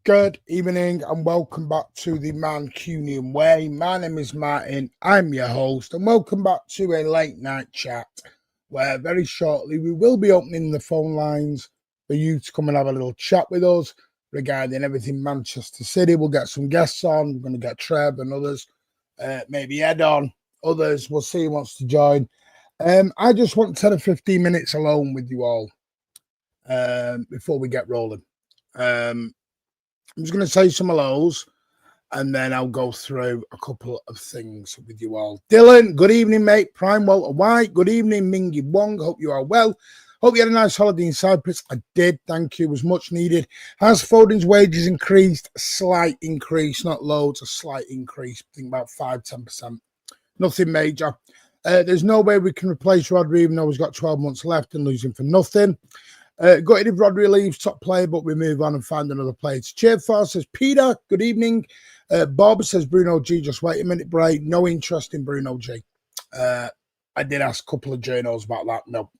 Good evening and welcome back to the Mancunian Way. My name is Martin, I'm your host, and welcome back to a late night chat where very shortly we will be opening the phone lines for you to come and have a little chat with us regarding everything Manchester City. We'll get some guests on, we're going to get Treb and others, maybe Ed on, others, we'll see who wants to join. I just want 10 or 15 minutes alone with you all before we get rolling. I'm just going to say some hellos and then I'll go through a couple of things with you all. Dylan, good evening, mate. Prime Walter White, good evening. Mingy Wong, hope you are well. Hope you had a nice holiday in Cyprus. I did, thank you, it was much needed. Has Foden's wages increased? Slight increase, not loads, a slight increase. I think about 5-10%. Nothing major. There's no way we can replace Rodri, even though he's got 12 months left and losing for nothing. Gutted if Rodri leaves, top player, but we move on and find another player to cheer for. Says Peter, good evening. Bob says Bruno G, just wait a minute, Bray. No interest in Bruno G. I did ask a couple of journals about that. No,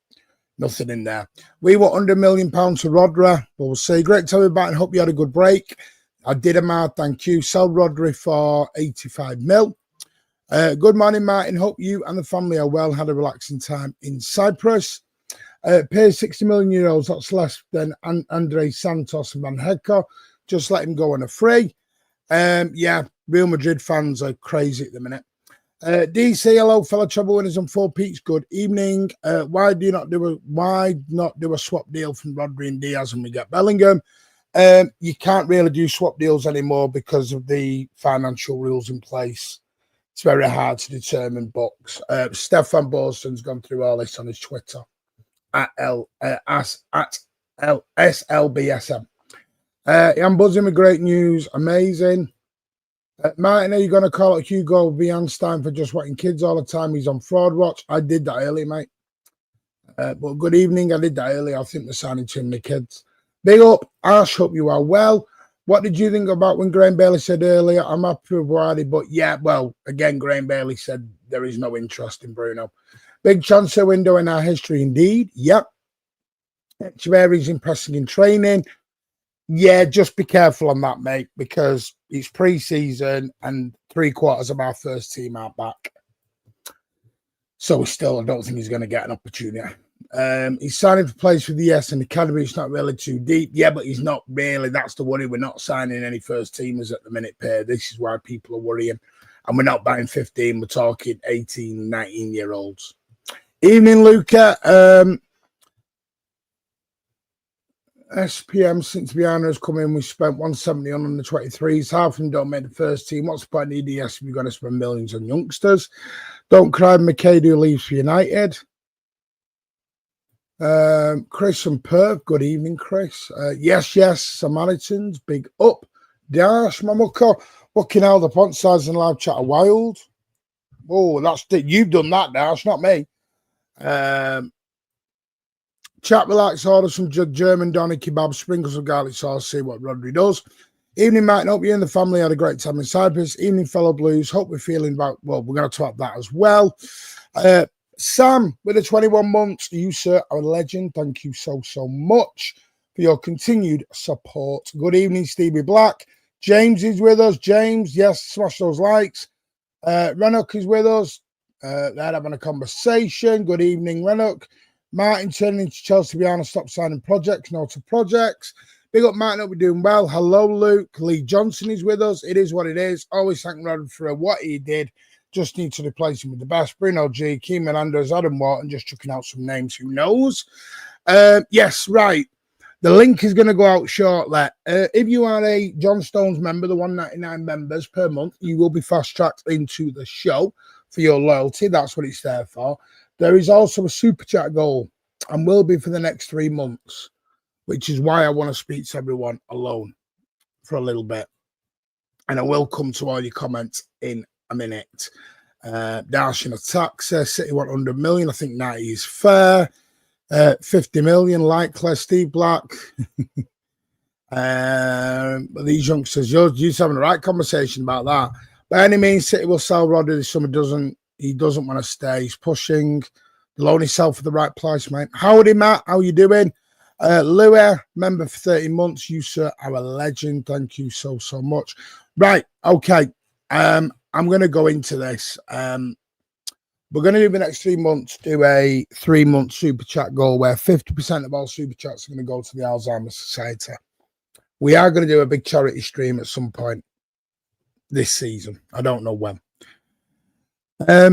nothing in there. We were under £1 million for Rodri, but we'll see. Great to have you back and hope you had a good break. I did, Amar, thank you. Sell Rodri for 85 mil. Good morning, Martin. Hope you and the family are well. Had a relaxing time in Cyprus. Pay 60 million euros, that's less than Andre Santos and Van Hecke. Just let him go on a free. Yeah, Real Madrid fans are crazy at the minute. DC, hello, fellow trouble winners and 4 Peaks. Good evening. Why not do a swap deal from Rodri and Diaz and we get Bellingham? You can't really do swap deals anymore because of the financial rules in place. It's very hard to determine books. Stefan Borson's gone through all this on his Twitter. At SLBSM. I'm buzzing with great news. Amazing. Martin, are you going to call it Hugo Vianstein for just watching kids all the time? He's on fraud watch. I did that earlier, mate. But good evening. I did that earlier. I think they're signing too many kids. Big up. Ash, hope you are well. What did you think about when Graham Bailey said earlier, I'm happy with bouaddi, but yeah, well, again, Graham Bailey said there is no interest in Bruno. Big transfer window in our history, indeed. Yep. Echeverry's impressing in training. Yeah, just be careful on that, mate, because it's pre-season and 3/4 of our first team are back. So I don't think he's going to get an opportunity. He's signing for place with the S and the academy. It's not really too deep. Yeah, but he's not really. That's the worry. We're not signing any first teamers at the minute, pair. This is why people are worrying. And we're not buying 15. We're talking 18, 19-year-olds. Evening, Luca. SPM since Viana has come in, we spent 170 on the 23s. Half of them don't make the first team. What's the point in EDS if you're going to spend millions on youngsters? Don't cry, McKay, who leaves for United. Chris from Perth. Good evening, Chris. Yes, Samaritans. Big up. Dash, Mamuko. Fucking hell, the font size and live chat are wild. Oh, you've done that, Dash, not me. Chat, relax, order some German doner kebab, sprinkles of garlic sauce, see what Rodri does. Evening, Martin. Hope you and the family had a great time in Cyprus. Evening, fellow Blues. Hope we're feeling about, well, we're going to talk that as well. Sam, with the 21 months, you, sir, are a legend. Thank you so much for your continued support. Good evening, Stevie Black. James is with us. James, yes, smash those likes. Rennock is with us. They're having a conversation. Good evening, Rennock. Martin turning into Chelsea Viana, stop signing projects, no to projects. Big up, Martin, hope we're doing well. Hello, Luke. Lee Johnson is with us. It is what it is. Always thank Rodri for what he did. Just need to replace him with the best. Bruno G, Keeman Anders, Adam Wharton, just chucking out some names. Who knows? Yes, right. The link is going to go out shortly. If you are a John Stones member, the 199 members per month, you will be fast-tracked into the show for your loyalty. That's what it's there for. There is also a super chat goal and will be for the next 3 months, which is why I want to speak to everyone alone for a little bit. And I will come to all your comments in a minute. Dash in attack says City want 100 million. I think 90 is fair. 50 million, likely. Steve Black. But these youngsters, you're having the right conversation about that. By any means, City will sell Rodri this summer. He doesn't want to stay. He's pushing. They'll only sell for the right price, mate. Howdy, Matt. How you doing? Louis, member for 30 months. You, sir, are a legend. Thank you so much. Right, okay. I'm going to go into this. We're going to do the next 3 months, do a 3-month super chat goal where 50% of all super chats are going to go to the Alzheimer's Society. We are going to do a big charity stream at some point this season. I don't know when. I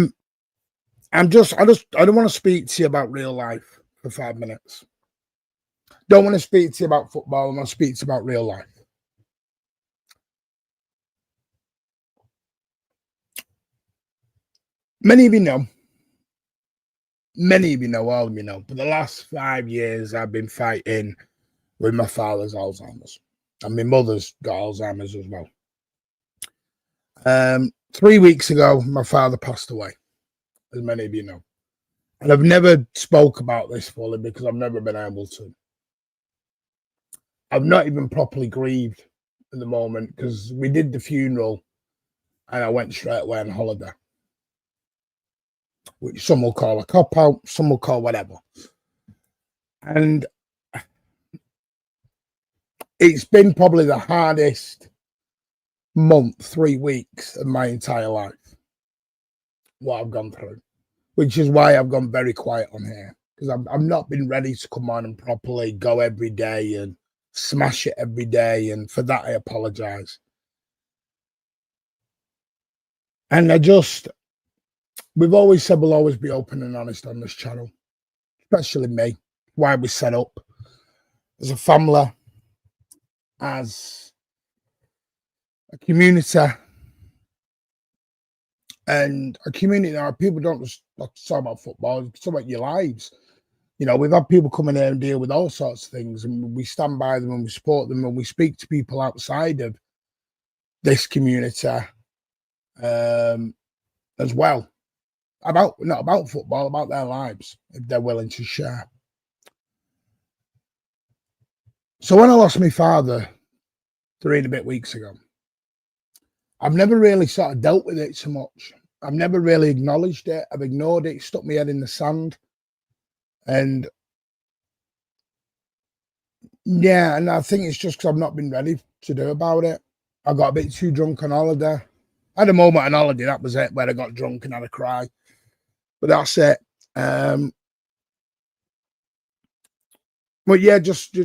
don't want to speak to you about real life for 5 minutes. Don't want to speak to you about football. I want to speak to you about real life. Many of you know, all of you know, for the last 5 years, I've been fighting with my father's Alzheimer's. And my mother's got Alzheimer's as well. 3 weeks ago, my father passed away, as many of you know. And I've never spoke about this fully because I've never been able to. I've not even properly grieved at the moment because we did the funeral and I went straight away on holiday, which some will call a cop-out, some will call whatever. And it's been probably the hardest month, 3 weeks of my entire life, what I've gone through, which is why I've gone very quiet on here, because I've not been ready to come on and properly go every day and smash it every day, and for that I apologize. And we've always said we'll always be open and honest on this channel, especially me, why we set up as a family, as a community, and a community that people don't just talk about football, talk about your lives. You know, we've had people come in here and deal with all sorts of things, and we stand by them and we support them and we speak to people outside of this community as well, not about football, about their lives, if they're willing to share. So when I lost my father 3 and a bit weeks ago, I've never really sort of dealt with it so much. I've never really acknowledged it. I've ignored it, stuck my head in the sand. And yeah, and I think it's just because I've not been ready to do about it. I got a bit too drunk on holiday. I had a moment on holiday, that was it, where I got drunk and had a cry. But that's it. But yeah, just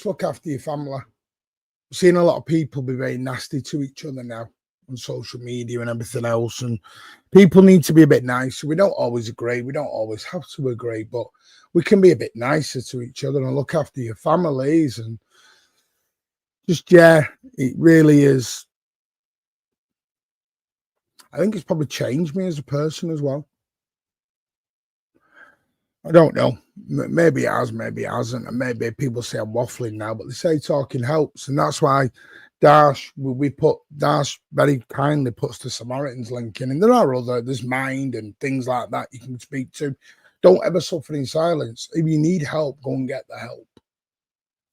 look after your family. I've seen a lot of people be very nasty to each other now on social media and everything else, and people need to be a bit nicer. We don't always agree. We don't always have to agree, but we can be a bit nicer to each other and look after your families. And just, yeah, it really is. I think it's probably changed me as a person as well. I don't know. Maybe it has, maybe it hasn't. And maybe people say I'm waffling now, but they say talking helps. And that's why Dash very kindly puts the Samaritans link in. And there are there's Mind and things like that you can speak to. Don't ever suffer in silence. If you need help, go and get the help.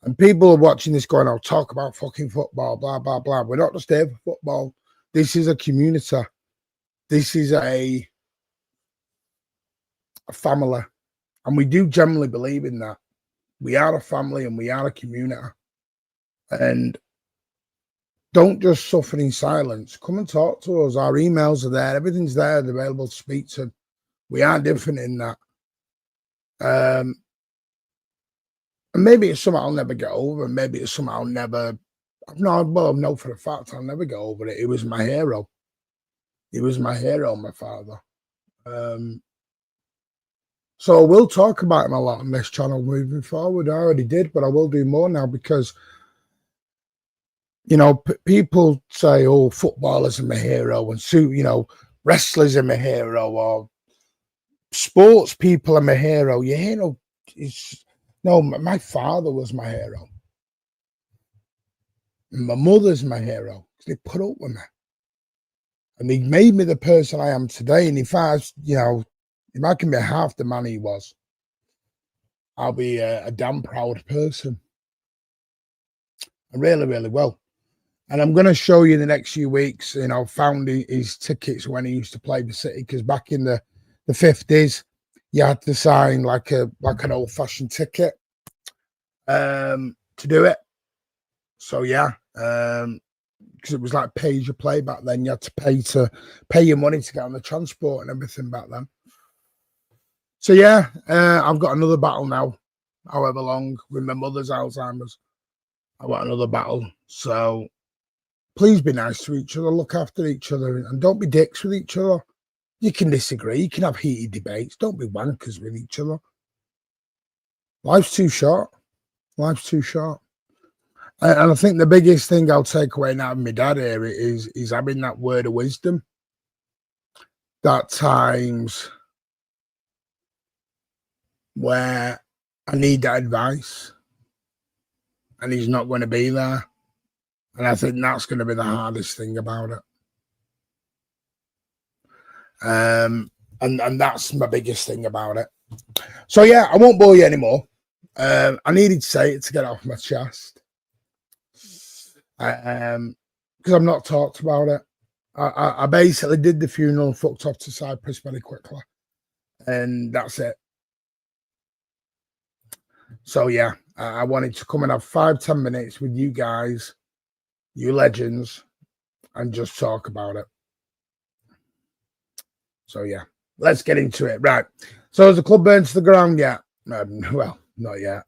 And people are watching this going, I'll talk about fucking football, blah, blah, blah. We're not just here for football. This is a community. This is a family. And we do generally believe in that. We are a family and we are a community. And don't just suffer in silence. Come and talk to us. Our emails are there. Everything's there. They're available to speak to. We are different in that. And maybe it's something I'll never get over. And maybe it's something I'll never... Well, I know for a fact I'll never get over it. He was my hero. He was my hero, my father. So we'll talk about him a lot on this channel moving forward. I already did, but I will do more now because, you know, people say, oh, footballers are my hero, and you know, wrestlers are my hero, or sports people are my hero. Your hero is... No, my father was my hero. And my mother's my hero. They put up with me. And they made me the person I am today. And if I can be half the man he was, I'll be a damn proud person. I really, really will. And I'm going to show you in the next few weeks, you know, found his tickets when he used to play the City, because back in the 50s, you had to sign like an old-fashioned ticket. to do it. So yeah, because it was like pay as you play back then. You had to pay your money to get on the transport and everything back then. So yeah, I've got another battle now, however long, with my mother's Alzheimer's. I want another battle. So please be nice to each other, look after each other, and don't be dicks with each other. You can disagree, you can have heated debates. Don't be wankers with each other. Life's too short. Life's too short. And I think the biggest thing I'll take away now of my dad here is having that word of wisdom. That times where I need that advice and he's not going to be there. And I think that's going to be the hardest thing about it. And that's my biggest thing about it. So yeah, I won't bore you anymore. I needed to say it to get it off my chest. Because I've not talked about it. I basically did the funeral and fucked off to Cyprus very quickly. And that's it. So yeah, I wanted to come and have 5-10 minutes with you guys, you legends, and just talk about it. So yeah, let's get into it. Right. So has the club burned to the ground yet? Well, not yet.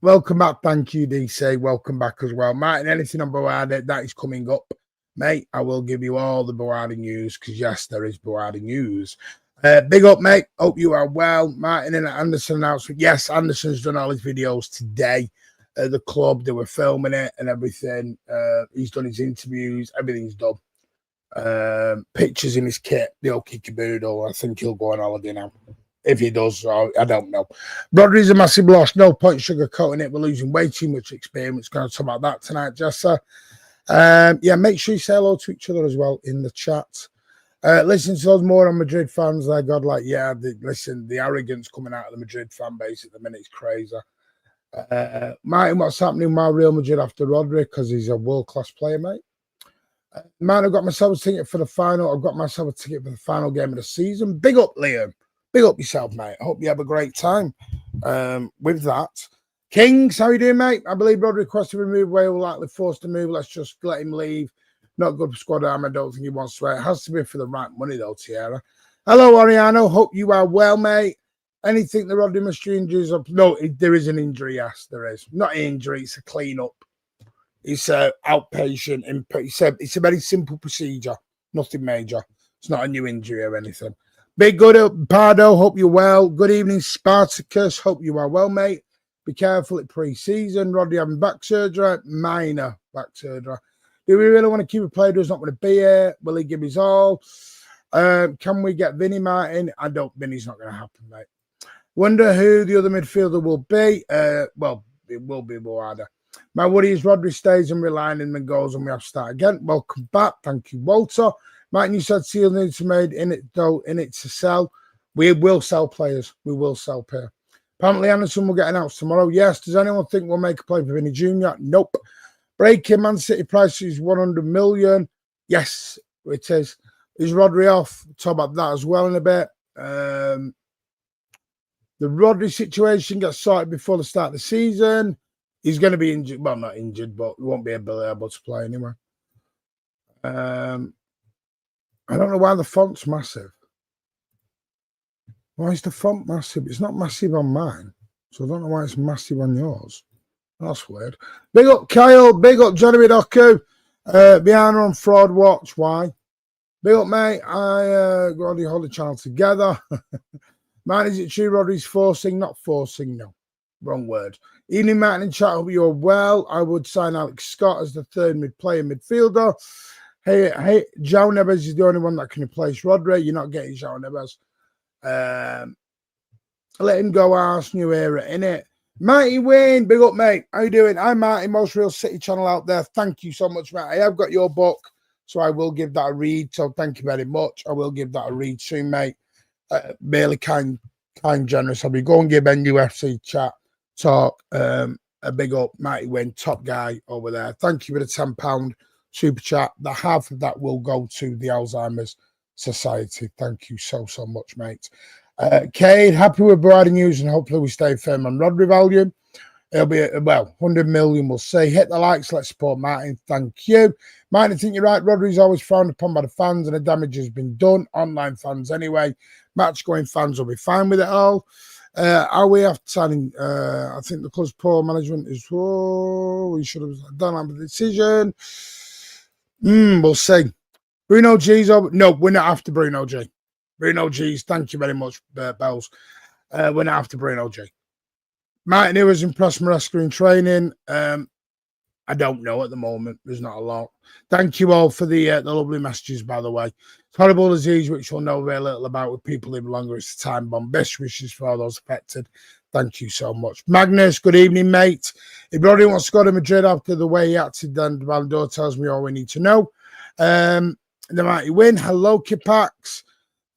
Welcome back. Thank you, DC. Welcome back as well. Martin, anything on bouaddi that is coming up, mate, I will give you all the bouaddi news because yes, there is bouaddi news. Big up, mate. Hope you are well. Martin and Anderson announcement. Yes, Anderson's done all his videos today at the club. They were filming it and everything. He's done his interviews. Everything's done. Pictures in his kit. The old kick-a-boodle. I think he'll go on holiday now. If he does, I don't know. Rodri's a massive loss. No point sugarcoating it. We're losing way too much experience. Going to talk about that tonight, Jessa. Yeah, make sure you say hello to each other as well in the chat. Listen to those more on Madrid fans. They're godlike. Yeah, listen, the arrogance coming out of the Madrid fan base at the minute is crazy. Martin, what's happening with Real Madrid after Rodri? Because he's a world-class player, mate. Man, I've got myself a ticket for the final. I've got myself a ticket for the final game of the season. Big up, Liam. Big up yourself, mate. I hope you have a great time with that. Kings, how you doing, mate? I believe Rodri requested remove. Will likely forced to move. Let's just let him leave. Not good for squad arm. I don't think he wants to. It has to be for the right money, though, Tierra. Hello, Oriano. Hope you are well, mate. Anything the Rodri mystery injuries up? No, there is an injury. Yes, there is. Not an injury. It's a clean up. It's a outpatient. It's a very simple procedure. Nothing major. It's not a new injury or anything. Big good up, Pardo. Hope you're well. Good evening, Spartacus. Hope you are well, mate. Be careful at pre-season. Rodri having back surgery. Minor back surgery. Do we really want to keep a player who's not going to be here? Will he give his all? Can we get Vinny Martin? I don't. Vinny's not going to happen, mate. Wonder who the other midfielder will be. Well, it will be bouaddi. My worry is Rodri stays and relying on and goes and we have to start again. Welcome back. Thank you, Walter. Martin, you said Seal needs to be made in it, though, in it to sell. We will sell players. We will sell players. Apparently, Anderson will get announced tomorrow. Yes. Does anyone think we'll make a play for Vinny Jr.? Nope. Breaking Man City price is 100 million. Yes, it is. Is Rodri off? We'll talk about that as well in a bit. The Rodri situation gets sorted before the start of the season. He's going to be injured. Well, not injured, but he won't be able to play anyway. I don't know why the font's massive. Why is the font massive? It's not massive on mine. So I don't know why it's massive on yours. That's weird. Big up Kyle. Big up Johnny Bidoku. Viana on Fraud Watch. Why? Big up, mate. Rodri hold the channel together. Man, is it true Rodri's forcing? Not forcing, no. Wrong word. Evening, Martin in chat. Hope you're well. I would sign Alex Scott as the third midfielder. Hey, João Neves is the only one that can replace Rodri. You're not getting João Neves. Let him go, Arse. New era, innit? Mighty Wayne, big up, mate. How you doing? I'm Marty, most real City channel out there. Thank you so much, mate. I have got your book, so I will give that a read. So thank you very much. I will give that a read soon, mate. Really kind, generous. I'll be going to give McFC chat talk a big up, Mighty Wayne, top guy over there. Thank you for the £10 super chat. The half of that will go to the Alzheimer's Society. Thank you so much, mate. Cade, happy with Bouaddi news and hopefully we stay firm on Rodri value. It'll be, 100 million, we'll see. Hit the likes, let's support Martin. Thank you. Martin, I think you're right. Rodri's always frowned upon by the fans and the damage has been done. Online fans anyway. Match-going fans will be fine with it all. Are we after signing? I think the club's poor management is, we should have done a decision. We'll see. Bruno G's over. No, we're not after Bruno G. Bruno G's, thank you very much, Bells. We're not after Bruno G. Martin, who was impressed Maresca in training? I don't know at the moment. There's not a lot. Thank you all for the lovely messages, by the way. It's horrible disease, which we'll know very little about with people living longer. It's a time bomb. Best wishes for all those affected. Thank you so much. Magnus, good evening, mate. If Rodri wants to go to Madrid after the way he acted, then Valdo tells me all we need to know. The mighty win. Hello, Kipax.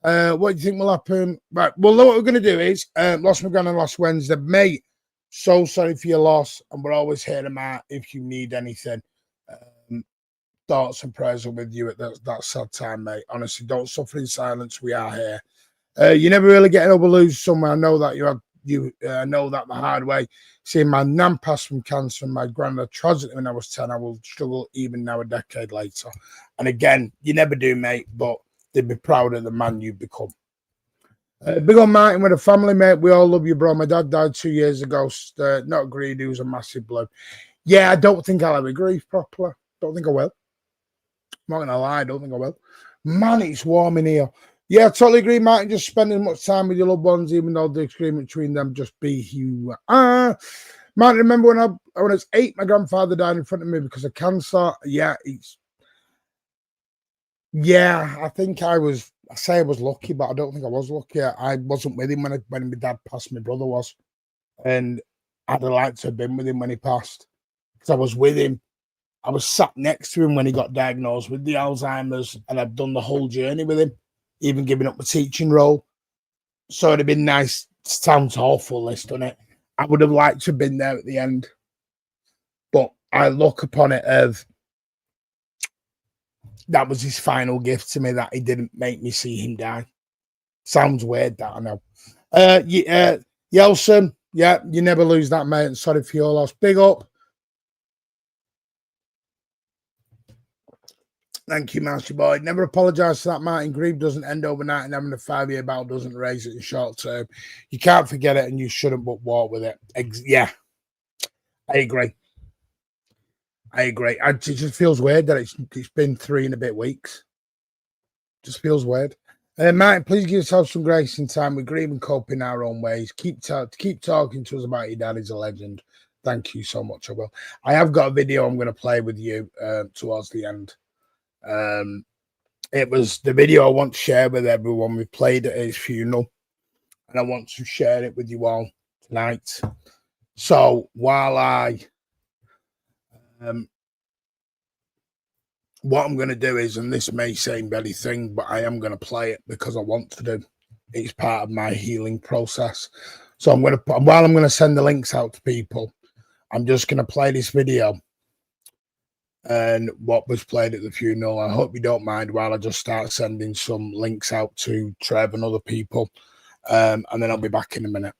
What do you think will happen? Right. Well, what we're going to do is, lost McGann last Wednesday. Mate, so sorry for your loss. And we're always here to Matt if you need anything. Thoughts and prayers are with you at that sad time, mate. Honestly, don't suffer in silence. We are here. You never really get over lose somewhere. I know that I know that the hard way. Seeing my nan pass from cancer and my granddad tragically when I was 10, I will struggle even now a decade later. And again, you never do, mate, but they'd be proud of the man you've become. Big on Martin with a family, mate. We all love you, bro. My dad died 2 years ago. Not agreed. He was a massive blow. Yeah, I don't think I'll ever grieve properly. Don't think I will. I'm not going to lie. I don't think I will. Man, it's warm in here. Yeah, I totally agree, Martin. Just spending much time with your loved ones, even though the agreement between them, just be who you are. Martin, remember when I was 8, my grandfather died in front of me because of cancer? Yeah, I think I say I was lucky, but I don't think I was lucky. I wasn't with him when my dad passed. My brother was. And I'd have liked to have been with him when he passed because I was with him. I was sat next to him when he got diagnosed with the Alzheimer's, and I've done the whole journey with him, even giving up my teaching role. So it'd have been nice. Sounds awful, this, doesn't it? I would have liked to have been there at the end. But I look upon it as that was his final gift to me, that he didn't make me see him die. Sounds weird, that, I know. Yelson, yeah, you never lose that, mate. And sorry for your loss. Big up. Thank you, Master Boy. Never apologise for that, Martin. Grief doesn't end overnight, and having a 5-year battle doesn't raise it in short term. You can't forget it, and you shouldn't but walk with it. Yeah, I agree. It just feels weird that it's been 3 and a bit weeks. Just feels weird. Martin, please give yourself some grace and time. We grieve and cope in our own ways. Keep talking to us about your dad. He's a legend. Thank you so much. I will. I have got a video I'm going to play with you towards the end. It was the video I want to share with everyone. We played at his funeral, and I want to share it with you all tonight. So while what I'm going to do is, and this may seem very thing, but I am going to play it because I want to do. It's part of my healing process. So I'm going to, while I'm going to send the links out to people, I'm just going to play this video and what was played at the funeral. I hope you don't mind while I just start sending some links out to Trev and other people. And then I'll be back in a minute.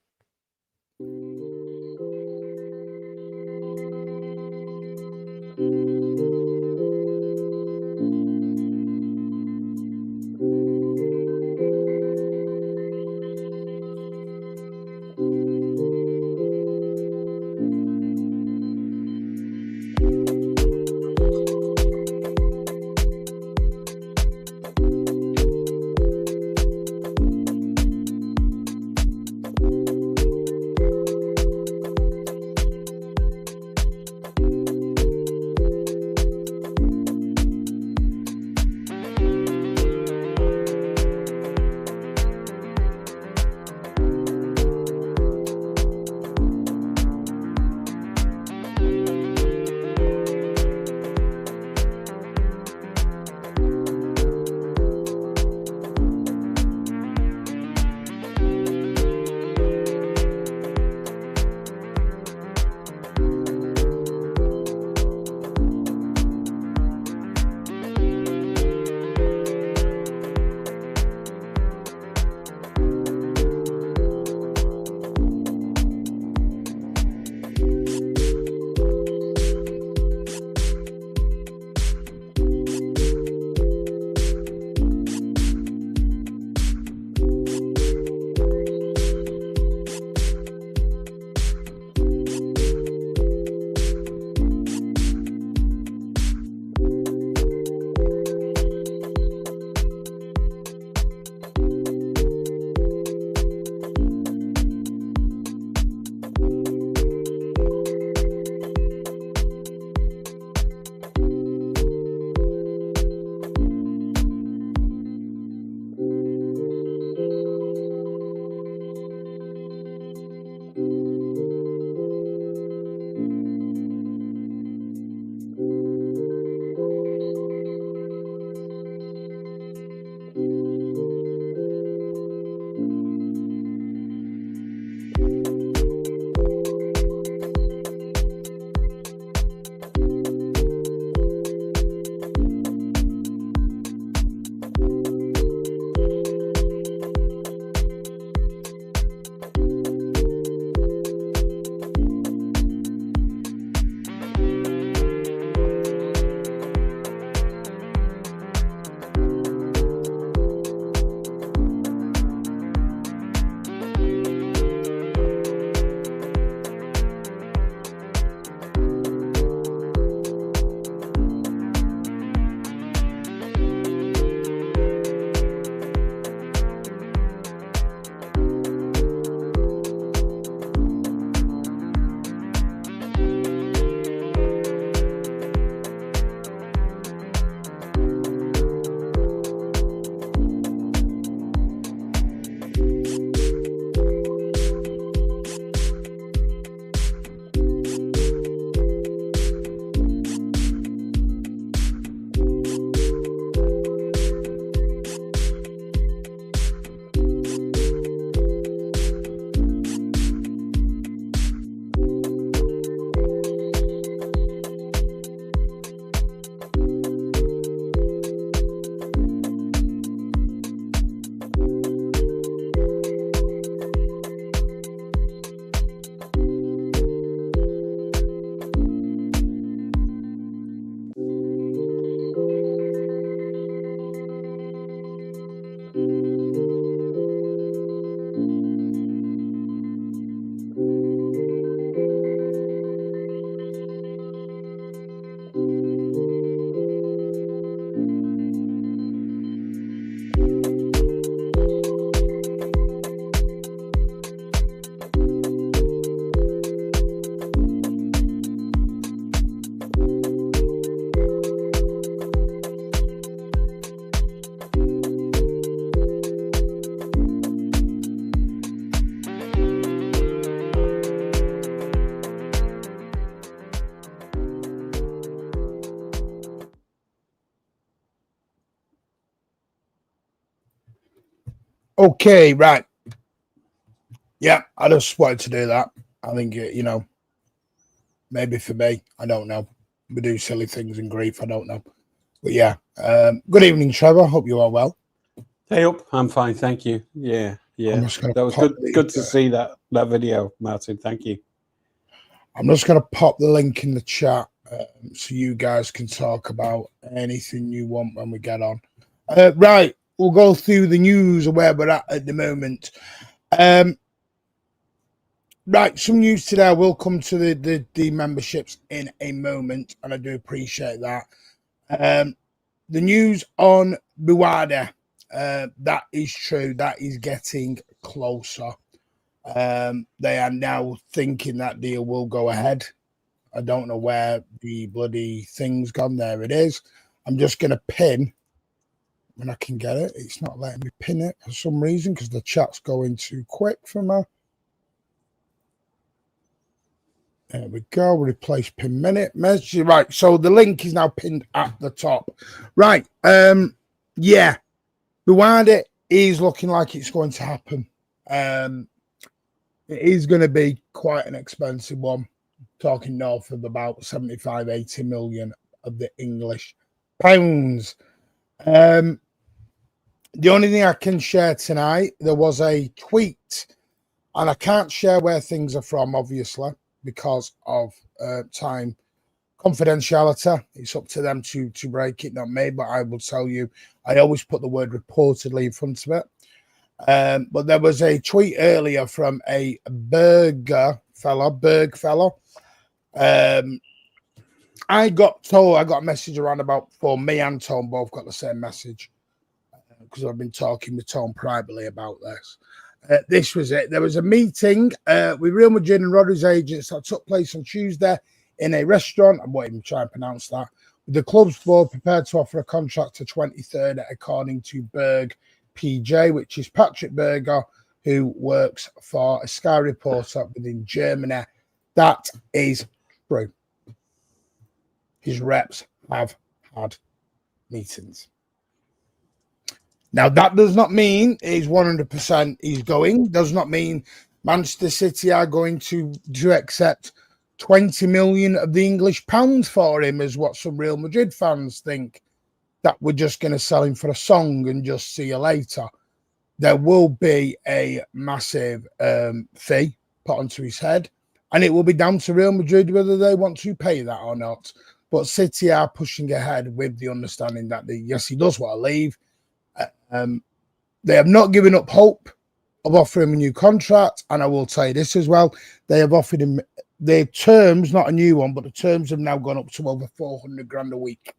Okay, right. Yeah, I just wanted to do that. I think, you know, maybe for me, I don't know. We do silly things in grief, I don't know. But yeah, good evening, Trevor. Hope you are well. Hey up, I'm fine, thank you. Yeah, that was good. Good to see that video, Martin. Thank you. I'm just going to pop the link in the chat so you guys can talk about anything you want when we get on. Right, we'll go through the news of where we're at the moment. Right, some news today. I will come to the memberships in a moment, and I do appreciate that. The news on bouaddi, that is true. That is getting closer. They are now thinking that deal will go ahead. I don't know where the bloody thing's gone. There it is. I'm just going to pin when I can get it. It's not letting me pin it for some reason because the chat's going too quick for me. There we go. Replace pin minute message. Right. So the link is now pinned at the top. Right. Yeah. bouaddi is looking like it's going to happen. It is going to be quite an expensive one. Talking north of about 75, 80 million of the English pounds. The only thing I can share tonight, there was a tweet, and I can't share where things are from, obviously, because of time confidentiality. It's up to them to break it, not me, but I will tell you, I always put the word reportedly in front of it. But there was a tweet earlier from a Berg fellow. I got a message around about, for me and Tone both got the same message because I've been talking with Tone privately about this. This was it. There was a meeting with Real Madrid and Rodri's agents that took place on Tuesday in a restaurant. I won't even try and pronounce that. With the club's board prepared to offer a contract to 23rd, according to Berg PJ, which is Patrick Berger, who works for a Sky reporter within Germany. That is true. His reps have had meetings. Now, that does not mean he's 100% he's going. Does not mean Manchester City are going to accept 20 million of the English pounds for him, is what some Real Madrid fans think, that we're just going to sell him for a song and just see you later. There will be a massive fee put onto his head, and it will be down to Real Madrid whether they want to pay that or not. But City are pushing ahead with the understanding that, yes, he does want to leave. They have not given up hope of offering him a new contract, and I will tell you this as well. They have offered him their terms, not a new one, but the terms have now gone up to over 400 grand a week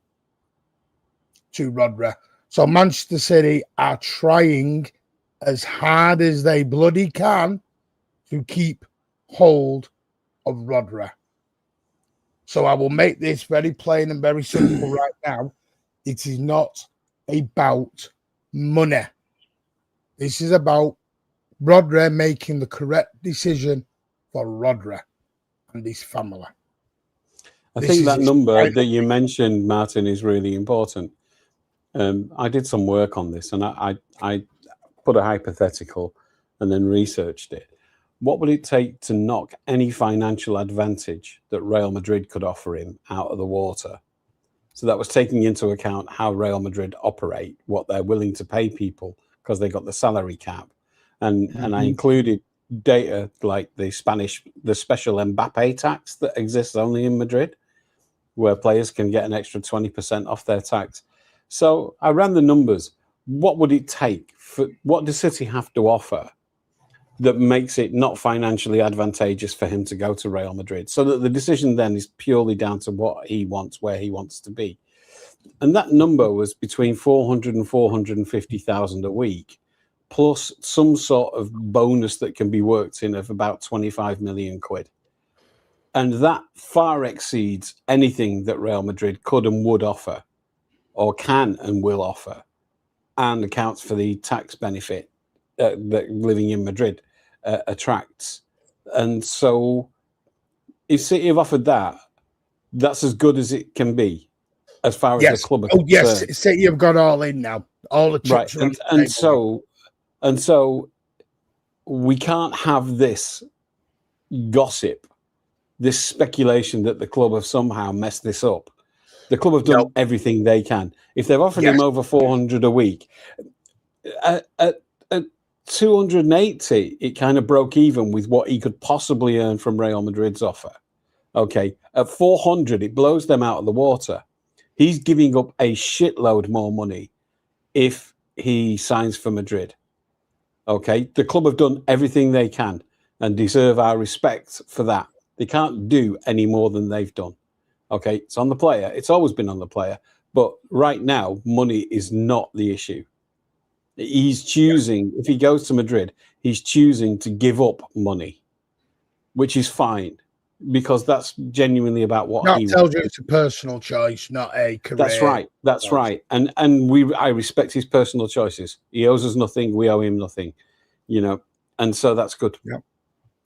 to Rodri. So Manchester City are trying as hard as they bloody can to keep hold of Rodri. So I will make this very plain and very simple right now. It is not about money. This is about Rodri making the correct decision for Rodri and his family. I think that number that you mentioned, Martin, is really important. I did some work on this, and I put a hypothetical and then researched it. What would it take to knock any financial advantage that Real Madrid could offer him out of the water? So that was taking into account how Real Madrid operate, what they're willing to pay people, because they got the salary cap. And I included data like the special Mbappe tax that exists only in Madrid, where players can get an extra 20% off their tax. So I ran the numbers. What would it take? What does City have to offer that makes it not financially advantageous for him to go to Real Madrid? So that the decision then is purely down to what he wants, where he wants to be. And that number was between 400 and 450,000 a week, plus some sort of bonus that can be worked in of about 25 million quid. And that far exceeds anything that Real Madrid could and would offer, or can and will offer, and accounts for the tax benefit that living in Madrid attracts. And so if City have offered that, that's as good as it can be as far as the club are concerned. Yes, City have got all in now. All the chips right. And so And so we can't have this gossip, this speculation that the club have somehow messed this up. The club have done everything they can. If they've offered him over 400 a week, at 280, it kind of broke even with what he could possibly earn from Real Madrid's offer. Okay, at 400, it blows them out of the water. He's giving up a shitload more money if he signs for Madrid. Okay, the club have done everything they can and deserve our respect for that. They can't do any more than they've done. Okay, it's on the player. It's always been on the player. But right now, money is not the issue. He's choosing, if he goes to Madrid, he's choosing to give up money, which is fine, because that's genuinely about what he tells wants. You it's a personal choice, not a career. That's right. That's right. And I respect his personal choices. He owes us nothing. We owe him nothing, and so that's good. Yeah,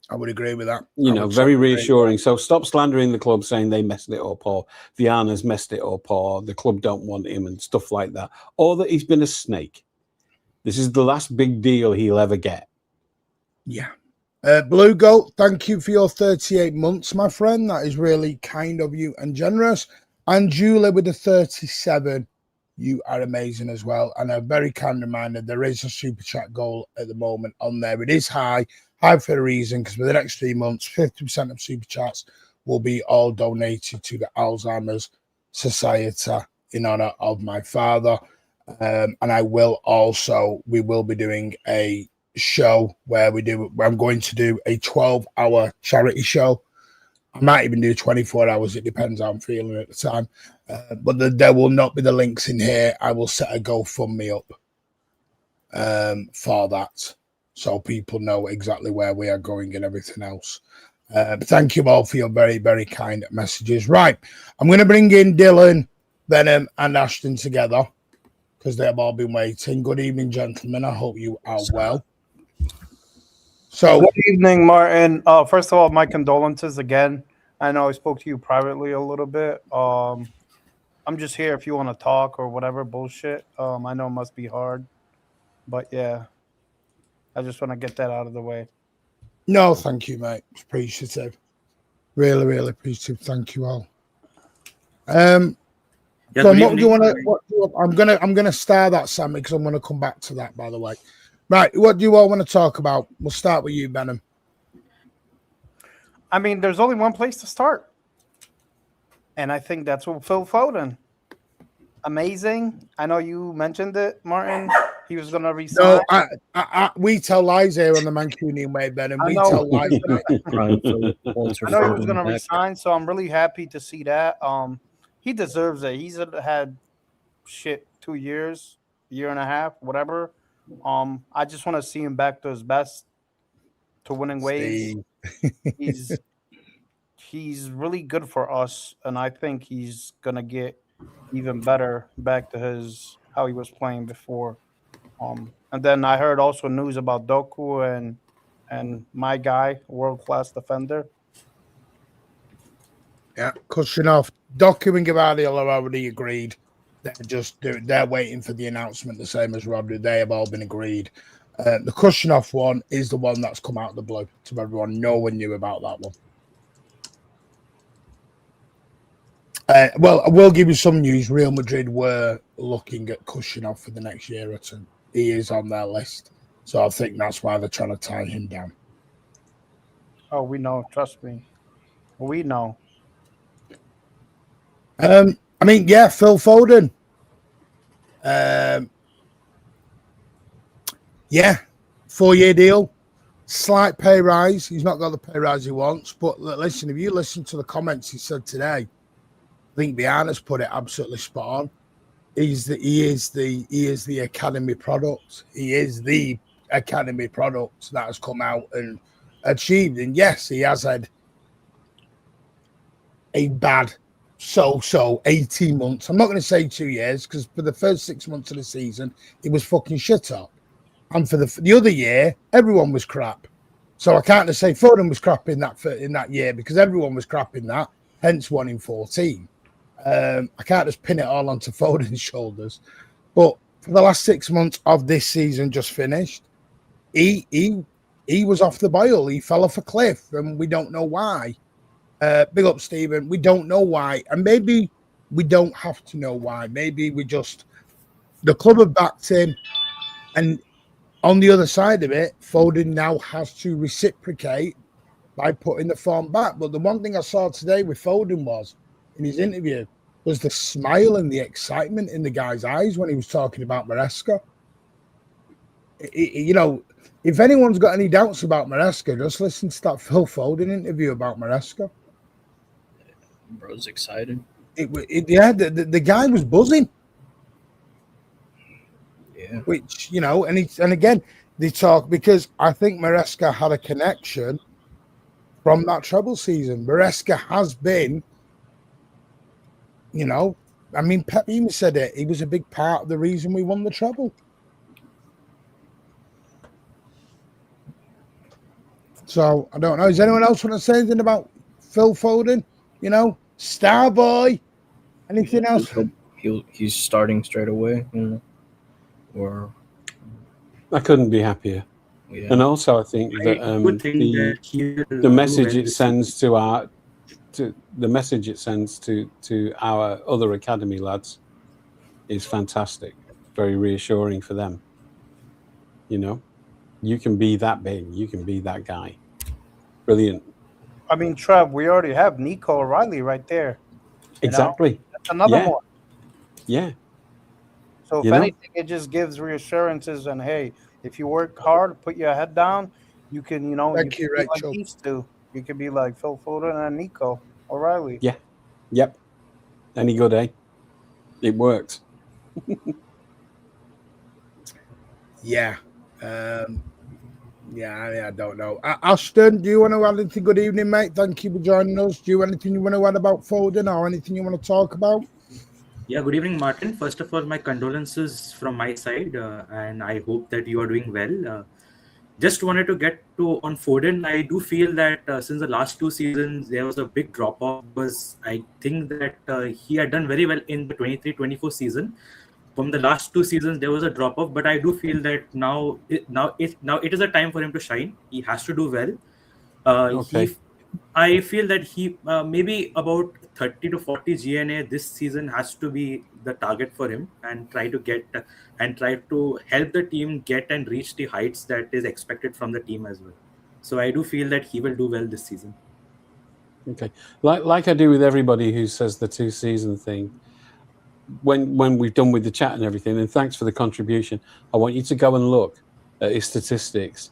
I would agree with that. Very reassuring. So stop slandering the club, saying they messed it up, or Viana's messed it up, or the club don't want him and stuff like that, or that he's been a snake. This is the last big deal he'll ever get. Yeah. Blue Goat, thank you for your 38 months, my friend. That is really kind of you and generous. And Julie with the 37, you are amazing as well. And a very kind reminder, there is a super chat goal at the moment on there. It is high for a reason, because for the next 3 months, 50% of super chats will be all donated to the Alzheimer's Society in honor of my father. And we will be doing a show where I'm going to do a 12-hour charity show. I might even do 24 hours. It depends how I'm feeling at the time. But there will not be the links in here. I will set a GoFundMe up for that, so people know exactly where we are going and everything else. But thank you all for your very, very kind messages. Right, I'm going to bring in Dylan, Venom, and Ashton together, because they have all been waiting. Good evening, gentlemen. I hope you are well. So, good evening, Martin. First of all, my condolences again. I know I spoke to you privately a little bit. I'm just here if you want to talk or whatever bullshit. I know it must be hard, but yeah, I just want to get that out of the way. No, thank you, mate. Appreciative. Really, really appreciative. Thank you all. So what do you want to? I'm gonna start that, Sammy, because I'm gonna come back to that. By the way, right? What do you all want to talk about? We'll start with you, Benham. I mean, there's only one place to start, and I think that's with Phil Foden. Amazing. I know you mentioned it, Martin. He was gonna resign. No, we tell lies here on the Mancunian way, Benham. We tell lies. I know he was gonna resign, so I'm really happy to see that. He deserves it. He's had 2 years, year and a half, whatever. I just want to see him back to his best, to winning ways. He's really good for us, and I think he's gonna get even better back to how he was playing before. And then I heard also news about Doku and my guy, world-class defender. Yeah, cushion off. Doku and Gvardiol are already agreed. They're waiting for the announcement, the same as Rodri. They have all been agreed. The cushion off one is the one that's come out of the blue to everyone. No one knew about that one. Well, I will give you some news. Real Madrid were looking at Kushinov for the next year or two. He is on their list. So I think that's why they're trying to tie him down. Oh, we know. Trust me. We know. I mean, yeah, Phil Foden. Yeah, 4-year deal. Slight pay rise. He's not got the pay rise he wants. But listen, if you listen to the comments he said today, I think Viana's put it absolutely spot on. He is the academy product. He is the academy product that has come out and achieved. And yes, he has had a bad 18 months. I'm not going to say 2 years, because for the first 6 months of the season, he was fucking shit up. And for the other year, everyone was crap. So I can't just say Foden was crap in that year, because everyone was crap in that, hence 1 in 14. I can't just pin it all onto Foden's shoulders. But for the last 6 months of this season just finished, he was off the boil. He fell off a cliff, and we don't know why. Big up, Stephen. We don't know why, and maybe we don't have to know why. Maybe the club have backed him, and on the other side of it, Foden now has to reciprocate by putting the form back. But the one thing I saw today with Foden was, in his interview, was the smile and the excitement in the guy's eyes when he was talking about Maresca. You know, if anyone's got any doubts about Maresca, just listen to that Phil Foden interview about Maresca. Bro's excited. The guy was buzzing. Yeah. Which, you know, and again, they talk, because I think Maresca had a connection from that treble season. Maresca has been, you know, I mean, Pep even said it. He was a big part of the reason we won the treble. So, I don't know. Does anyone else want to say anything about Phil Foden? You know, star boy? Anything else? He's starting straight away, you know. Or I couldn't be happier. Yeah. And also, I think that the message it sends to our other academy lads is fantastic. Very reassuring for them. You know, you can be that big. You can be that guy. Brilliant. I mean, Trev, we already have Nico O'Reilly right there. Exactly. That's another one. Yeah. So if anything, it just gives reassurances, and hey, if you work hard, put your head down, you can, you know, Thank you, like Rachel. these two. You could be like Phil Foden and Nico O'Reilly. Yeah. Yep. Any good, eh? It works. Yeah. I don't know. Ashton, do you want to add anything? Good evening, mate. Thank you for joining us. Do you have anything you want to add about Foden or anything you want to talk about? Yeah, good evening, Martin. First of all, my condolences from my side, and I hope that you are doing well. Just wanted to get to on Foden. I do feel that since the last 2 seasons, there was a big drop-off, because I think that he had done very well in the 23-24 season. From the last 2 seasons, there was a drop-off, but I do feel that now it is a time for him to shine. He has to do well. Okay. I feel that he maybe about 30 to 40 GNA this season has to be the target for him, and try to help the team get and reach the heights that is expected from the team as well. So I do feel that he will do well this season. Okay. Like I do with everybody who says the 2-season thing. When we've done with the chat and everything, and thanks for the contribution, I want you to go and look at his statistics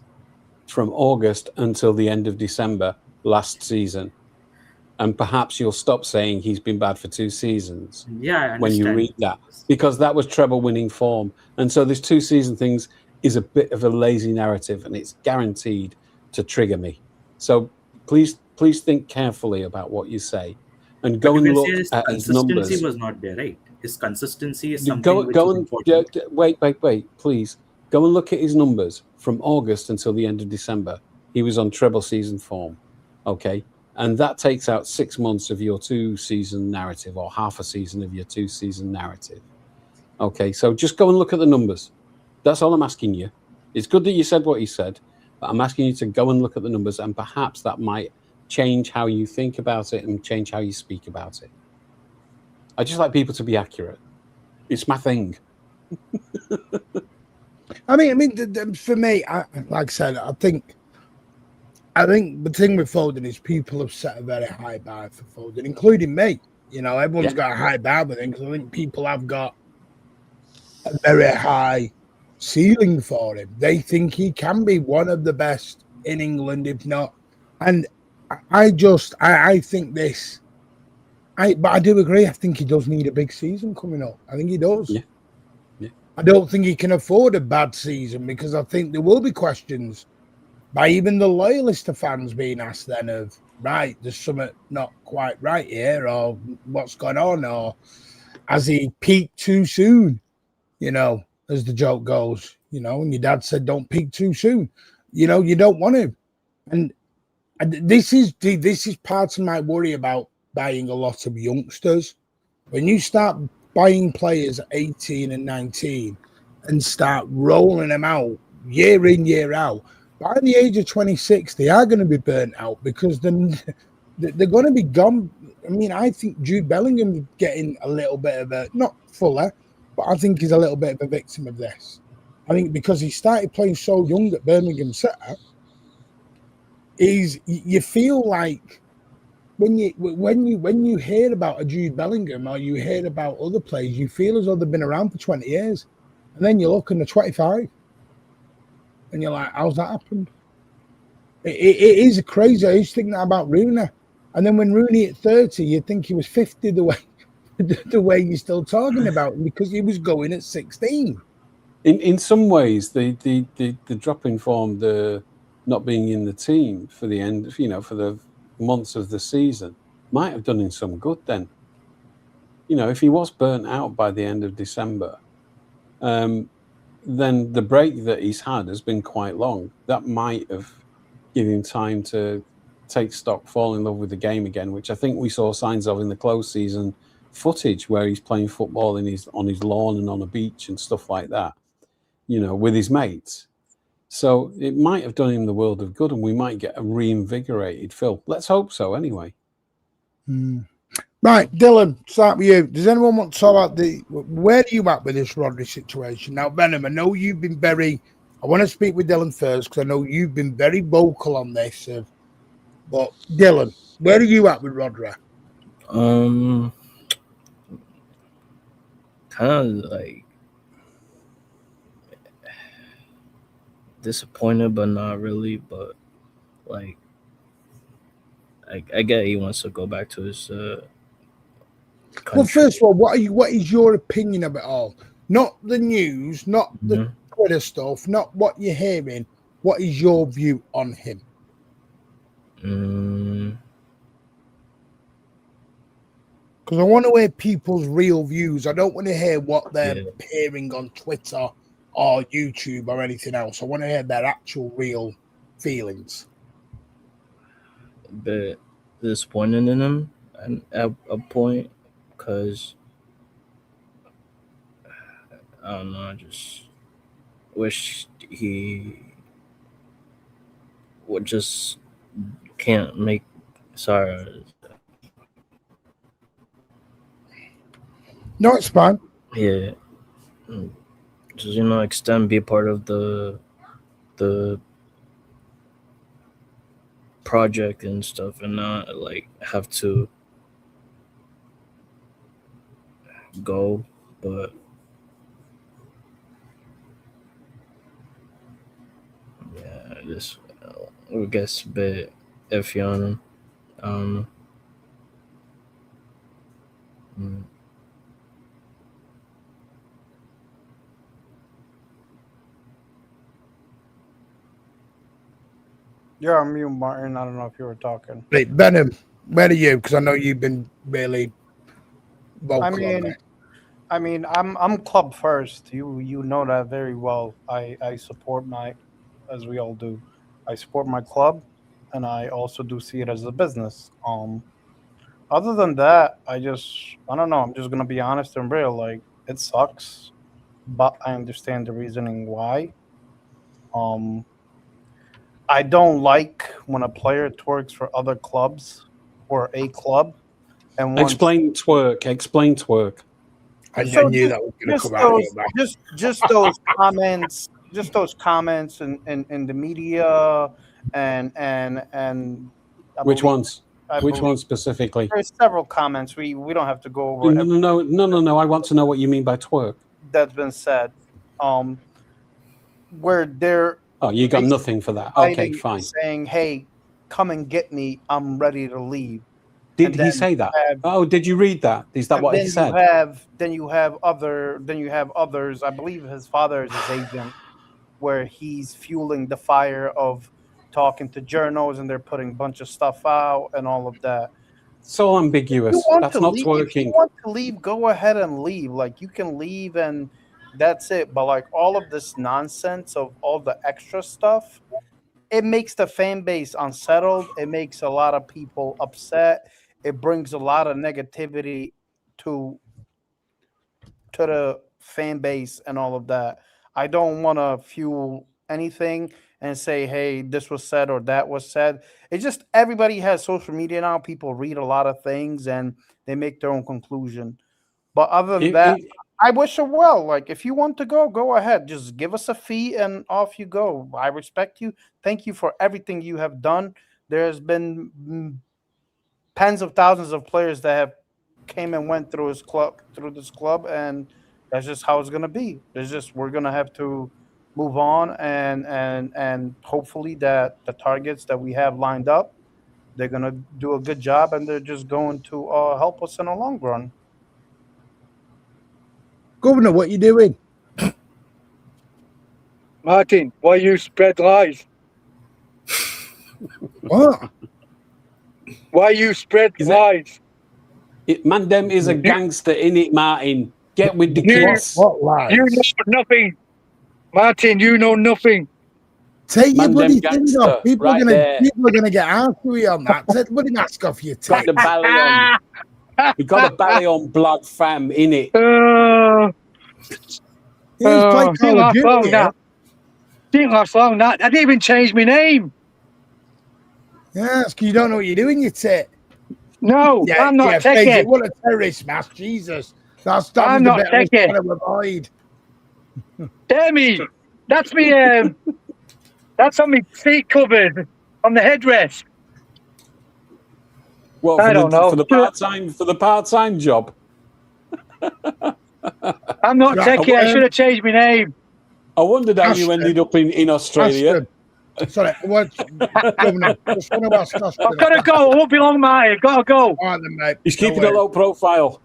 from August until the end of December last season, and perhaps you'll stop saying he's been bad for 2 seasons. Yeah, I understand. When you read that, because that was treble winning form, and so this 2-season things is a bit of a lazy narrative, and it's guaranteed to trigger me. So please think carefully about what you say, and go and look at his numbers. Consistency was not there, right? His consistency is something which is important. Wait, please. Go and look at his numbers from August until the end of December. He was on treble season form, okay? And that takes out 6 months of your 2-season narrative, or half a season of your 2-season narrative. Okay, so just go and look at the numbers. That's all I'm asking you. It's good that you said what you said, but I'm asking you to go and look at the numbers, and perhaps that might change how you think about it and change how you speak about it. I just like people to be accurate. It's my thing. I mean, for me, like I said, I think the thing with Foden is people have set a very high bar for Foden, including me. You know, everyone's got a high bar with him, because I think people have got a very high ceiling for him. They think he can be one of the best in England, if not. And I think this. But I do agree. I think he does need a big season coming up. I think he does. Yeah. I don't think he can afford a bad season, because I think there will be questions by even the loyalist of fans being asked then of, right, there's something not quite right here, or what's going on, or has he peaked too soon? You know, as the joke goes, you know, and your dad said, don't peak too soon. You know, you don't want to. And this is part of my worry about buying a lot of youngsters. When you start buying players at 18 and 19 and start rolling them out year in, year out. By the age of 26, they are going to be burnt out because then they're going to be gone. I mean, I think Jude Bellingham is getting a little bit of a, not fuller, but I think he's a little bit of a victim of this. I think because he started playing so young at Birmingham City, you feel like when you hear about a Jude Bellingham or you hear about other players, you feel as though they've been around for 20 years. And then you look and they're 25. And you're like, how's that happened? It is crazy. I used to think that about Rooney. And then when Rooney hit 30, you'd think he was 50 the way you're still talking about him because he was going at 16. In some ways, the drop in form, the not being in the team for the end, for the months of the season, might have done him some good then. If he was burnt out by the end of December, then the break that he's had has been quite long. That might have given him time to take stock, fall in love with the game again, which I think we saw signs of in the close season footage where he's playing football on his lawn and on a beach and stuff like that, with his mates. So it might have done him the world of good and we might get a reinvigorated Phil. Let's hope so anyway. Right, Dylan, start with you. Does anyone want to talk about where are you at with this Rodri situation? Now, Venom, I know you've been I want to speak with Dylan first because I know you've been very vocal on this. But Dylan, where are you at with Rodri? Kind of like disappointed, but not really. But like, I get he wants to go back to his country. Well, first of all, what is your opinion of it all? Not the news, not the Twitter stuff, not what you're hearing. What is your view on him? Because I want to hear people's real views. I don't want to hear what they're hearing on Twitter or YouTube or anything else. I want to hear their actual real feelings. A bit disappointed in him at a point because I don't know. I just wish he would just can't make. Sorry. No, it's fine. Yeah. Just, extend, be part of the project and stuff and not like have to go, but yeah, just I guess a bit iffy on him. You're on mute, Martin. I don't know if you were talking. Right, Venom, where are you? Because I know you've been really vocal on it. I mean, I'm club first. You know that very well. I support as we all do, I support my club, and I also do see it as a business. Other than that, I don't know. I'm just gonna be honest and real. Like, it sucks, but I understand the reasoning why. I don't like when a player twerks for other clubs or a club. And explain twerk. I knew that was going to come out. Just those comments, in the media and which ones? Which ones specifically? There's several comments. We don't have to go over. No. I want to know what you mean by twerk. That's been said. Where they're. Oh, you got nothing for that. Okay, fine. Saying, "Hey, come and get me. I'm ready to leave." Did he say that? Did you read that? Is that what he said? Then you have others. I believe his father is his agent, where he's fueling the fire of talking to journals, and they're putting a bunch of stuff out and all of that. It's all ambiguous. That's not twerking. If you want to leave, go ahead and leave. Like, you can leave and that's it. But like all of this nonsense of all the extra stuff, it makes the fan base unsettled. It makes a lot of people upset. It brings a lot of negativity to the fan base and all of that. I don't want to fuel anything and say, hey, this was said or that was said. It's just everybody has social media now. People read a lot of things and they make their own conclusion. But other than that, I wish her well. Like, if you want to go ahead. Just give us a fee and off you go. I respect you. Thank you for everything you have done. There's been tens of thousands of players that have came and went through this club, and that's just how it's gonna be. We're gonna have to move on, and hopefully that the targets that we have lined up, they're gonna do a good job, and they're just going to help us in the long run. Governor, what you doing? Martin, why you spread lies? What? Why you spread lies? Mandem is a gangster, innit, Martin? Get with the kids. What lies? You know nothing. Martin, you know nothing. Take your bloody thing off. People are gonna get after you on that. Take the bloody mask off your tape. Got the belly on. We got a belly on blood, fam, innit? Didn't last long that. I didn't even change my name. Yeah, it's because you don't know what you're doing, you tit. No, yeah, I'm not taking. What a terrorist mask, Jesus. I'm not taking. To avoid. Demi, that's me. That's on my feet covered on the headrest. Well, I don't know for the part-time job. I'm not taking. I should have changed my name. I wondered how you ended up in Australia. Sorry, Governor, just want to ask Ashton. I've got to go. I won't be long, mate. Got to go. All right, then, mate. He's keeping a low profile.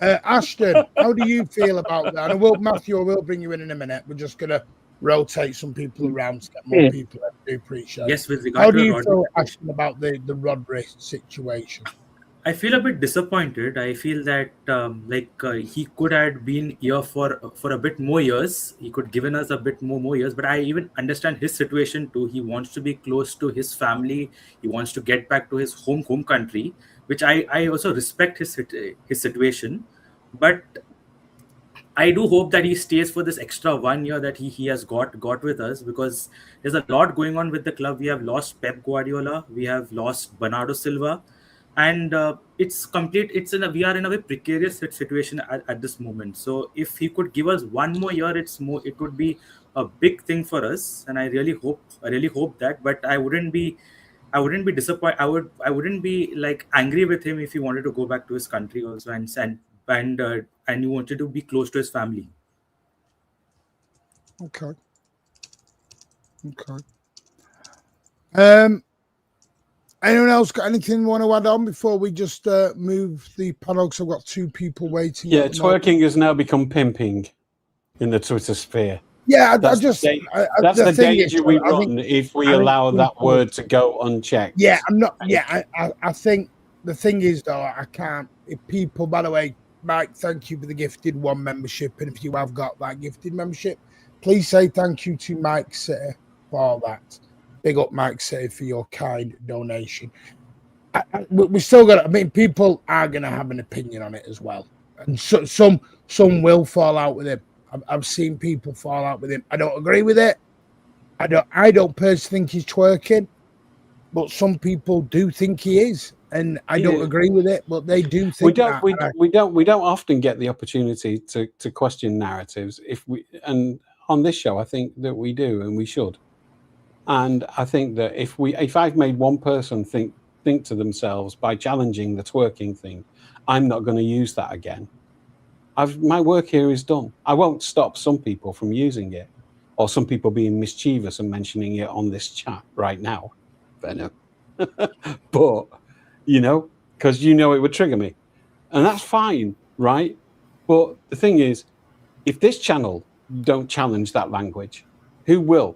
Ashton, how do you feel about that? And Matthew, I will bring you in a minute. We're just going to rotate some people around to get more people. I do appreciate it. Yes, with regard how to do you feel, Ashton, about the Rodri situation? I feel a bit disappointed. I feel that he could have been here for a bit more years. He could given us a bit more years. But I even understand his situation too. He wants to be close to his family. He wants to get back to his home country, which I also respect his situation. But I do hope that he stays for this extra 1 year that he has got with us, because there's a lot going on with the club. We have lost Pep Guardiola. We have lost Bernardo Silva. And we are in a very precarious situation at this moment. So if he could give us 1 more year, it would be a big thing for us. And I really hope that. But I wouldn't be disappointed. I wouldn't be like angry with him if he wanted to go back to his country also and he wanted to be close to his family. Okay. Anyone else got anything want to add on before we just move the panel? Because I've got 2 people waiting. Yeah, twerking has now become pimping in the Twitter sphere. Yeah, that's the danger we run if we allow that word to go unchecked. Yeah, I'm not. Yeah, I think the thing is though, I can't. If people, by the way, Mike, thank you for the gifted 1 membership, and if you have got that gifted membership, please say thank you to Mike City for that. Big up Mike City for your kind donation. We still got. I mean, people are going to have an opinion on it as well, and some will fall out with him. I've seen people fall out with him. I don't agree with it. I don't personally think he's twerking, but some people do think he is, and I don't agree with it. But they do think we don't often get the opportunity to question narratives. And on this show, I think that we do, and we should. And I think that if I've made one person think to themselves by challenging the twerking thing, I'm not going to use that again. My work here is done. I won't stop some people from using it, or some people being mischievous and mentioning it on this chat right now. But because it would trigger me, and that's fine, right? But the thing is, if this channel don't challenge that language, who will?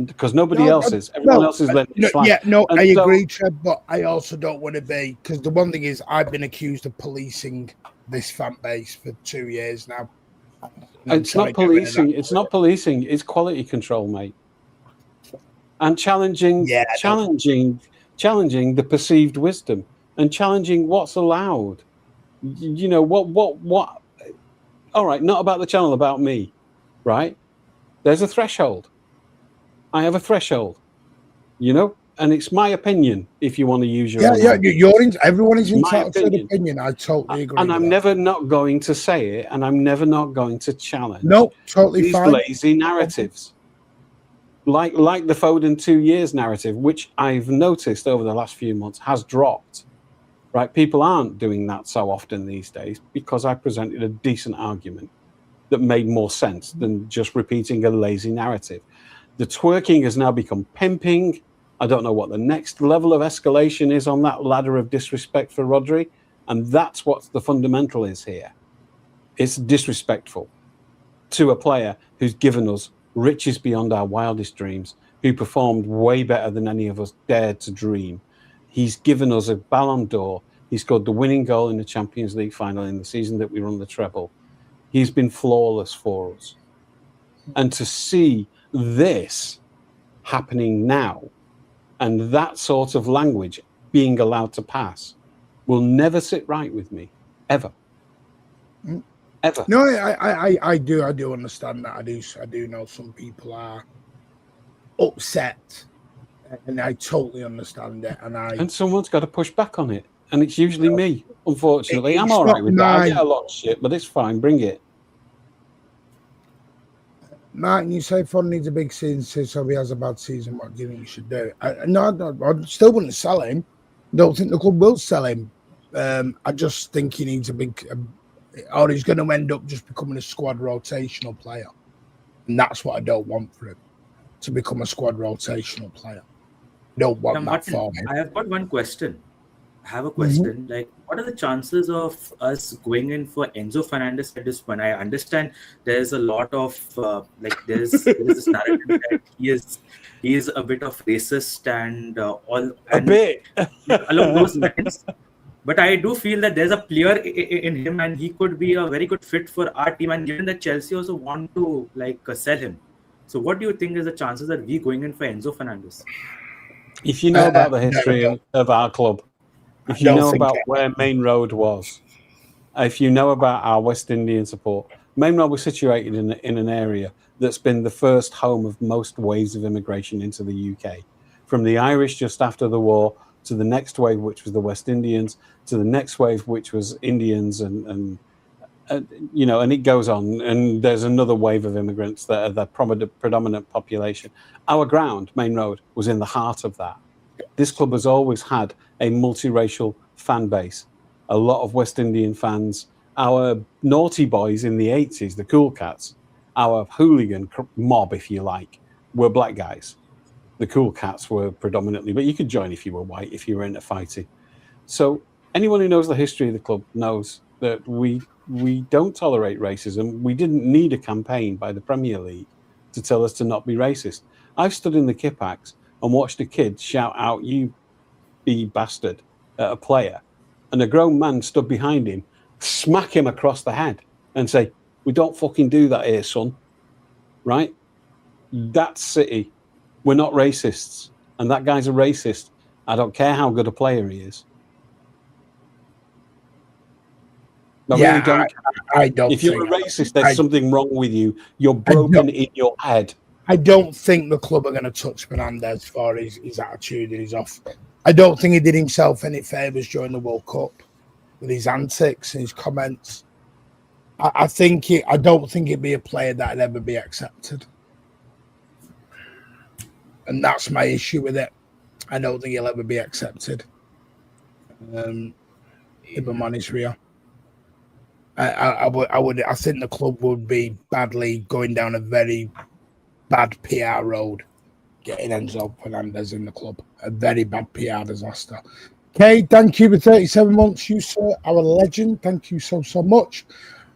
Because nobody else is. Everyone else is letting it slide. Yeah, no, I agree, Trev, but I also don't want to be, because the one thing is I've been accused of policing this fan base for 2 years now. It's not policing. It's not policing. It's quality control, mate. And challenging the perceived wisdom and challenging what's allowed. What? All right, not about the channel, about me, right? There's a threshold. I have a threshold, and it's my opinion. If you want to use your everyone is entitled to an opinion. I totally agree. And I'm never not going to say it, and I'm never not going to challenge. No, totally these fine. Lazy narratives, like the Foden 2 years narrative, which I've noticed over the last few months has dropped. Right, people aren't doing that so often these days because I presented a decent argument that made more sense than just repeating a lazy narrative. The twerking has now become pimping. I don't know what the next level of escalation is on that ladder of disrespect for Rodri, and that's what the fundamental is here. It's disrespectful to a player who's given us riches beyond our wildest dreams, who performed way better than any of us dared to dream. He's given us a Ballon d'Or. He scored the winning goal in the Champions League final in the season that we won the treble. He's been flawless for us. And to see this happening now and that sort of language being allowed to pass will never sit right with me, ever. Ever. No, I do understand that. I do know some people are upset, and I totally understand it. And someone's got to push back on it, and it's usually me. Unfortunately, I'm all right with that. I get a lot of shit, but it's fine. Bring it. Martin, you say Foden needs a big season, so he has a bad season. What do you think you should do? No, I still wouldn't sell him. Don't think the club will sell him. I just think he needs a big, or he's going to end up just becoming a squad rotational player, and that's what I don't want for him, to become a squad rotational player. I don't want that for him. I have got one question. I have a question. Like, what are the chances of us going in for Enzo Fernandez at this point? I understand there's a lot of there's this narrative that he is a bit of racist and a bit along those lines. But I do feel that there's a player in him, and he could be a very good fit for our team. And given that Chelsea also want to sell him, so what do you think is the chances that we going in for Enzo Fernandez? If you know about the history of our club. If you know about where Main Road was, if you know about our West Indian support, Main Road was situated in an area that's been the first home of most waves of immigration into the UK. From the Irish just after the war, to the next wave, which was the West Indians, to the next wave, which was Indians, and it goes on. And there's another wave of immigrants that are the predominant population. Our ground, Main Road, was in the heart of that. This club has always had a multiracial fan base, a lot of West Indian fans. Our naughty boys in the 80s, the cool cats, our hooligan mob, if you like, were black guys. The cool cats were predominantly, but you could join if you were white, if you were into fighting. So anyone who knows the history of the club knows that we don't tolerate racism. We didn't need a campaign by the Premier League to tell us to not be racist. I've stood in the Kippax and watched a kid shout out, "You be bastard," at a player, and a grown man stood behind him, smack him across the head and say, "We don't fucking do that here, son." Right? That's City. We're not racists, and that guy's a racist. I don't care how good a player he is. Really don't. I don't. If you're a racist, there's something wrong with you. You're broken in your head. I don't think the club are going to touch Fernandez for his attitude and his off. I don't think he did himself any favours during the World Cup with his antics and his comments. I don't think he'd be a player that'd ever be accepted. And that's my issue with it. I don't think he'll ever be accepted. If I'm honest with you. I think the club would be badly going down a very bad PR road, getting Enzo Fernandez in the club. A very bad PR disaster. Okay, thank you for 37 months, you sir, our legend. Thank you so much.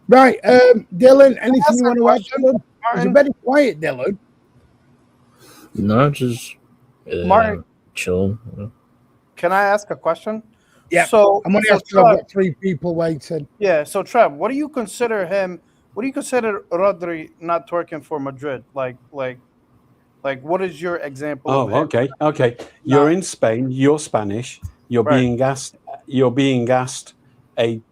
Right, Dylan, anything you want to add, Dylan? You're very quiet, Dylan. No, just Martin, chill. Can I ask a question? Yeah. So I'm going to ask you. I've got 3 people waiting. Yeah. So Trev, what do you consider him? What do you consider Rodri not twerking for Madrid? Like, what is your example? Oh, okay. You're in Spain. You're Spanish. You're being asked. You're being asked a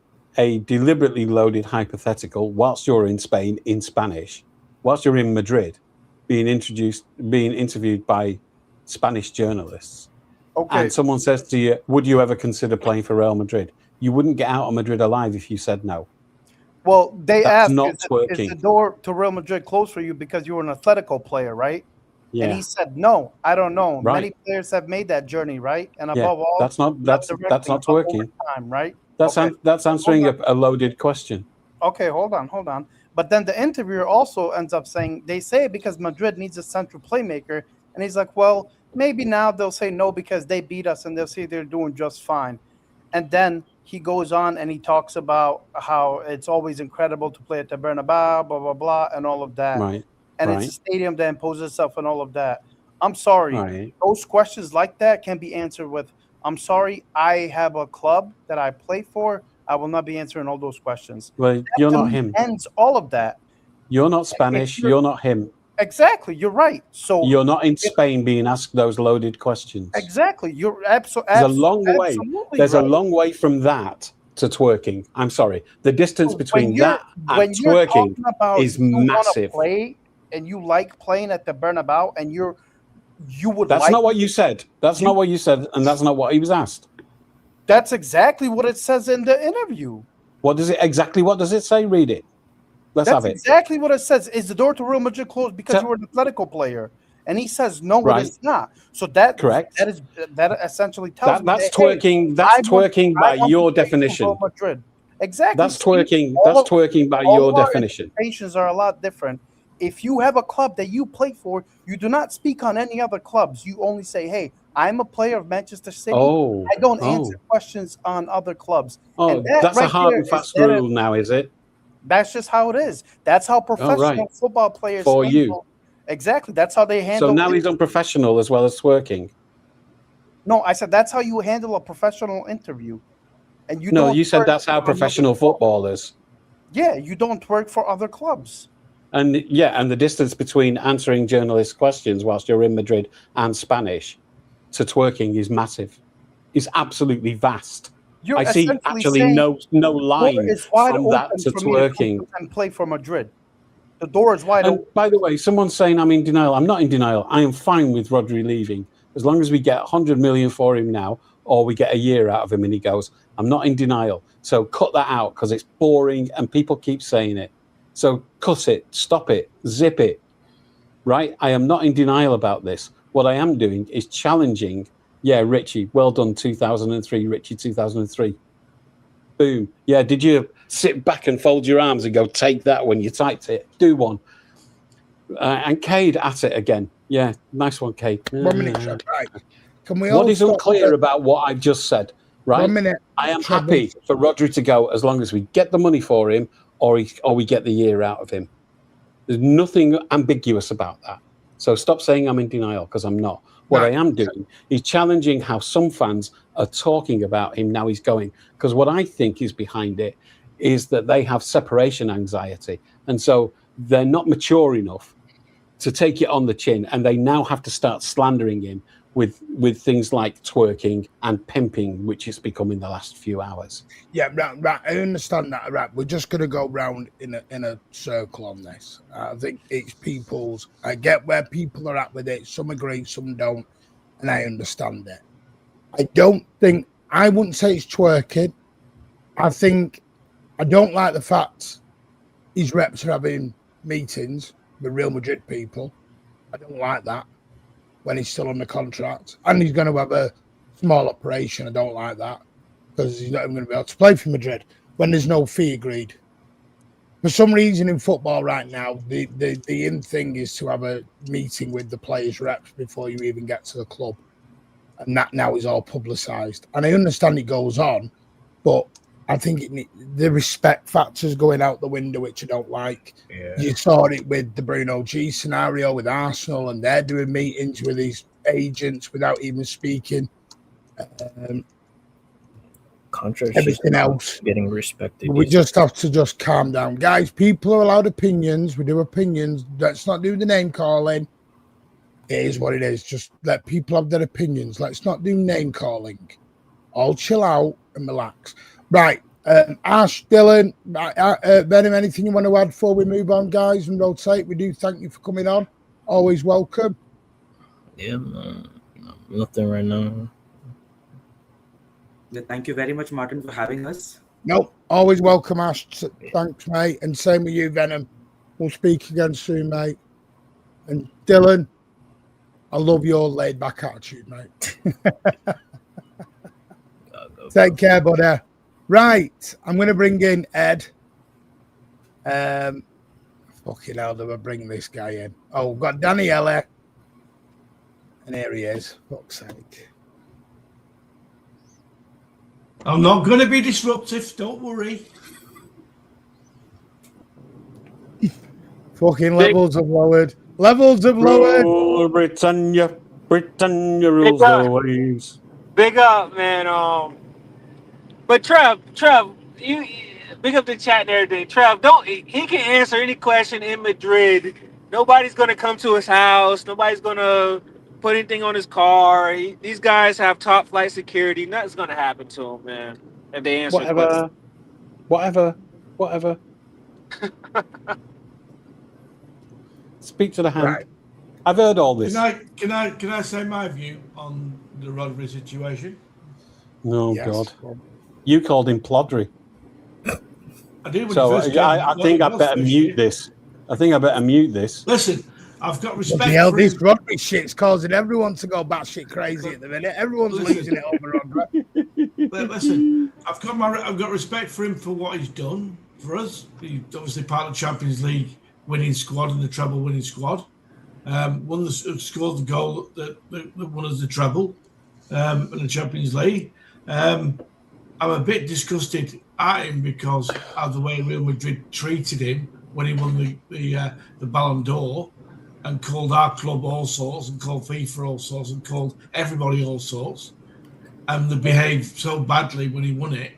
deliberately loaded hypothetical whilst you're in Spain in Spanish, whilst you're in Madrid. being interviewed by Spanish journalists, Okay. and someone says to you, "Would you ever consider playing for Real Madrid?" You wouldn't get out of Madrid alive if you said no. Well, they That's asked, not is twerking. the door to Real Madrid closed for you because you were an Atletico player, right? Yeah. And he said, no, I don't know. Right. Many players have made that journey, right? And Yeah, above all, that's not twerking. Time, right? That's answering a loaded question. Okay, hold on. But then the interviewer also ends up saying, they say because Madrid needs a central playmaker. And he's like, well, maybe now they'll say no because they beat us and they'll say they're doing just fine. And then he goes on and he talks about how it's always incredible to play at the Bernabeu, blah, blah, blah, and all of that. Right. And it's a stadium that imposes itself and all of that. I'm sorry. Right. Those questions like that can be answered with, I'm sorry, I have a club that I play for. I will not be answering all those questions. Well, that you're not him. Ends all of that. You're not Spanish. You're not him. Exactly. You're right. So you're not in Spain being asked those loaded questions. Exactly. You're absolutely. There's a long way. There's a long way from that to twerking. I'm sorry. The distance between that and twerking is massive. Play and you like playing at the Bernabeu, and you would. That's not what you said. That's not what you said, and that's not what he was asked. That's exactly what it says in the interview. What does it say? Read it. Let's have it. That's exactly what it says. Is the door to Real Madrid closed because you were an Atletico player? And he says, no, it is not. So that essentially tells me that's twerking. That's twerking by your definition. Madrid. Exactly. That's twerking. That's twerking by your definition. Interpretations are a lot different. If you have a club that you play for, you do not speak on any other clubs. You only say, hey, I'm a player of Manchester City. I don't answer questions on other clubs. Oh, that's a hard and fast rule now, is it? That's just how it is. That's how professional football players for handle. You. Exactly. That's how they handle. So now he's unprofessional as well as twerking. No, I said that's how you handle a professional interview. And you you said that's how professional footballers. Yeah, you don't work for other clubs. And the distance between answering journalists' questions whilst you're in Madrid and Spanish to twerking is massive. It's absolutely vast. I see actually no line from that to twerking. And play for Madrid. The door is wide open. By the way, someone's saying I'm in denial. I'm not in denial. I am fine with Rodri leaving. As long as we get 100 million for him now, or we get a year out of him and he goes, I'm not in denial. So cut that out because it's boring and people keep saying it. So cut it, stop it, zip it, right? I am not in denial about this. What I am doing is challenging. Yeah, Richie, well done, 2003, Richie, 2003. Boom. Yeah, did you sit back and fold your arms and go, take that when you typed it? Do one. And Cade at it again. Yeah, nice one, Cade. 1 minute, right. Can we what is unclear about what I've just said, right? 1 minute. I am happy for Rodri to go as long as we get the money for him or we get the year out of him. There's nothing ambiguous about that. So stop saying I'm in denial because I'm not. What I am doing is challenging how some fans are talking about him now he's going. Because what I think is behind it is that they have separation anxiety. And so they're not mature enough to take it on the chin. And they now have to start slandering him with things like twerking and pimping, which it's become in the last few hours. Yeah, right. I understand that. Right, we're just going to go round in a circle on this. I think it's people's. I get where people are at with it. Some agree, some don't, and I understand it. I wouldn't say it's twerking. I don't like the fact his reps are having meetings with Real Madrid people. I don't like that. When he's still under contract, and he's going to have a small operation. I don't like that because he's not even going to be able to play for Madrid when there's no fee agreed. For some reason in football right now, the in thing is to have a meeting with the players' reps before you even get to the club, and that now is all publicised. And I understand it goes on, but I think the respect factor's going out the window, which I don't like. Yeah. You saw it with the Bruno G scenario with Arsenal, and they're doing meetings with these agents without even speaking. Contracts, everything else getting respected. We just have to calm down, guys. People are allowed opinions. We do opinions. Let's not do the name calling. It is what it is. Just let people have their opinions. Let's not do name calling. All chill out and relax. Right, Ash, Dylan, Venom, anything you want to add before we move on, guys, and rotate? We do thank you for coming on. always welcome. Yeah, nothing right now. Thank you very much, Martin, for having us. Nope, always welcome, Ash. Thanks, mate. And same with you, Venom. We'll speak again soon, mate. And Dylan, I love your laid-back attitude, mate. Take care, buddy. Right, I'm going to bring in Ed. Fucking hell, do I bring this guy in? Oh, we've got Daniele. And here he is. Fuck's sake. I'm not going to be disruptive, don't worry. Fucking levels have lowered. Levels have lowered. Oh, Britannia rules the waves. Big up, man. But Trev, you big up the chat and everything. Trev, he can answer any question in Madrid. Nobody's gonna come to his house. Nobody's gonna put anything on his car. These guys have top flight security. Nothing's gonna happen to him, man. If they answer Whatever. Speak to the hand. Right. I've heard all this. Can I say my view on the Rodri situation? No, Yes. God. You called him Plodry. I did. So I think I better mute this. Listen, I've got respect Yeah, for this him. Rodri shit's causing everyone to go batshit crazy at the minute. Everyone's losing it over Rodri. Listen, I've got respect for him for what he's done for us. He's obviously part of the Champions League winning squad and the treble winning squad. Scored the goal that won us the treble in the Champions League. I'm a bit disgusted at him because of the way Real Madrid treated him when he won the Ballon d'Or and called our club all sorts and called FIFA all sorts and called everybody all sorts, and they behaved so badly when he won it.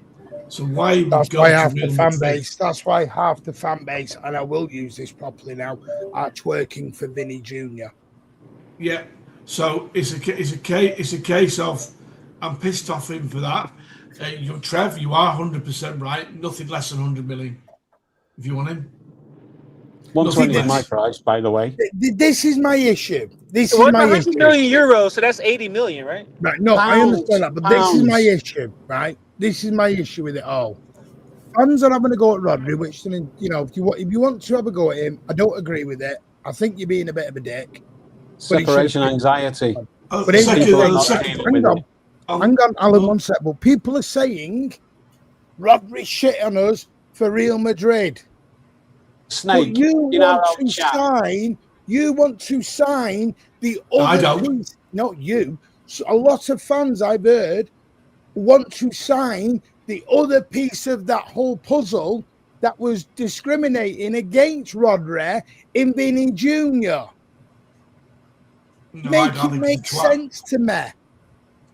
So why would That's go why to half the Real fan Madrid? base. That's why half the fan base, and I will use this properly now, are twerking for Vinny Jr. Yeah. So it's a case of I'm pissed off him for that. Trev, you are 100% right. Nothing less than 100 million if you want him. 120 is my price, by the way. This is my issue. This is Well, my 100 issue. million euros, so that's 80 million, right? Right, no, I understand that, but this is my issue, right? This is my issue with it all. Fans are having a go at Rodri, which, you know, if you want to have a go at him, I don't agree with it. I think you're being a bit of a dick. Separation anxiety. But hang on, Alan, one sec. But people are saying Rodri shit on us for Real Madrid. Snake. But you want to sign the other I don't. piece. Not you. So a lot of fans I've heard want to sign the other piece of that whole puzzle that was discriminating against Rodri in Vinny Jr. No, Make it make sense to me.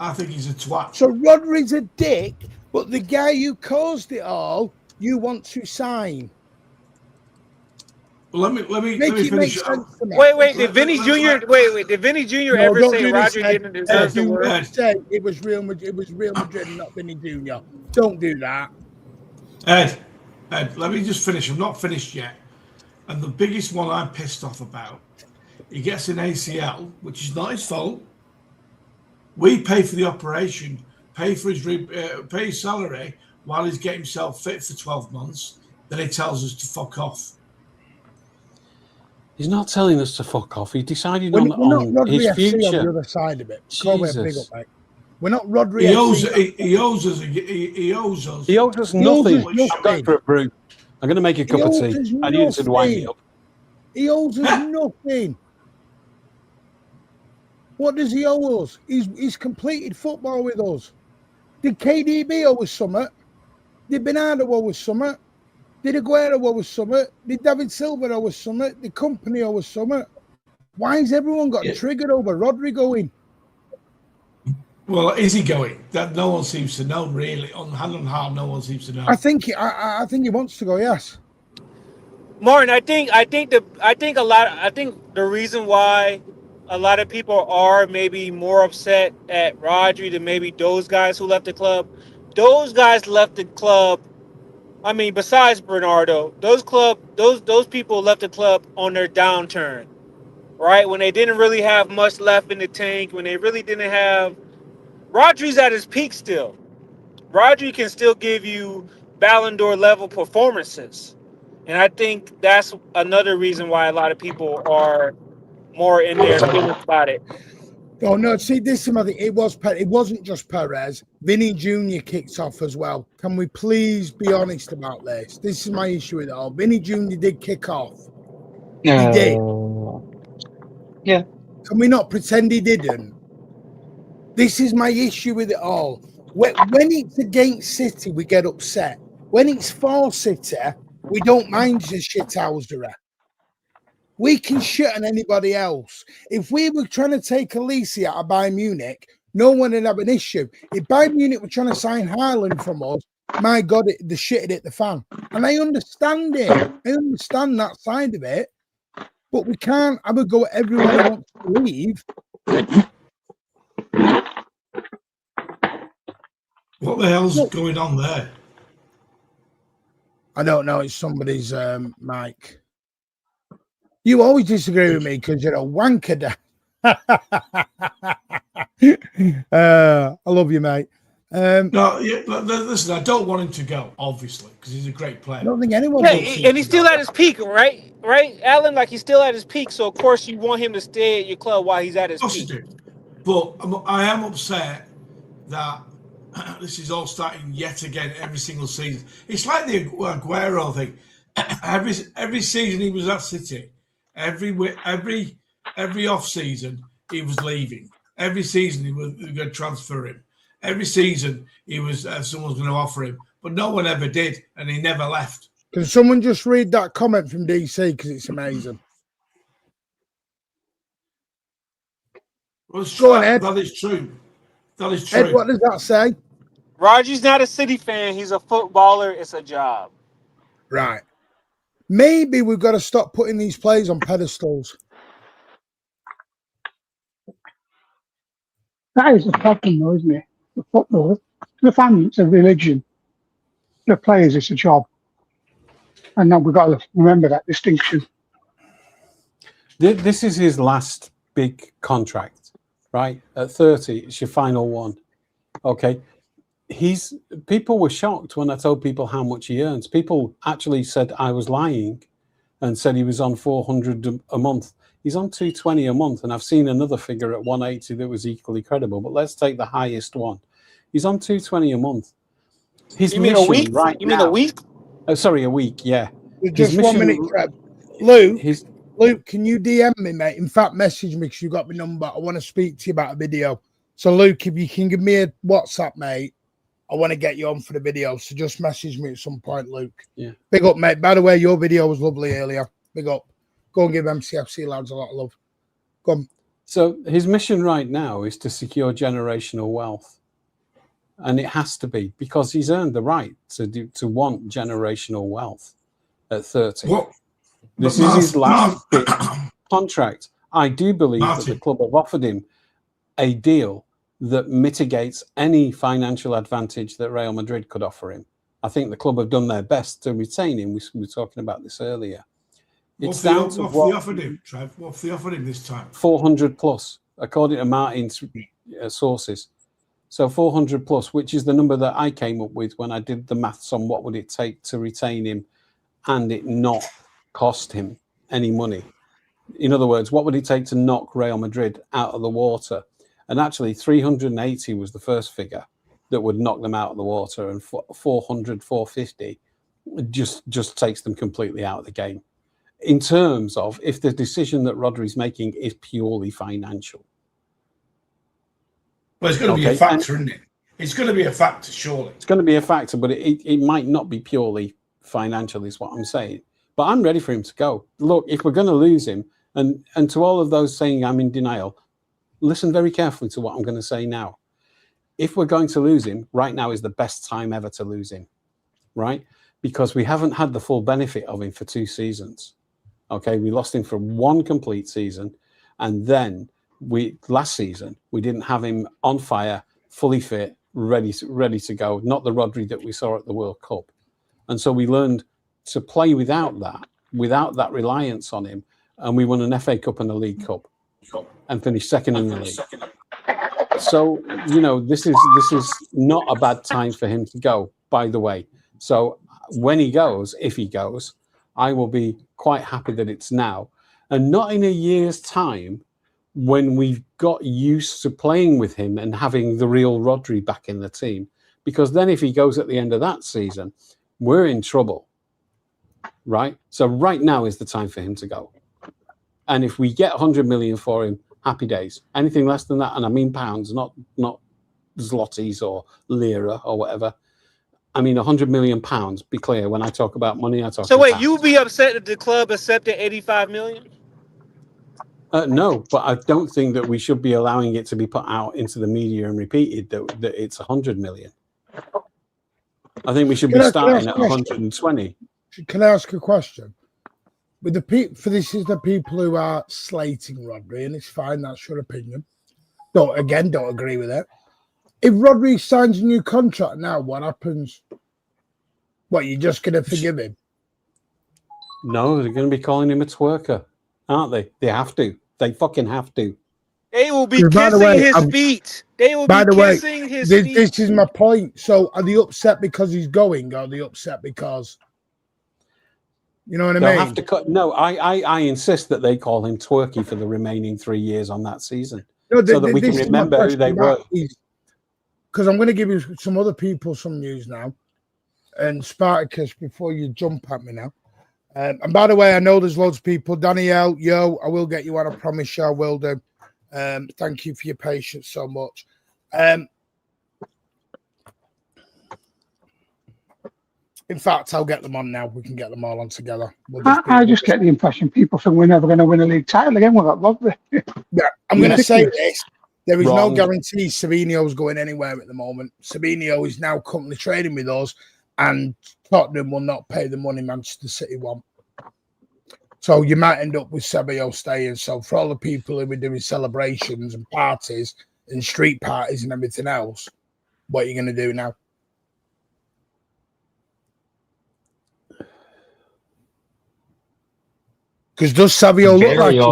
I think he's a twat. So Rodri's a dick, but the guy who caused it all, you want to sign. Well, let me Make it make finish. sense to me. Wait, did Vinny Jr. Did Vinny Jr. ever don't say do this, Rodri Ed. didn't deserve the word? Say it was Real Madrid, not Vinny Jr. Don't do that. Ed, let me just finish. I'm not finished yet. And the biggest one I'm pissed off about, he gets an ACL, which is not his fault. We pay for the operation, pay his salary while he's getting himself fit for 12 months. Then he tells us to fuck off. He's not telling us to fuck off. He decided We're on not his Rodri FC on the future. other side of it. Call me a big Jesus. up, mate. We're not Rodri He owes FC. he owes us. He owes us. He owes us He owes nothing. us nothing. I'm going for a brew. I'm going to make a cup of owes tea. us I need to wind nothing. it up. He owes us nothing. What does he owe us? He's completed football with us. Did KDB owe us something? Did Bernardo owe us something? Did Aguero owe us something? Did David Silva owe us something? The company owe us something? Why has everyone got triggered over Rodri going? Well, is he going? That no one seems to know, really. On hand on heart, no one seems to know. I think he wants to go. Yes. Martin, I think the reason why a lot of people are maybe more upset at Rodri than maybe those guys who left the club. Those guys left the club. I mean, besides Bernardo, those people left the club on their downturn, right? When they didn't really have much left in the tank, when they really didn't have... Rodri's at his peak still. Rodri can still give you Ballon d'Or level performances. And I think that's another reason why a lot of people are more in their feelings about it. Oh no! See, this is it wasn't just Perez. Vinny Jr. kicks off as well. Can we please be honest about this? This is my issue with it all. Vinny Jr. did kick off. He did. Yeah. Can we not pretend he didn't? This is my issue with it all. When it's against City, we get upset. When it's for City, we don't mind the shithousery. We can shit on anybody else. If we were trying to take Alisi out of Bayern Munich, no one would have an issue. If Bayern Munich were trying to sign Haaland from us, my God, the shit had hit the fan. And I understand it. I understand that side of it. But we can't have a go at everyone who wants to leave. What the hell's going on there? I don't know. It's somebody's mic. You always disagree with me because you're a wanker. I love you, mate. No, yeah, listen, I don't want him to go, obviously, because he's a great player. I don't think anyone. Yeah, and he's still at his peak, right? Right, Alan? Like, he's still at his peak, so of course you want him to stay at your club while he's at his peak. You do. But I am upset that this is all starting yet again every single season. It's like the Aguero thing. Every season he was at City, every off season he was leaving. Every season they were going to transfer him. Every season he was someone's going to offer him, but no one ever did, and he never left. Can someone just read that comment from DC because it's amazing? Well, it's true. That is true. That is true. Ed, what does that say? Rodri's not a City fan. He's a footballer. It's a job. Right. Maybe we've got to stop putting these players on pedestals. That is the problem, though, isn't it? The football, the fans, it's a religion. The players, it's a job. And now we've got to remember that distinction. This is his last big contract, right? At 30, it's your final one. Okay. People were shocked when I told people how much he earns. People actually said I was lying and said he was on 400 a month. He's on 220 a month, and I've seen another figure at 180 that was equally credible. But let's take the highest one. He's on 220 a month. You mean a week? Right you mean a week? Oh, sorry, a week. Yeah. Just 1 minute, Trev. Luke, can you DM me, mate? In fact, message me because you got my number. I want to speak to you about a video. So, Luke, if you can give me a WhatsApp, mate, I want to get you on for the video. So just message me at some point, Luke. Yeah. Big up, mate. By the way, your video was lovely earlier. Big up. Go and give MCFC lads a lot of love. Go on. So his mission right now is to secure generational wealth. And it has to be because he's earned the right to want generational wealth at 30. What? This is his last big contract. I do believe that the club have offered him a deal that mitigates any financial advantage that Real Madrid could offer him. I think the club have done their best to retain him. We were talking about this earlier. What's they offered him, Trev? What they offered him this time? 400 plus, according to Martin's sources. So 400 plus, which is the number that I came up with when I did the maths on what would it take to retain him and it not cost him any money. In other words, what would it take to knock Real Madrid out of the water? And actually 380 was the first figure that would knock them out of the water, and 400, 450 just takes them completely out of the game. In terms of if the decision that Rodri's making is purely financial. Well, it's going to be a factor, isn't it? It's going to be a factor, surely. It's going to be a factor, but it might not be purely financial, is what I'm saying. But I'm ready for him to go. Look, if we're going to lose him, and to all of those saying I'm in denial, listen very carefully to what I'm going to say now. If we're going to lose him, right now is the best time ever to lose him, right? Because we haven't had the full benefit of him for 2 seasons. Okay, we lost him for 1 complete season, and then last season we didn't have him on fire, fully fit, ready to go. Not the Rodri that we saw at the World Cup, and so we learned to play without that reliance on him. and we won an FA Cup and a League Cup, and finished second in the league. So this is not a bad time for him to go. By the way, so when he goes, if he goes, I will be quite happy that it's now, and not in a year's time when we've got used to playing with him and having the real Rodri back in the team. Because then if he goes at the end of that season, we're in trouble, right? So right now is the time for him to go. And if we get 100 million for him, happy days. Anything less than that, and I mean pounds, not zlotys or lira or whatever. I mean 100 million pounds. Be clear, when I talk about money, I talk. So wait, pounds. you be upset that the club accepted 85 million? No, but I don't think that we should be allowing it to be put out into the media and repeated that it's 100 million. I think we should be starting at 120. Can I ask a question? With the this is the people who are slating Rodri, and it's fine. That's your opinion. Don't agree with it. If Rodri signs a new contract now, what happens? What, you're just going to forgive him? No, they're going to be calling him a twerker, aren't they? They have to. They fucking have to. They will be kissing his feet. They will be kissing his feet. This is my point. So are they upset because he's going, or are they upset because... You know what I mean? Have to cut. No, I insist that they call him Twerky for the remaining 3 years on that season, so that we can remember who they were. Because I'm going to give you some other people some news now, and Spartacus, before you jump at me now. And by the way, I know there's loads of people. Danielle, I will get you on. I promise you I will do. Thank you for your patience so much. In fact, I'll get them on now. We can get them all on together. I just get the impression people think we're never going to win a league title again with that Rodri. Yeah, I'm going to say this. There is no guarantee Savinio's going anywhere at the moment. Savinio is now currently trading with us, and Tottenham will not pay the money Manchester City want. So you might end up with Sabio staying. So for all the people who are doing celebrations and parties and street parties and everything else, what are you going to do now? Because does Savio look like he's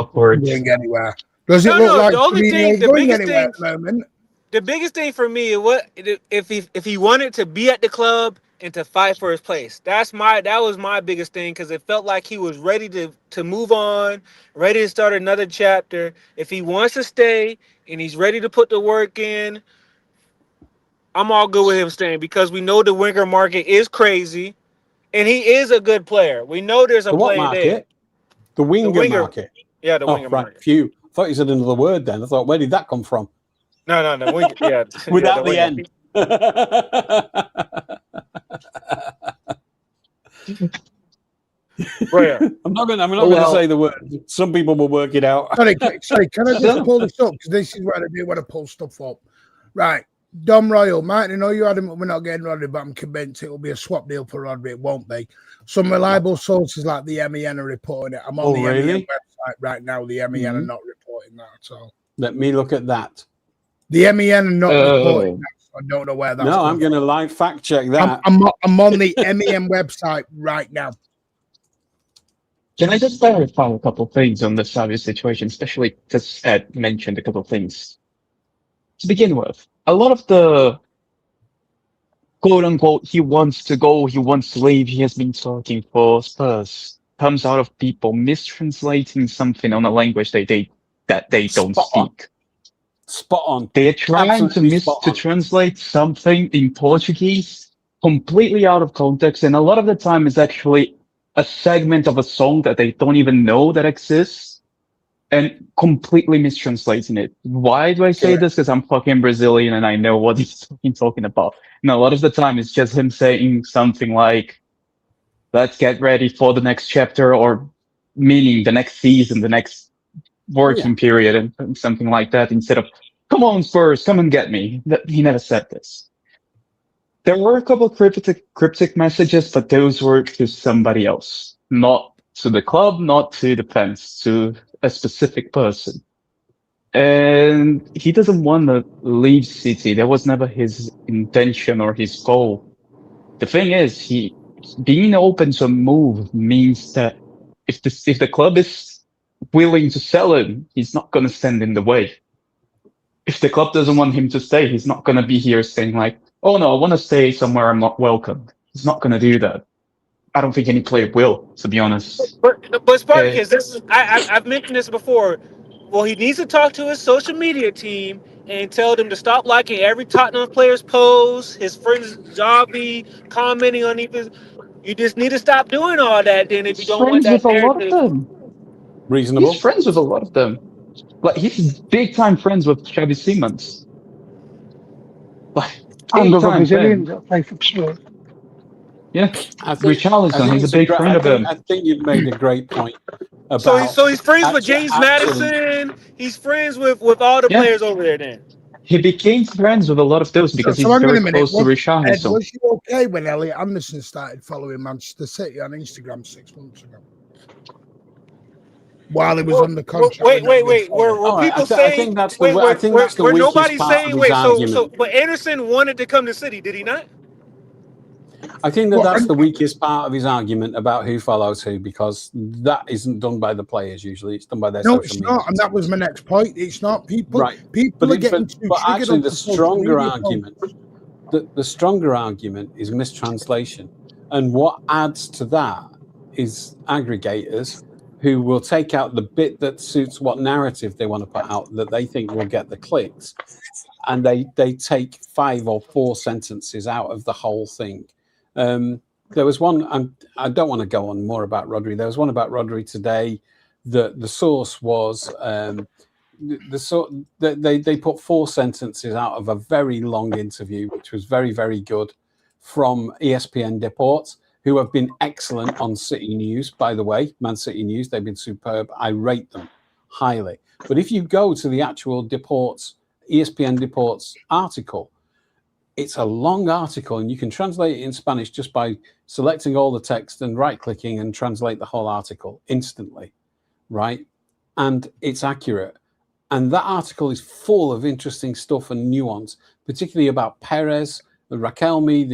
going anywhere? Does it look like Savio's going anywhere at the moment? The biggest thing for me is if he wanted to be at the club and to fight for his place. That was my biggest thing, because it felt like he was ready to move on, ready to start another chapter. If he wants to stay and he's ready to put the work in, I'm all good with him staying, because we know the winger market is crazy, and he is a good player. We know there's a player there. The winger market. Yeah, the winger market. Phew. I thought you said another word then. I thought, where did that come from? No, the winger. Yeah. Without the end. I'm not going to say the word. Some people will work it out. Sorry, can I just pull this up? Because this is where I do want to pull stuff up. Right. Dom Royal, Martin, I know you adamant we're not getting Rodri, but I'm convinced it will be a swap deal for Rodri. It won't be. Some reliable sources like the MEN are reporting it. I'm on the MEN website right now. The MEN are not reporting that at all. Let me look at that. The MEN are not reporting that, so I don't know where that's I'm going to live fact check that. I'm on the MEN website right now. Can I just clarify a couple of things on the Savio situation, especially because Ed mentioned a couple of things. To begin with, a lot of the quote-unquote he wants to go, he wants to leave, he has been talking for Spurs comes out of people mistranslating something on a language that they don't speak. Spot on. They're trying to translate something in Portuguese completely out of context, and a lot of the time it's actually a segment of a song that they don't even know that exists, and completely mistranslating it. Why do I say this? Because I'm fucking Brazilian and I know what he's talking about. And a lot of the time it's just him saying something like, let's get ready for the next chapter, or meaning the next season, the next working period, and something like that, instead of, come on Spurs, come and get me. He never said this. There were a couple of cryptic messages, but those were to somebody else, not to the club, not to the fans, to a specific person. And he doesn't want to leave City. That was never his intention or his goal. The thing is, being open to a move means that if the club is willing to sell him, he's not going to stand in the way. If the club doesn't want him to stay, he's not going to be here saying like, oh no, I want to stay somewhere I'm not welcome. He's not going to do that. I don't think any player will, to be honest. But Spartacus, this is I've mentioned this before. Well, he needs to talk to his social media team and tell them to stop liking every Tottenham player's post, his friends Javi commenting on even. You just need to stop doing all that. Then, if you don't want Friends that with a lot of narrative, them. Reasonable. He's friends with a lot of them. Like he's big time friends with Xavi Simons. Like And big other time Brazilians friend. that play for Spurs. Yeah, Richarlison, he's a big friend of him. I think you've made a great point about. So he's friends with James Maddison. He's friends with all the players over there. Then he became friends with a lot of those because he's very close to Richarlison. Was you okay when Elliot Anderson started following Manchester City on Instagram 6 months ago? While he was under contract. Wait. Were people saying? I think that's the weakest part of his argument. But Anderson wanted to come to City, did he not? I think that's the weakest part of his argument about who follows who, because that isn't done by the players usually. It's done by their social media. No, it's not, and that was my next point. It's not people. Right. People are getting too but actually, the stronger argument, the stronger argument is mistranslation, and what adds to that is aggregators who will take out the bit that suits what narrative they want to put out that they think will get the clicks, and they take 5 or 4 sentences out of the whole thing. There was one, and I don't want to go on more about Rodri. There was one about Rodri today. The source was they put 4 sentences out of a very long interview, which was very, very good, from ESPN Deportes, who have been excellent on City News, by the way, Man City News. They've been superb. I rate them highly. But if you go to the actual Deportes, ESPN Deportes article, it's a long article, and you can translate it in Spanish just by selecting all the text and right-clicking and translate the whole article instantly, right? And it's accurate. And that article is full of interesting stuff and nuance, particularly about Perez, Raquelme,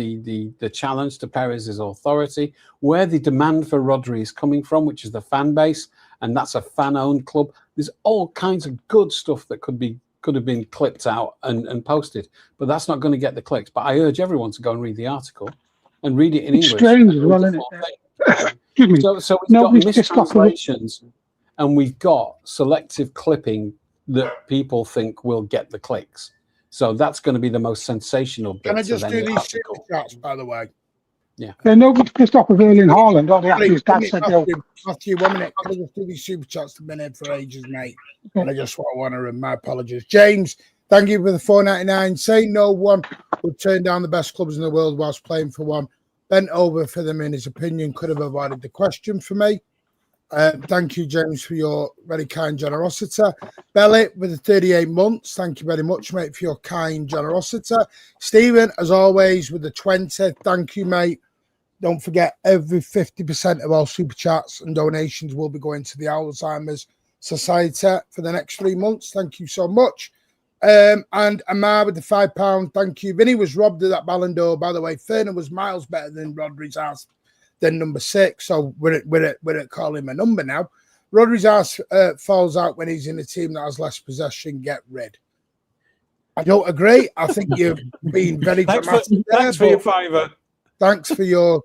the challenge to Perez's authority, where the demand for Rodri is coming from, which is the fan base, and that's a fan-owned club. There's all kinds of good stuff that could have been clipped out and posted, but that's not going to get the clicks. But I urge everyone to go and read the article and read it in English. Strange as well, isn't it? So we've got mistranslations, and we've got selective clipping that people think will get the clicks. So that's going to be the most sensational bit. Can I just do these super chats, by the way? Yeah. Nobody's pissed off with Erling Haaland, are they? After his dad said Matthew, 1 minute. Can I just do these super chats that have been here for ages, mate? Okay. And I just want to my apologies. James, thank you for the $4.99. Say no one would turn down the best clubs in the world whilst playing for one. Bent over for them, in his opinion, could have avoided the question for me. Thank you, James, for your very kind generosity. Belly with the 38 months. Thank you very much, mate, for your kind generosity. Stephen, as always, with the 20. Thank you, mate. Don't forget, every 50% of our super chats and donations will be going to the Alzheimer's Society for the next 3 months. Thank you so much. And Amar with the £5. Thank you. Vinny was robbed of that Ballon d'Or, by the way. Ferner was miles better than Rodri's ass. Then number 6, so we're at calling him a number now. Rodri's ass falls out when he's in a team that has less possession. Get rid. I don't agree. I think you've been very dramatic. Thanks for your fiver. Thanks for your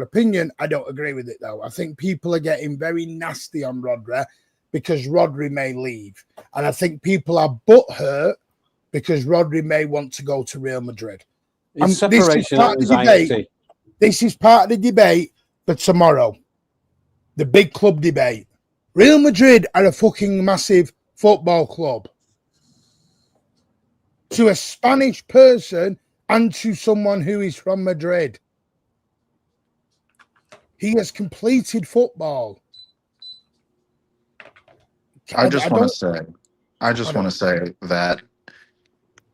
opinion. I don't agree with it though. I think people are getting very nasty on Rodri because Rodri may leave, and I think people are butthurt because Rodri may want to go to Real Madrid. It's separation anxiety. This is part of the debate for tomorrow. The big club debate. Real Madrid are a fucking massive football club. To a Spanish person and to someone who is from Madrid. He has completed football. I just want to say that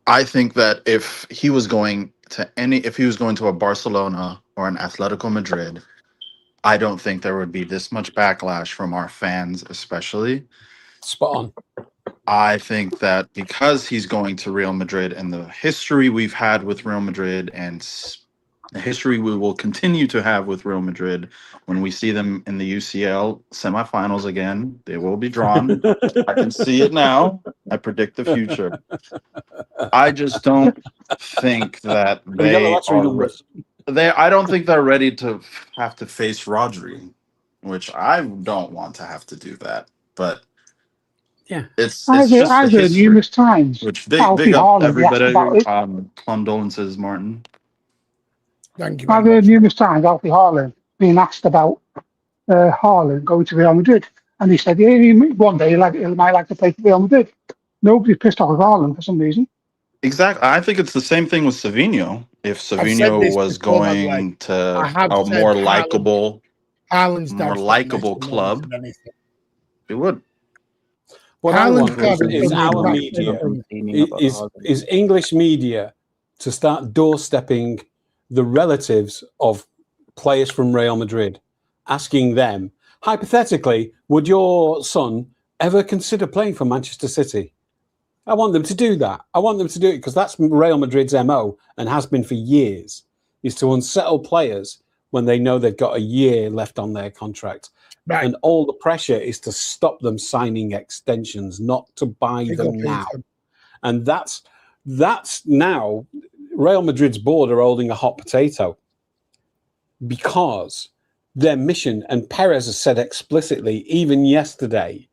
I think that if he was going to a Barcelona or an Atletico Madrid, I don't think there would be this much backlash from our fans, especially. Spot on. I think that because he's going to Real Madrid and the history we've had with Real Madrid and a history we will continue to have with Real Madrid when we see them in the UCL semifinals again. They will be drawn. I can see it now. I predict the future. I just don't think that I don't think they're ready to have to face Rodri, which I don't want to have to do that. But yeah, it's I've just a heard history. numerous times. Which big up everybody. Condolences, Martin. Thank you. I've heard numerous times Alfie Haaland being asked about Haaland going to Real Madrid, and he said, "Yeah, one day he might like to play for Real Madrid." Nobody's pissed off with Haaland for some reason. Exactly. I think it's the same thing with Savinho. If Savinho was going to a more likable club, he would. What I want is our media, is English media to start doorstepping the relatives of players from Real Madrid, asking them, hypothetically, would your son ever consider playing for Manchester City? I want them to do that. I want them to do it because that's Real Madrid's MO and has been for years, is to unsettle players when they know they've got a year left on their contract. Right. And all the pressure is to stop them signing extensions, not to buy them now. And that's now Real Madrid's board are holding a hot potato because their mission, and Perez has said explicitly, even yesterday,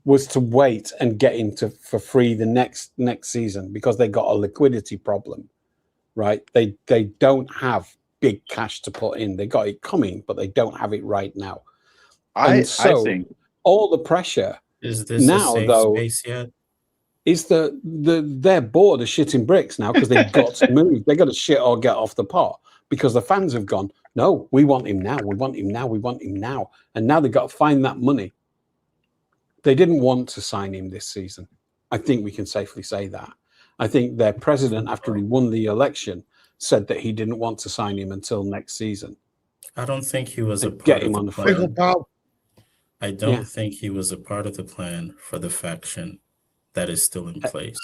was to wait and get into for free the next season because they got a liquidity problem, right? They don't have big cash to put in. They got it coming, but they don't have it right now. I think all the pressure is this now, a safe though, space yet? is their board are shitting bricks now because they've got to move. They got to shit or get off the pot because the fans have gone, no, we want him now. We want him now. We want him now. And now they've got to find that money. They didn't want to sign him this season. I think we can safely say that. I think their president, after he won the election, said that he didn't want to sign him until next season. I don't think he was a part of the plan. I don't think he was a part of the plan for the faction that is still in place.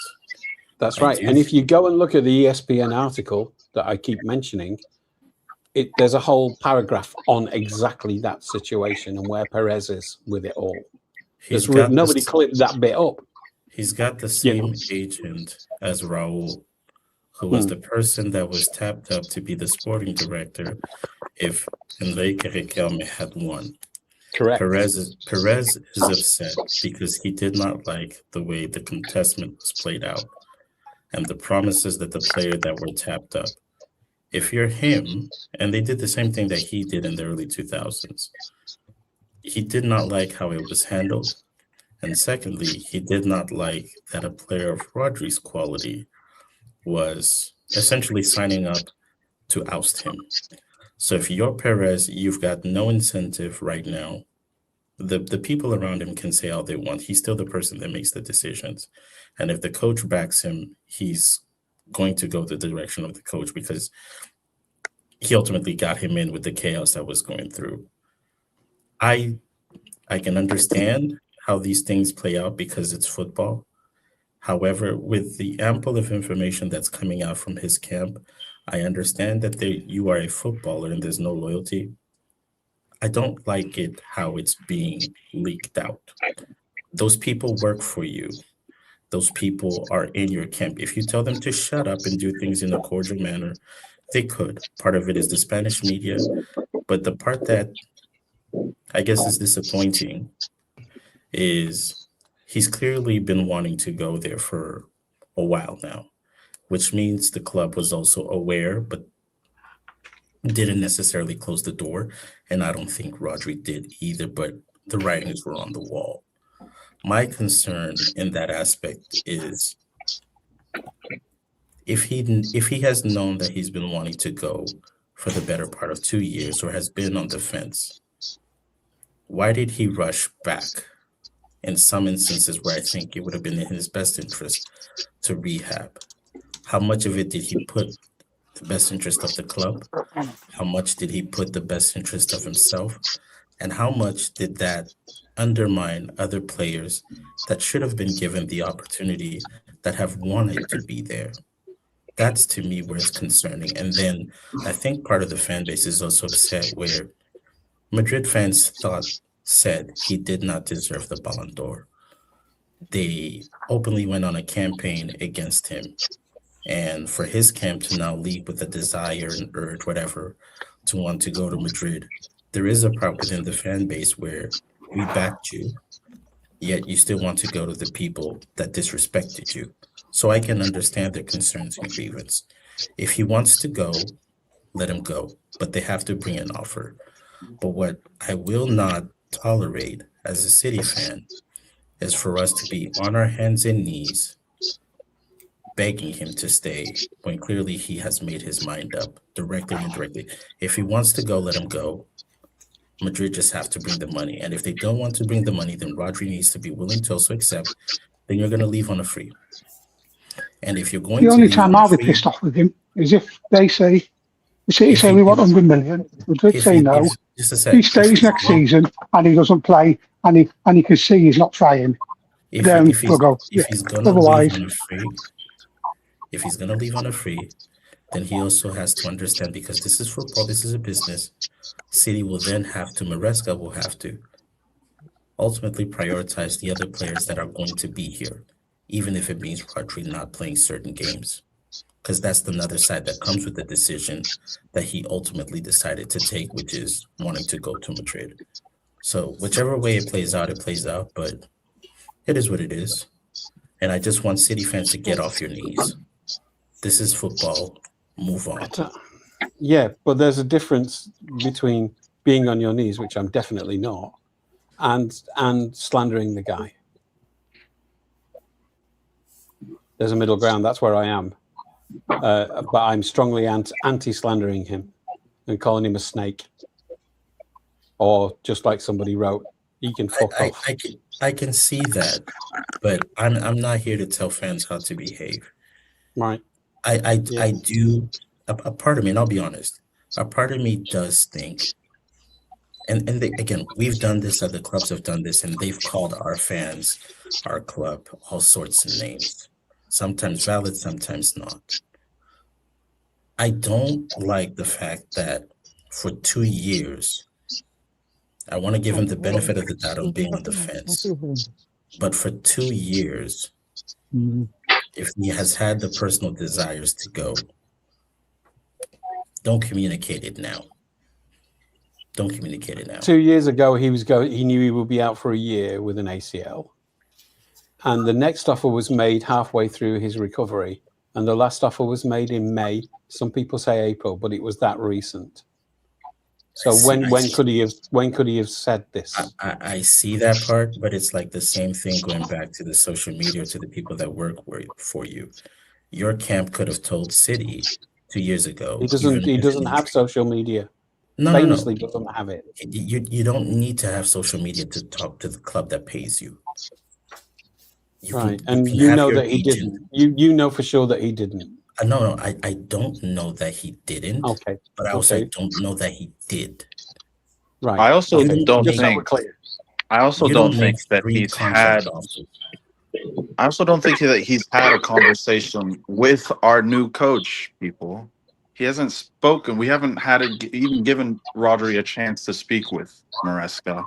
That's right. And if you go and look at the ESPN article that I keep mentioning, there's a whole paragraph on exactly that situation and where Perez is with it all. Nobody clipped that bit up. He's got the same agent as Raul, who was the person that was tapped up to be the sporting director if Enrique Riquelme had won. Correct. Perez is upset because he did not like the way the contestment was played out and the promises that the player that were tapped up. If you're him, and they did the same thing that he did in the early 2000s, he did not like how it was handled. And secondly, he did not like that a player of Rodri's quality was essentially signing up to oust him. So if you're Perez, you've got no incentive right now. The people around him can say all they want. He's still the person that makes the decisions. And if the coach backs him, he's going to go the direction of the coach because he ultimately got him in with the chaos that was going through. I can understand how these things play out because it's football. However, with the ample of information that's coming out from his camp, I understand that you are a footballer and there's no loyalty. I don't like it how it's being leaked out. Those people work for you. Those people are in your camp. If you tell them to shut up and do things in a cordial manner, they could. Part of it is the Spanish media, but the part that I guess is disappointing is he's clearly been wanting to go there for a while now, which means the club was also aware, but didn't necessarily close the door. And I don't think Rodri did either, but the writings were on the wall. My concern in that aspect is if he has known that he's been wanting to go for the better part of 2 years or has been on the fence, why did he rush back in some instances where I think it would have been in his best interest to rehab? How much of it did he put the best interest of the club? How much did he put the best interest of himself? And how much did that undermine other players that should have been given the opportunity that have wanted to be there? That's to me where it's concerning. And then I think part of the fan base is also upset where Madrid fans said he did not deserve the Ballon d'Or. They openly went on a campaign against him. And for his camp to now leave with a desire and urge, whatever, to want to go to Madrid, there is a part within the fan base where we backed you, yet you still want to go to the people that disrespected you. So I can understand their concerns and grievance. If he wants to go, let him go, but they have to bring an offer. But what I will not tolerate as a City fan is for us to be on our hands and knees begging him to stay when clearly he has made his mind up, directly or indirectly. If he wants to go, let him go. Madrid just have to bring the money. And if they don't want to bring the money, then Rodri needs to be willing to also accept, then you're going to leave on a free. And if you're going the to only leave time on I'll a be free, pissed off with him is if they say, the City say we want 100 million, Madrid say no, just a sec, he stays next season and he doesn't play and he can see he's not trying. Then we'll go, if he's going otherwise, to leave on a free, if he's going to leave on a free, then he also has to understand, because this is football, this is a business, City will then have to, Maresca will have to ultimately prioritize the other players that are going to be here, even if it means Rodri not playing certain games. Because that's another side that comes with the decision that he ultimately decided to take, which is wanting to go to Madrid. So whichever way it plays out, but it is what it is. And I just want City fans to get off your knees. This is football. Move on. Yeah, but there's a difference between being on your knees, which I'm definitely not, and slandering the guy. There's a middle ground. That's where I am. But I'm strongly anti-slandering him and calling him a snake. Or just like somebody wrote, he can fuck off. I can see that, but I'm not here to tell fans how to behave. Right. I do. A part of me, and I'll be honest, a part of me does think, and again, we've done this, other clubs have done this, and they've called our fans, our club, all sorts of names. Sometimes valid, sometimes not. I don't like the fact that for 2 years, I want to give him the benefit of the doubt of being on the fence. But for 2 years, if he has had the personal desires to go, don't communicate it now. Don't communicate it now. 2 years ago, he knew he would be out for a year with an ACL. And the next offer was made halfway through his recovery. And the last offer was made in May. Some people say April, but it was that recent. So when could he have said this? I see that part, but it's like the same thing going back to the social media, to the people that work for you. Your camp could have told City 2 years ago. He doesn't have social media. No. Doesn't have it. You don't need to have social media to talk to the club that pays you. Right, and you know that he didn't. You know for sure that he didn't. No, I don't know that he didn't. Okay, but I also don't know that he did. Right. I also don't just think. So clear. I also don't think that he's had. I also don't think that he's had a conversation with our new coach. People, he hasn't spoken. We haven't had even given Rodri a chance to speak with Maresca.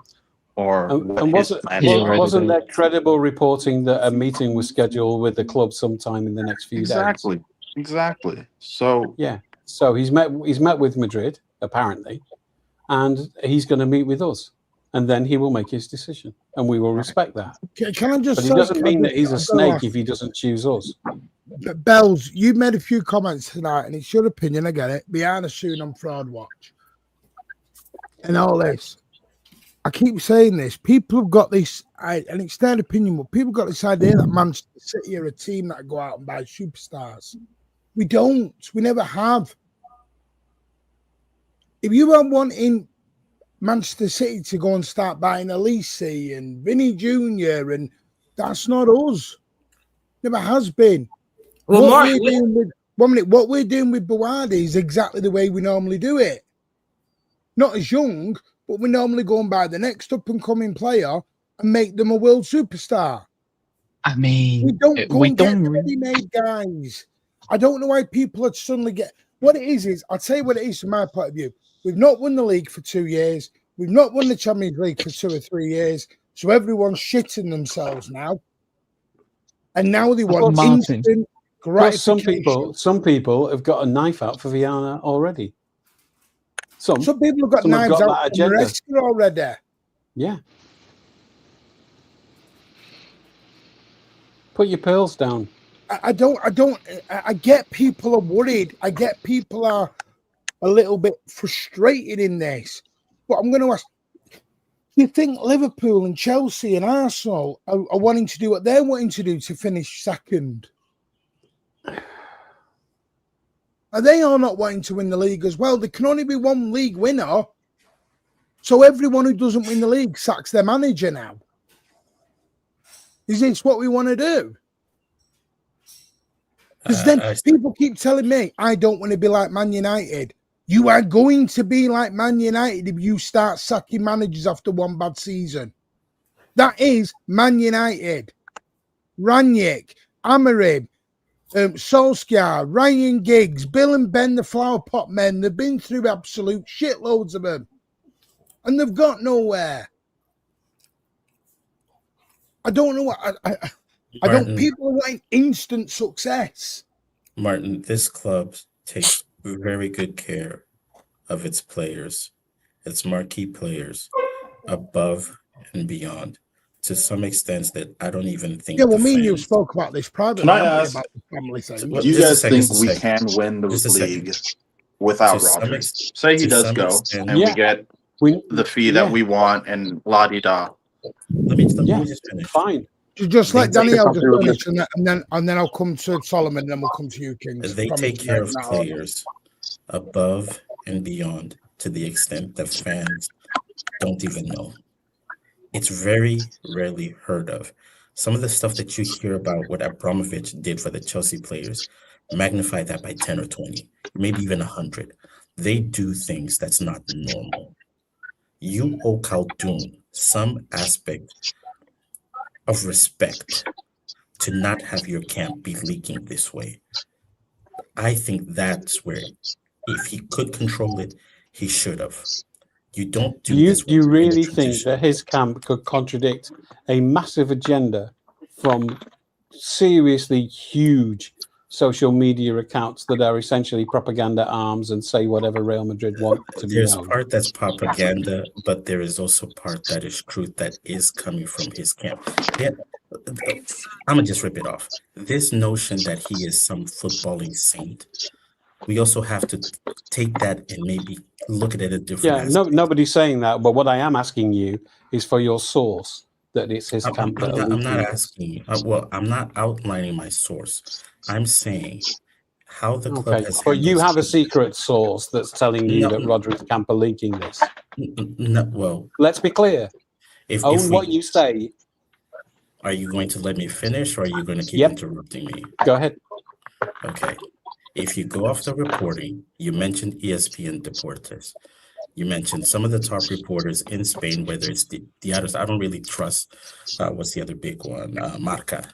And wasn't there credible reporting that a meeting was scheduled with the club sometime in the next few days? Exactly. So yeah. So he's met with Madrid apparently, and he's going to meet with us, and then he will make his decision, and we will respect that. Can I just? But it doesn't mean that he's a snake if he doesn't choose us. Bells, you made a few comments tonight, and it's your opinion. I get it. Behind the soon on Fraud Watch, and all this. I keep saying this. People have got this, and it's their opinion, but people got this idea that Manchester City are a team that go out and buy superstars. We don't. We never have. If you are wanting Manchester City to go and start buying Elise and Vinny Jr., and that's not us. Never has been. Well, what we're doing with bouaddi is exactly the way we normally do it. Not as young, but we normally go and buy the next up-and-coming player and make them a world superstar. I mean, we don't get ready-made guys. I don't know why people are suddenly get. What it is I'll tell you what it is from my point of view. We've not won the league for 2 years. We've not won the Champions League for 2 or 3 years. So everyone's shitting themselves now. And now they want instant gratification. Some people have got a knife out for Viana already. Some people have got knives out for maresca already. Yeah. Put your pearls down. I get people are worried. I get people are a little bit frustrated in this. But I'm going to ask, do you think Liverpool and Chelsea and Arsenal are wanting to do what they're wanting to do to finish second? Are they all not wanting to win the league as well? There can only be one league winner. So everyone who doesn't win the league sacks their manager now. Is this what we want to do? Because then people keep telling me, I don't want to be like Man United. You are going to be like Man United if you start sacking managers after one bad season. That is Man United. Ranić, Amorim, Solskjaer, Ryan Giggs, Bill and Ben, the flower pot men. They've been through absolute shitloads of them. And they've got nowhere. I don't know what... Martin, people are wanting instant success. Martin, this club takes very good care of its players, its marquee players, above and beyond, to some extent that I don't even think. Yeah, well, me and you spoke about this privately. Can I ask, about the family thing. Do you guys think we can win the league without Rodri? Say he does go, and we get the fee that we want, and la-di-da. Let me just finish. Fine. Just let Danielle just finish, and then I'll come to Solomon, and then we'll come to you, Kings. They take care of players above and beyond to the extent that fans don't even know. It's very rarely heard of. Some of the stuff that you hear about what Abramovich did for the Chelsea players, magnify that by 10 or 20, maybe even 100. They do things that's not normal. You owe Khaldun some aspect of respect to not have your camp be leaking this way. I think that's where, if he could control it, he should have. You don't do this. Do you really think that his camp could contradict a massive agenda from seriously huge social media accounts that are essentially propaganda arms and say whatever Real Madrid want to be? There's part that's propaganda, but there is also part that is truth that is coming from his camp. Yeah, I'm gonna just rip it off. This notion that he is some footballing saint, we also have to take that and maybe look at it a different. Yeah, nobody's saying that, but what I am asking you is for your source that it's his camp. I'm not asking you. Well, I'm not outlining my source. I'm saying how the club has. But you have a secret source that's telling you that Rodri's camp are leaking this. No, well, let's be clear. Own what you say. Are you going to let me finish, or are you going to keep interrupting me? Go ahead. Okay. If you go off the reporting, you mentioned ESPN Deportes. You mentioned some of the top reporters in Spain, whether it's the others. I don't really trust what's the other big one, Marca.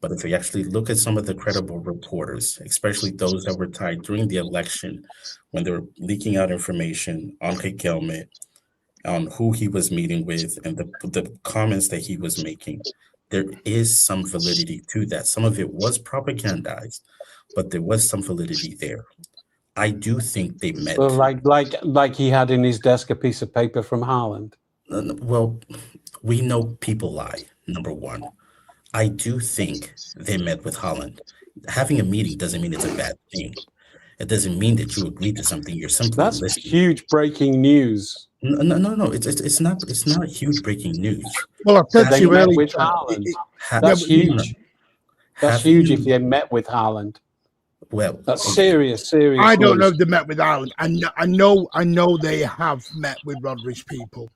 But if you actually look at some of the credible reporters, especially those that were tied during the election, when they were leaking out information on Riquelme, on who he was meeting with, and the comments that he was making, there is some validity to that. Some of it was propagandized, but there was some validity there. I do think they met. Well, like he had in his desk a piece of paper from Haaland. Well, we know people lie, number one. I do think they met with Haaland. Having a meeting doesn't mean it's a bad thing. It doesn't mean that you agreed to something. You're simply listening. Huge breaking news. No. It's not huge breaking news. Well, I said you earlier with Haaland. That's huge. That's huge if they met with Haaland. Well, that's serious. I don't know if they met with Haaland. I know they have met with Rodri's people.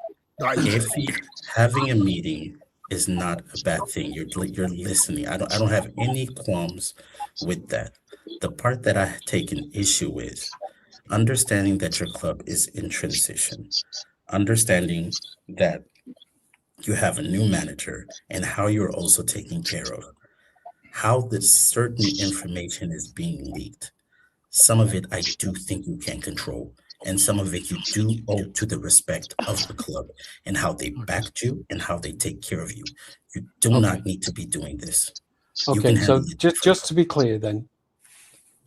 Having a meeting is not a bad thing. You're listening. I don't have any qualms with that. The part that I take an issue with, understanding that your club is in transition, understanding that you have a new manager and how you're also taken care of. how this certain information is being leaked. Some of it I do think you can control, and some of it you do owe to the respect of the club and how they backed you and how they take care of you. You do not need to be doing this. Okay, so just to be clear then,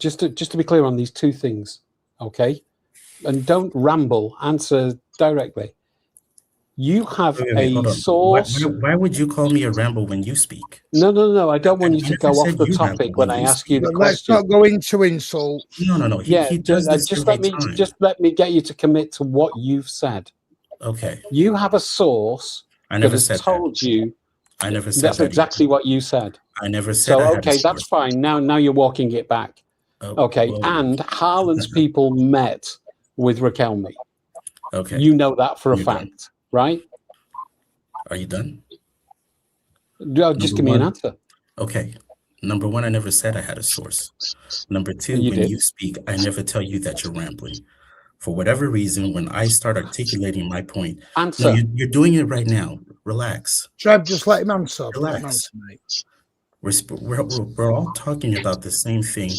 just to be clear on these two things, okay? And don't ramble, answer directly. You have wait, a source. Why would you call me a ramble when you speak? No. I don't want you to go off the topic when I ask you the question. Let's not go into insults. No. He does this just every time. Just let me get you to commit to what you've said. Okay. You have a source I never that has said told you. I never said that's that exactly either. what you said. I never said. So I had okay, that's fine. Now you're walking it back. Okay, and Haaland's people met with Riquelme. Okay, you know that for a fact, right? Are you done? Just give me an answer. Okay. Number one, I never said I had a source. Number two, you speak, I never tell you that you're rambling. For whatever reason, when I start articulating my point, answer. No, you're doing it right now. Relax. Trev, just let him answer. Relax. We're all talking about the same thing.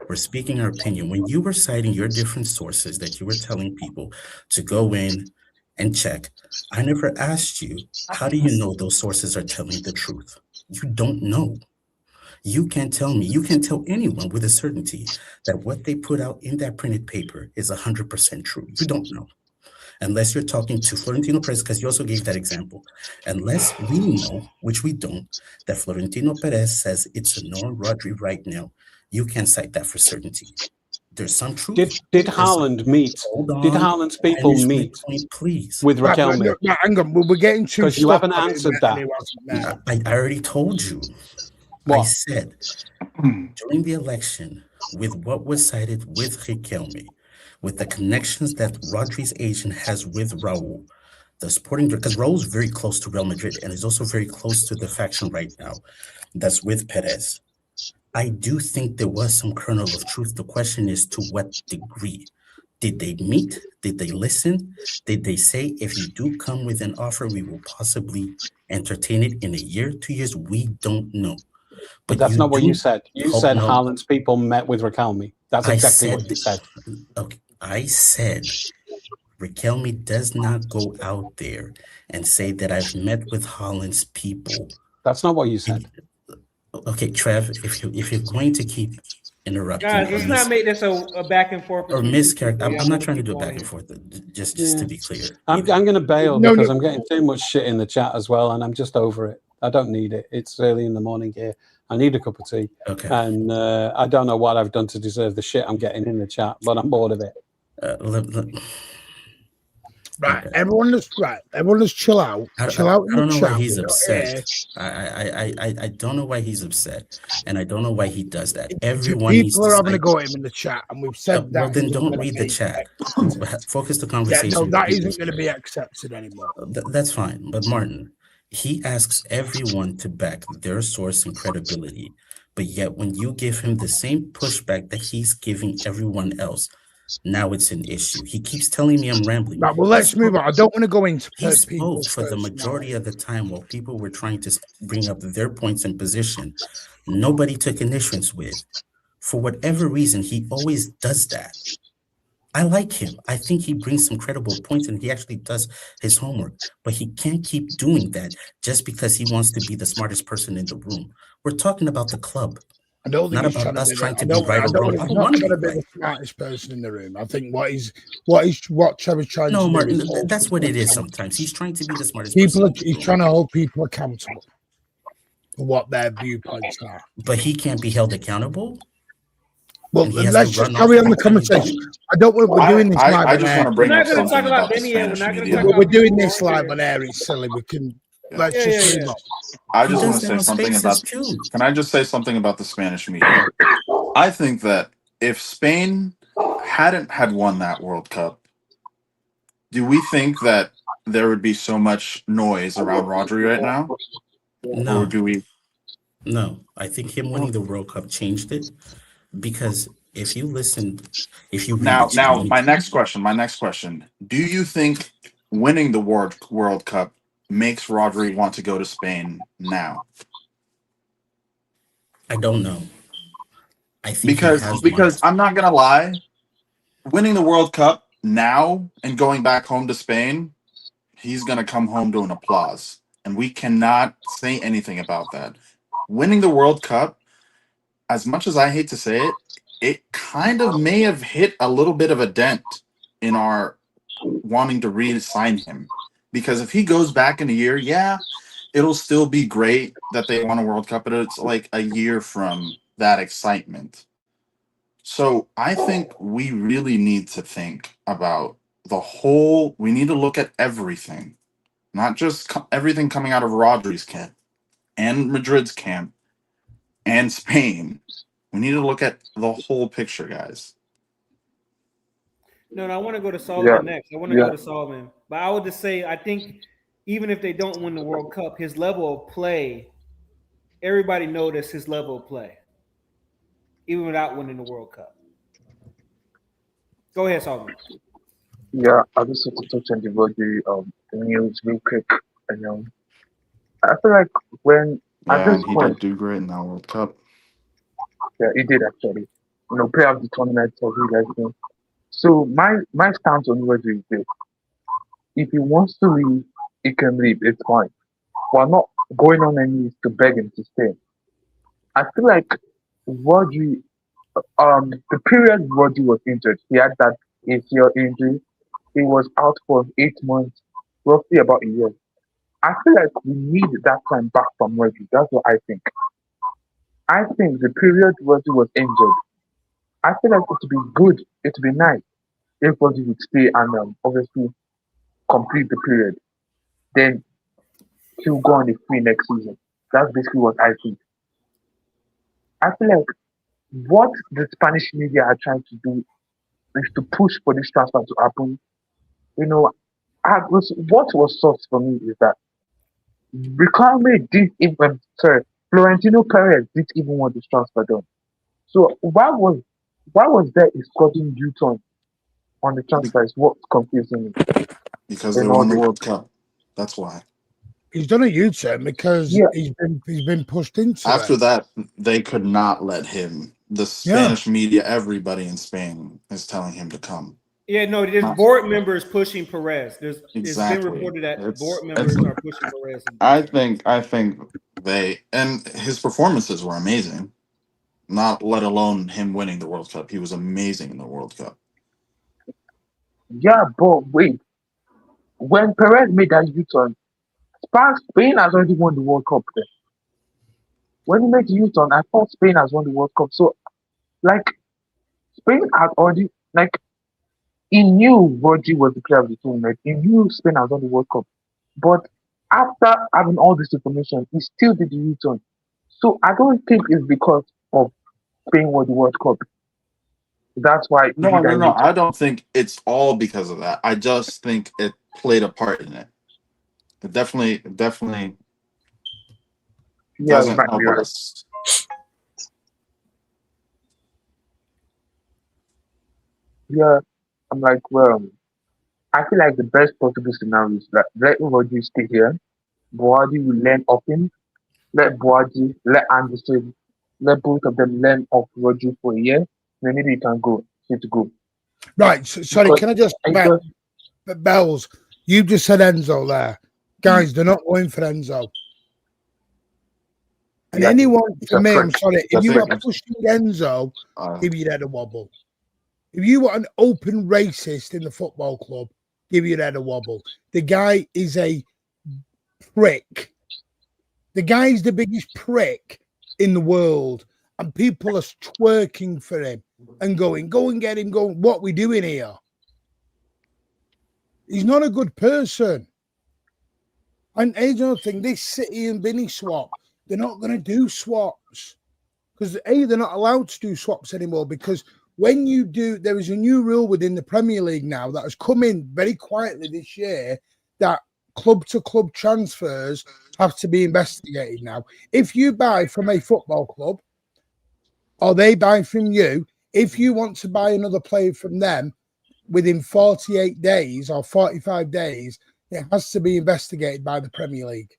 We're speaking our opinion. When you were citing your different sources that you were telling people to go in and check, I never asked you, how do you know those sources are telling the truth? You don't know. You can't tell me, you can't tell anyone with a certainty that what they put out in that printed paper is 100% true. You don't know. Unless you're talking to Florentino Perez, because you also gave that example. Unless we know, which we don't, that Florentino Perez says it's a no on Rodri right now, you can't cite that for certainty. There's some truth. Did Haaland meet? Did Haaland's people meet? Please. With Riquelme? Hang on, we're getting too. Because you haven't answered that. I already told you. What? I said during the election, with what was cited with Riquelme, with the connections that Rodri's agent has with Raul, the sporting director, because Raul's very close to Real Madrid and is also very close to the faction right now that's with Perez. I do think there was some kernel of truth. The question is to what degree? Did they meet? Did they listen? Did they say, if you do come with an offer, we will possibly entertain it in a year, 2 years? We don't know. But that's not what you said. You said Haaland's people met with Riquelme. That's exactly what you said. Okay, I said Riquelme does not go out there and say that I've met with Haaland's people. That's not what you said. Okay, Trev, if you're going to keep interrupting, guys, let's not make this a back and forth or mischaracter. I'm not trying to do a back and forth. Just to be clear, I'm going to bail because I'm getting too much shit in the chat as well, and I'm just over it. I don't need it. It's early in the morning here. I need a cup of tea. Okay. And I don't know what I've done to deserve the shit I'm getting in the chat, but I'm bored of it. Right, okay. Everyone just chill out. Chill out. I don't know why he's upset. I don't know why he's upset, and I don't know why he does that. Everyone people are having a go at him in the chat, and we've said that. Well, then don't read the chat. Focus the conversation. Yeah, no, that isn't going to be accepted anymore. That's fine. But Martin, he asks everyone to back their source and credibility, but yet when you give him the same pushback that he's giving everyone else, now it's an issue. He keeps telling me I'm rambling. Right, well, let's move on. I don't want to go into he spoke for the majority of the time while people were trying to bring up their points and position. Nobody took initiative with. For whatever reason, he always does that. I like him. I think he brings some credible points and he actually does his homework. But he can't keep doing that just because he wants to be the smartest person in the room. We're talking about the club. I don't think not about us trying to be right or wrong. I don't want to be the smartest person in the room. I think what Trevor's trying to do. No, Martin, that's what it is sometimes. He's trying to be the smartest person. He's trying to hold people accountable for what their viewpoints are. But he can't be held accountable? Well, let's just carry on the conversation. I don't want we're doing this live. I just want to bring up something about the Spanish media. We're doing this live on air. It's silly. We can let's just move on. I just want to say something about. Can I just say something about the Spanish media? I think that if Spain hadn't had won that World Cup, do we think that there would be so much noise around Rodri right now? No. Or do we? No, I think him winning the World Cup changed it. Because if you listened, if you now my next question, do you think winning the World Cup makes Rodri want to go to Spain now? I don't know. I think because I'm not gonna lie, winning the World Cup now and going back home to Spain, he's gonna come home to an applause, and we cannot say anything about that. Winning the World Cup, as much as I hate to say it, it kind of may have hit a little bit of a dent in our wanting to re-sign him. Because if he goes back in a year, yeah, it'll still be great that they won a World Cup, but it's like a year from that excitement. So I think we really need to think about we need to look at everything, not just everything coming out of Rodri's camp and Madrid's camp and Spain. We need to look at the whole picture, guys. No, I want to go to Solomon next. I want to go to Solomon. But I would just say, I think even if they don't win the World Cup, his level of play, everybody noticed his level of play, even without winning the World Cup. Go ahead, Solomon. Yeah, I just want to touch on the news real quick. And I feel like when at this he point, did do great in that World Cup. yeah, he did actually. Play off the tournament for you guys know. So my stance on Rodri is this: if he wants to leave, he can leave. It's fine. We're not going on any knees to beg him to stay. I feel like Rodri, the period Rodri was injured, he had that ACL injury. He was out for 8 months, roughly about a year. I feel like we need that time back from Rodri. That's what I think. I think the period Rodri was injured, I feel like it would be good, it would be nice if Rodri would stay and obviously complete the period. Then he'll go on the free next season. That's basically what I think. I feel like what the Spanish media are trying to do is to push for this transfer to happen. What was source for me is that Florentino Perez didn't even want this transfer done. So why was there a sudden U-turn on the transfer? Is what's confusing me. Because they won the World Cup. That's why. He's done a U-turn because he's been pushed into After it. that, they could not let him. The Spanish media, everybody in Spain is telling him to come. Yeah, no, there's board members pushing Perez. It's been Exactly. reported that board members are pushing Perez. I think his performances were amazing. Not let alone him winning the World Cup. He was amazing in the World Cup. Yeah, but wait. When Perez made that U-turn, Spain has already won the World Cup then. When he made the U-turn, I thought Spain has won the World Cup. So, Spain had already, he knew Rodri was the player of the tournament. He knew Spain has won the World Cup. But after having all this information, he still did the U-turn. So, I don't think it's because of Spain won the World Cup. That's why. No. I don't think it's all because of that. I just think it played a part in it. It definitely doesn't help us. Yeah, I'm like, well, I feel like the best possible scenario is that let Rodri stay here. Bouaddi will learn off him. Let Bouaddi, let Anderson, let both of them learn off Rodri for a year. Then maybe you can go. To go. Right. Sorry, can I just Bells? You just said Enzo there. Guys, they're not going for Enzo. And anyone, for me, I'm sorry, if you are pushing Enzo, give your head a wobble. If you want an open racist in the football club, give your head a wobble. The guy is a prick. The guy's the biggest prick in the world. And people are twerking for him and going, go and get him, what are we doing here? He's not a good person. And here's another thing, this City and Vinny swap, they're not going to do swaps. Because they're not allowed to do swaps anymore. Because when you do, there is a new rule within the Premier League now that has come in very quietly this year that club-to-club transfers have to be investigated now. If you buy from a football club, or they buy from you, if you want to buy another player from them within 48 days or 45 days, it has to be investigated by the Premier League.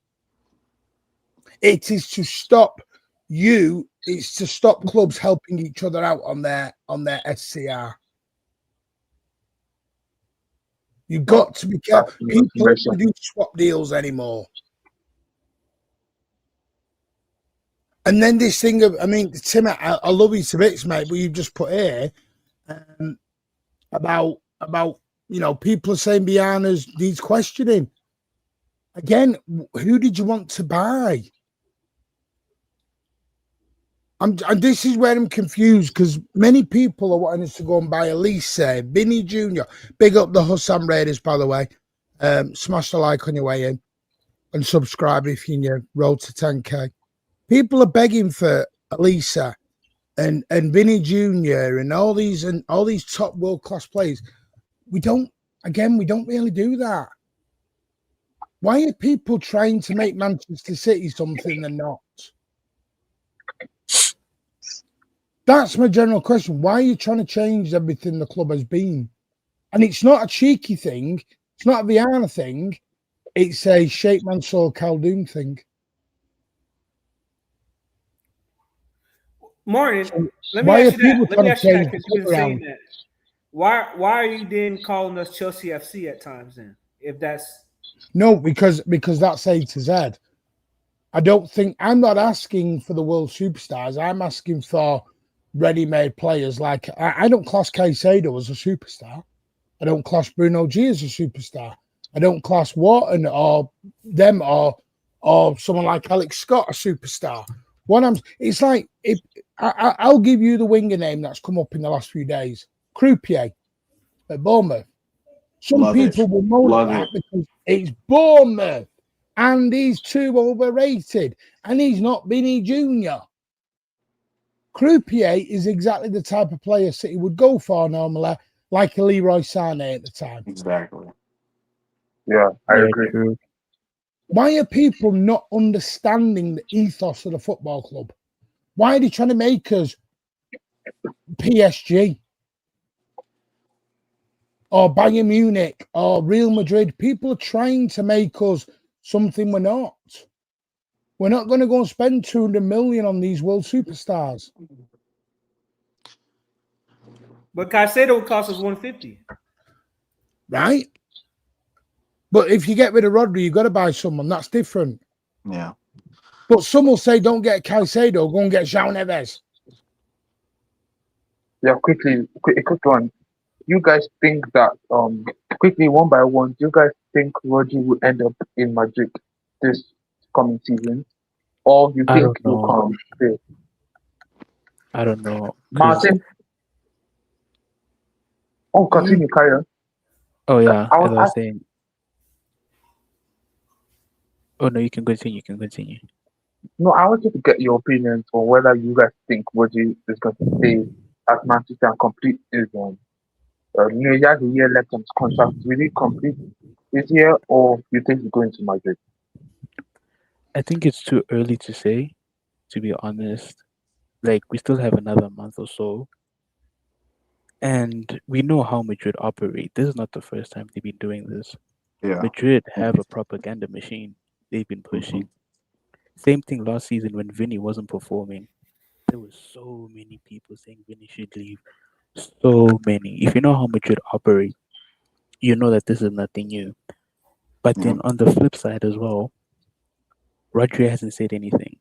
It is to stop it's to stop clubs helping each other out on their SCR. You've got to be careful. People don't do swap deals anymore. And then this thing of, I mean, Tim, I love you to bits, mate, but you've just put here about people are saying Viana needs questioning. Again, who did you want to buy? And this is where I'm confused, because many people are wanting us to go and buy Elise, Vinny Jr. Big up the Hussam Raiders, by the way. Smash the like on your way in and subscribe if you're in your road to 10K. People are begging for Elisa and Vinny Jr. and all these top world-class players. We don't really do that. Why are people trying to make Manchester City something they're not? That's my general question. Why are you trying to change everything the club has been? And it's not a cheeky thing. It's not a Viana thing. It's a Sheikh Mansour Khaldoon thing. Martin, let me ask you that because you've been saying that. Why are you then calling us Chelsea FC at times then? If that's no, because that's A to Z. I'm not asking for the world superstars. I'm asking for ready-made players. Like I don't class Caicedo as a superstar. I don't class Bruno G as a superstar. I don't class Wharton or them or someone like Alex Scott a superstar. It's like if I'll give you the winger name that's come up in the last few days. Croupier at Bournemouth. Some people will moan at that because it's Bournemouth and he's too overrated and he's not Vinny Jr. Croupier is exactly the type of player City would go for normally, like a Leroy Sané at the time. Exactly. Yeah, I agree. Why are people not understanding the ethos of the football club? Why are they trying to make us PSG or Bayern Munich or Real Madrid? People are trying to make us something we're not. We're not going to go and spend 200 million on these world superstars. But Caicedo cost us 150. Right? But if you get rid of Rodri, you've got to buy someone. That's different. Yeah. But some will say, don't get Caicedo, go and get João Neves. Yeah, a quick one. You guys think that, quickly, one by one, do you guys think Rodri will end up in Madrid this coming season? Or you think he'll come there? I don't know. Martin? Oh, continue, Kaya. Oh, yeah, as I was saying. Oh, no, you can continue. No, I wanted to get your opinions on whether you guys think Rodri is going to stay at Manchester and complete his he has a year left on his contract. Will he complete this year, or you think he's going to Madrid? I think it's too early to say, to be honest. Like, we still have another month or so. And we know how Madrid operate. This is not the first time they've been doing this. Yeah. Madrid have a propaganda machine they've been pushing. Same thing last season when Vinny wasn't performing. There were so many people saying Vinny should leave. So many. If you know how Madrid operate, you know that this is nothing new. But then on the flip side as well, Rodri hasn't said anything.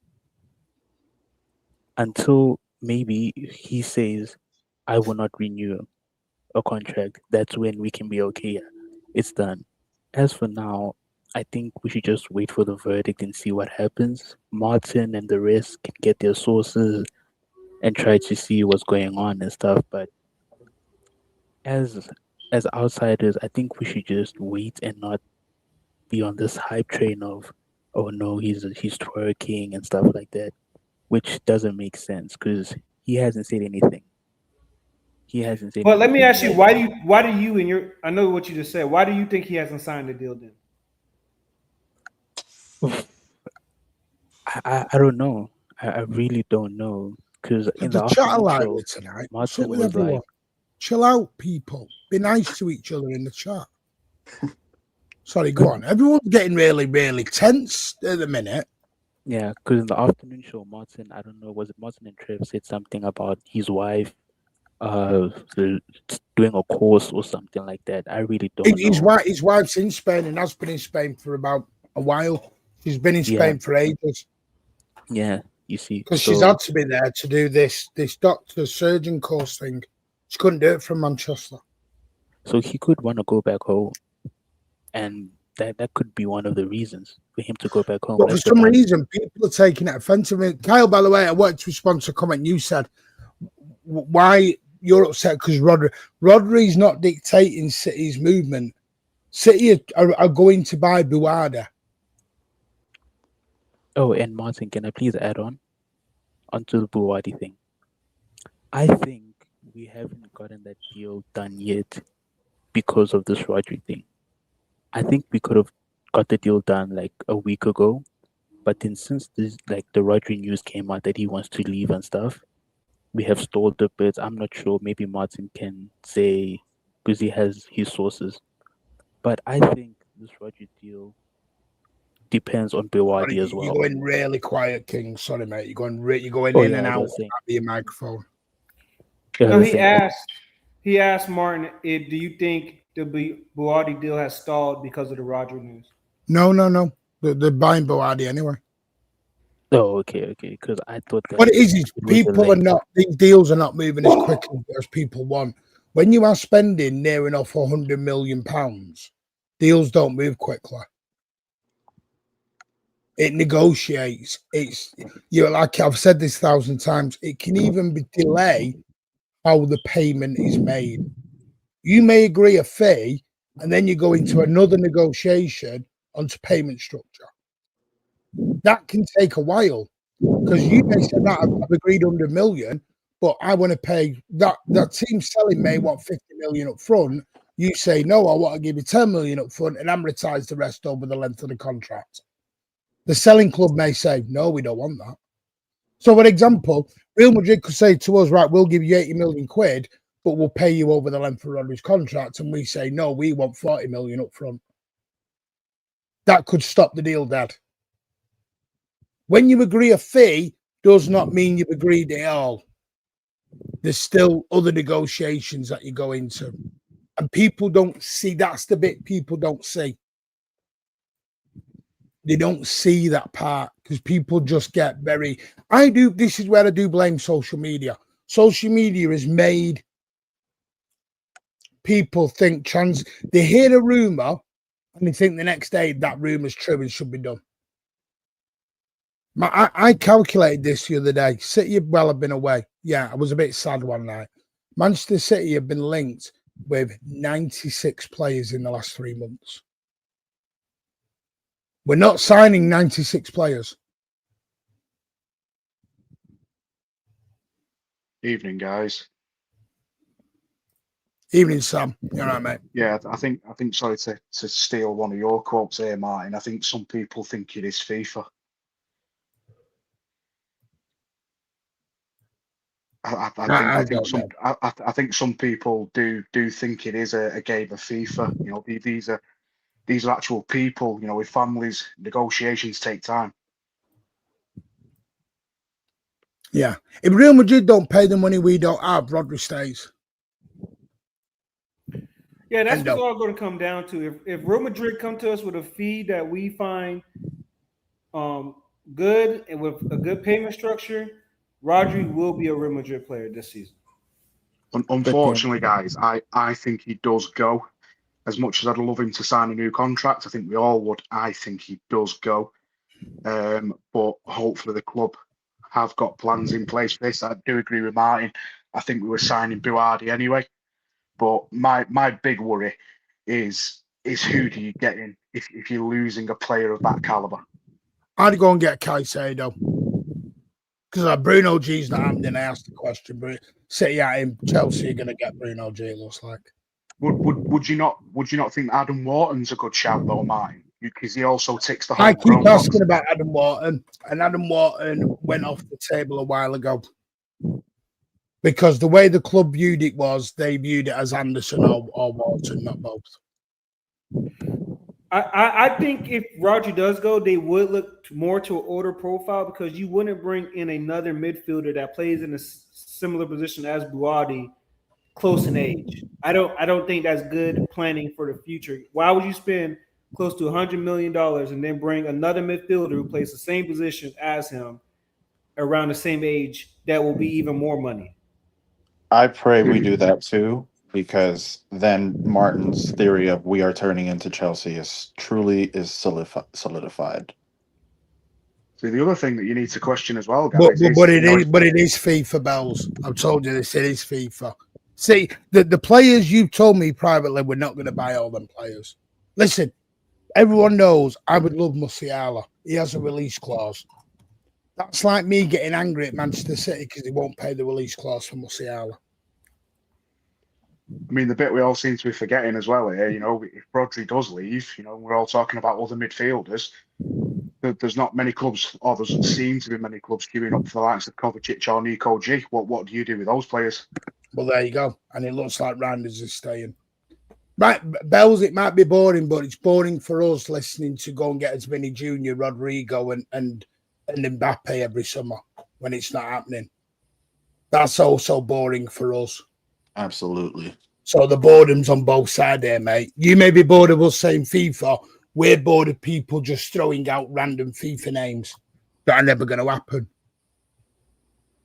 Until maybe he says, I will not renew a contract. That's when we can be okay. It's done. As for now, I think we should just wait for the verdict and see what happens. Martin and the rest can get their sources and try to see what's going on and stuff. But as outsiders, I think we should just wait and not be on this hype train of, oh no, he's twerking and stuff like that, which doesn't make sense because he hasn't said anything. But let me ask you, why do you and your, I know what you just said, why do you think he hasn't signed the deal then? I don't know. I really don't know because in the chat like show, tonight. Martin with was everyone. like, chill out, people. Be nice to each other in the chat. Sorry, go on. Everyone's getting really, really tense at the minute. Yeah, because in the afternoon show, Martin, I don't know, was it Martin and Trev said something about his wife doing a course or something like that. I really don't know. His wife's in Spain and has been in Spain for about a while. She's been in Spain for ages. Yeah, you see. Because she's had to be there to do this doctor surgeon course thing. She couldn't do it from Manchester. So he could want to go back home. And that could be one of the reasons for him to go back home. But for some reason, people are taking it offensively. Kyle, by the way, I wanted to respond to a comment you said. Why you're upset because Rodri's not dictating City's movement. City are going to buy Bouaddi. Oh, and Martin, can I please add on onto the bouaddi thing? I think we haven't gotten that deal done yet because of this Rodri thing. I think we could have got the deal done like a week ago, but then since this, like the Rodri news came out that he wants to leave and stuff, we have stalled a bit. I'm not sure. Maybe Martin can say because he has his sources, but I think this Rodri deal depends on bouaddi as well. You're going really quiet, King. Sorry, mate. You're going in and out of your microphone. Yeah, no, he asked Martin, do you think the bouaddi deal has stalled because of the Rodri news? No. They're buying bouaddi anyway. Oh, okay. Because I thought that what it is people are not, these deals are not moving as quickly as people want. When you are spending near enough £100 million, deals don't move quickly. It negotiates. Like I've said this 1,000 times, it can even be delay how the payment is made. You may agree a fee and then you go into another negotiation onto payment structure. That can take a while because you may say that I've agreed 100 million, but I want to pay that team selling may want 50 million up front. You say, no, I want to give you 10 million up front and amortize the rest over the length of the contract. The selling club may say, no, we don't want that. So, for example, Real Madrid could say to us, right, we'll give you 80 million quid, but we'll pay you over the length of Rodri's contract. And we say, no, we want 40 million up front. That could stop the deal dead. When you agree a fee, does not mean you've agreed it all. There's still other negotiations that you go into. And people don't see, that's the bit people don't see. They don't see that part because people just get very, this is where I do blame social media. Social media has made people think they hear a rumor and they think the next day that rumor is true and should be done. I calculated this the other day. City have been away. Yeah, I was a bit sad one night. Manchester City have been linked with 96 players in the last 3 months. We're not signing 96 players. Evening, guys. Evening, Sam. You all right, mate? Yeah, I think. Sorry to steal one of your quotes here, Martin. I think some people think it is FIFA. I think some people do think it is a game of FIFA. You know, these are actual people. You know, with families. Negotiations take time. Yeah. If Real Madrid don't pay the money we don't have, Rodri stays. Yeah, that's what's all going to come down to. If Real Madrid come to us with a fee that we find good and with a good payment structure, Rodri will be a Real Madrid player this season. Unfortunately, guys, I think he does go. As much as I'd love him to sign a new contract, I think we all would. I think he does go. But hopefully the club have got plans in place for this. I do agree with Martin. I think we were signing Bouaddi anyway. But my big worry is who do you get in if you're losing a player of that caliber? I'd go and get Caicedo. Because Bruno G's not happening. I asked the question, but City at him, Chelsea are going to get Bruno G, it looks like. Would you not think Adam Wharton's a good shout though, Martin? Because he also ticks the whole. I keep asking about Adam Wharton, and Adam Wharton went off the table a while ago. Because the way the club viewed it was they viewed it as Anderson or Wharton, not both. I think if Rodri does go, they would look more to an older profile because you wouldn't bring in another midfielder that plays in a similar position as Bouaddi, close in age. I don't think that's good planning for the future. Why would you spend close to $100 million and then bring another midfielder who plays the same position as him around the same age that will be even more money? I pray we do that too, because then Martin's theory of we are turning into Chelsea is solidified. So the other thing that you need to question as well, but guys, it is FIFA, Bells. I've told you this. It is FIFA. See, the players you told me privately we're not going to buy all them players. Listen, everyone knows I would love Musiala. He has a release clause. That's like me getting angry at Manchester City because they won't pay the release clause for Musiala. I mean, the bit we all seem to be forgetting as well here, if Rodri does leave, we're all talking about other midfielders. There's not many clubs, or there doesn't seem to be many clubs queuing up for the likes of Kovacic or Nico G. What do you do with those players? Well, there you go. And it looks like Randers is staying. Right, Bells, it might be boring, but it's boring for us listening to go and get as many Junior, Rodrigo, and Mbappe every summer when it's not happening. That's also boring for us. Absolutely. So the boredom's on both sides there, mate. You may be bored of us saying FIFA. We're bored of people just throwing out random FIFA names that are never going to happen.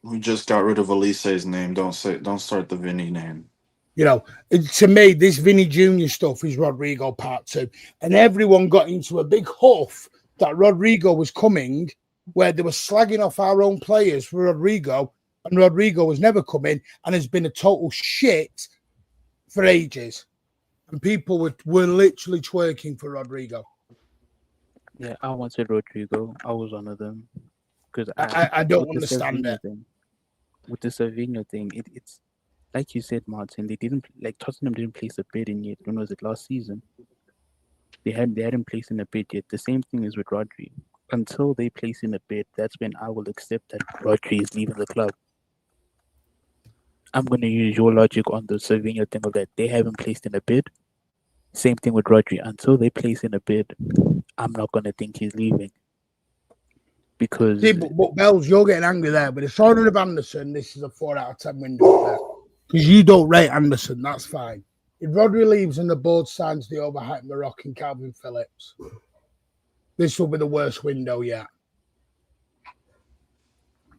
We just got rid of Elise's name. Don't start the Vinny name. To me, this Vinny Jr. stuff is Rodrigo Part 2. And everyone got into a big huff that Rodrigo was coming, where they were slagging off our own players for Rodrigo, and Rodrigo was never coming and has been a total shit for ages. And people were literally twerking for Rodrigo. Yeah, I wanted Rodrigo. I was one of them. Because I don't understand that. With the Savinho thing, it's like you said, Martin. They didn't Tottenham didn't place a bid in yet. When was it? Last season. They hadn't placed in a bid yet. The same thing is with Rodri. Until they place in a bid, that's when I will accept that Rodri is leaving the club. I'm gonna use your logic on the Savinho thing of that they haven't placed in a bid. Same thing with Rodri. Until they place in a bid, I'm not gonna think he's leaving. Because but Bells, you're getting angry there. But if signing of Anderson, this is a 4 out of 10 window there. Because you don't rate Anderson, that's fine. If Rodri leaves and the board signs the overhyped Moroccan Calvin Phillips, this will be the worst window yet.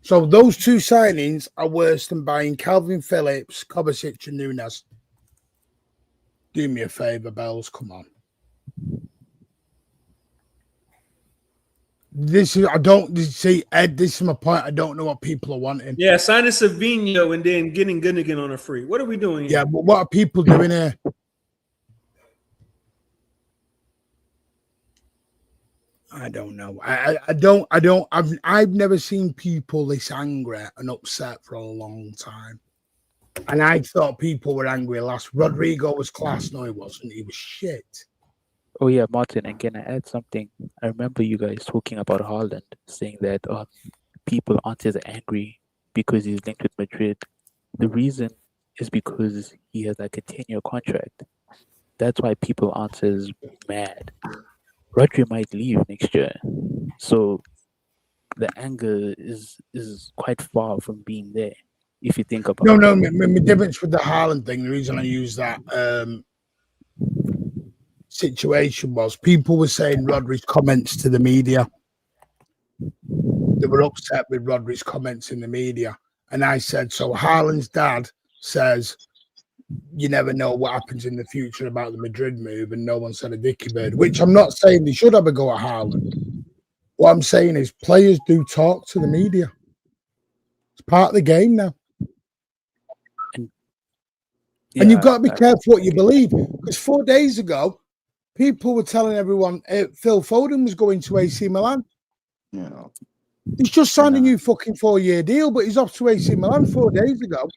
So those two signings are worse than buying Calvin Phillips, Kovacic, and Nunes. Do me a favour, Bells. Come on. This is Ed. This is my point. I don't know what people are wanting. Yeah, signing Savinho and then getting Gundogan on a free. What are we doing here? Yeah, but what are people doing here? I don't know. I've never seen people this angry and upset for a long time. And I thought people were angry last. Rodrigo was class. No, he wasn't. He was shit. Oh yeah, Martin, and can I add something? I remember you guys talking about Haaland, saying that people aren't as angry because he's linked with Madrid. The reason is because he has like a 10-year contract. That's why people aren't as mad. Rodri might leave next year, so the anger is quite far from being there. If you think about the difference with the Haaland thing, the reason I use that situation was people were saying Rodri's comments to the media. They were upset with Rodri's comments in the media, and I said, so Haaland's dad says you never know what happens in the future about the Madrid move, and no one said a dicky bird, which I'm not saying they should have a go at Haaland. What I'm saying is players do talk to the media. It's part of the game now. And you've got to be careful what you believe. Because 4 days ago, people were telling everyone Phil Foden was going to AC Milan. Yeah. He's just signed a new fucking 4-year deal, but he's off to AC Milan 4 days ago.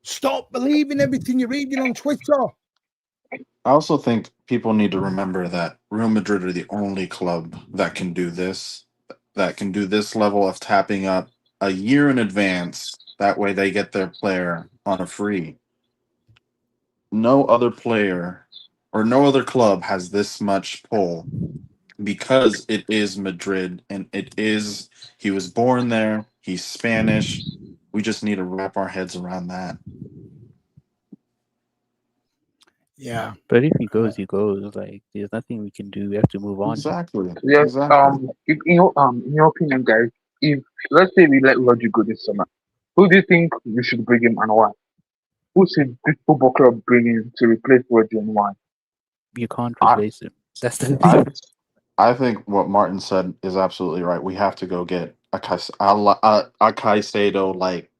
Stop believing everything you're reading on Twitter. I also think people need to remember that Real Madrid are the only club that can do this level of tapping up a year in advance. That way they get their player on a free. no other player or no other club has this much pull because it is Madrid and he was born there. He's Spanish. We just need to wrap our heads around that. Yeah. But if he goes, he goes. Like, there's nothing we can do. We have to move on. Exactly. Yes. Exactly. If, in your opinion, guys, if let's say we let Rodri go this summer, who do you think we should bring him and why? Who should this football club bring in to replace Rodri and why? You can't replace him. That's the I, thing. I think what Martin said is absolutely right. We have to go get a Caicedo, like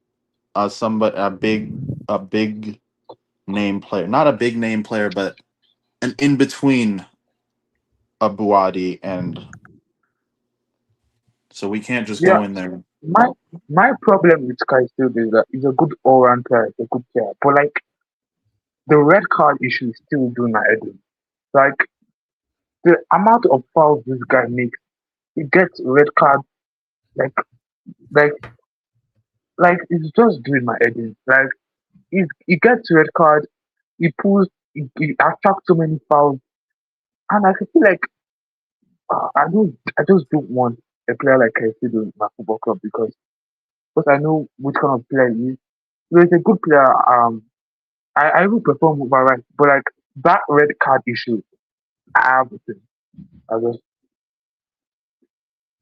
a big name player, not a big name player, but an in between a bouaddi, and so we can't just Yeah, go in there. my problem with Caicedo is that he's a good all round player, he's a good player, but like the red card issue is still doing my head in. Like the amount of fouls this guy makes, he gets red card like like like it's just doing my head in. Like he gets red card, he attracts so many fouls, and I feel like I just don't want a player like Caicedo in my football club because I know which kind of player he is. He's a good player. I will perform over right, but like that red card issue, I have with him. I just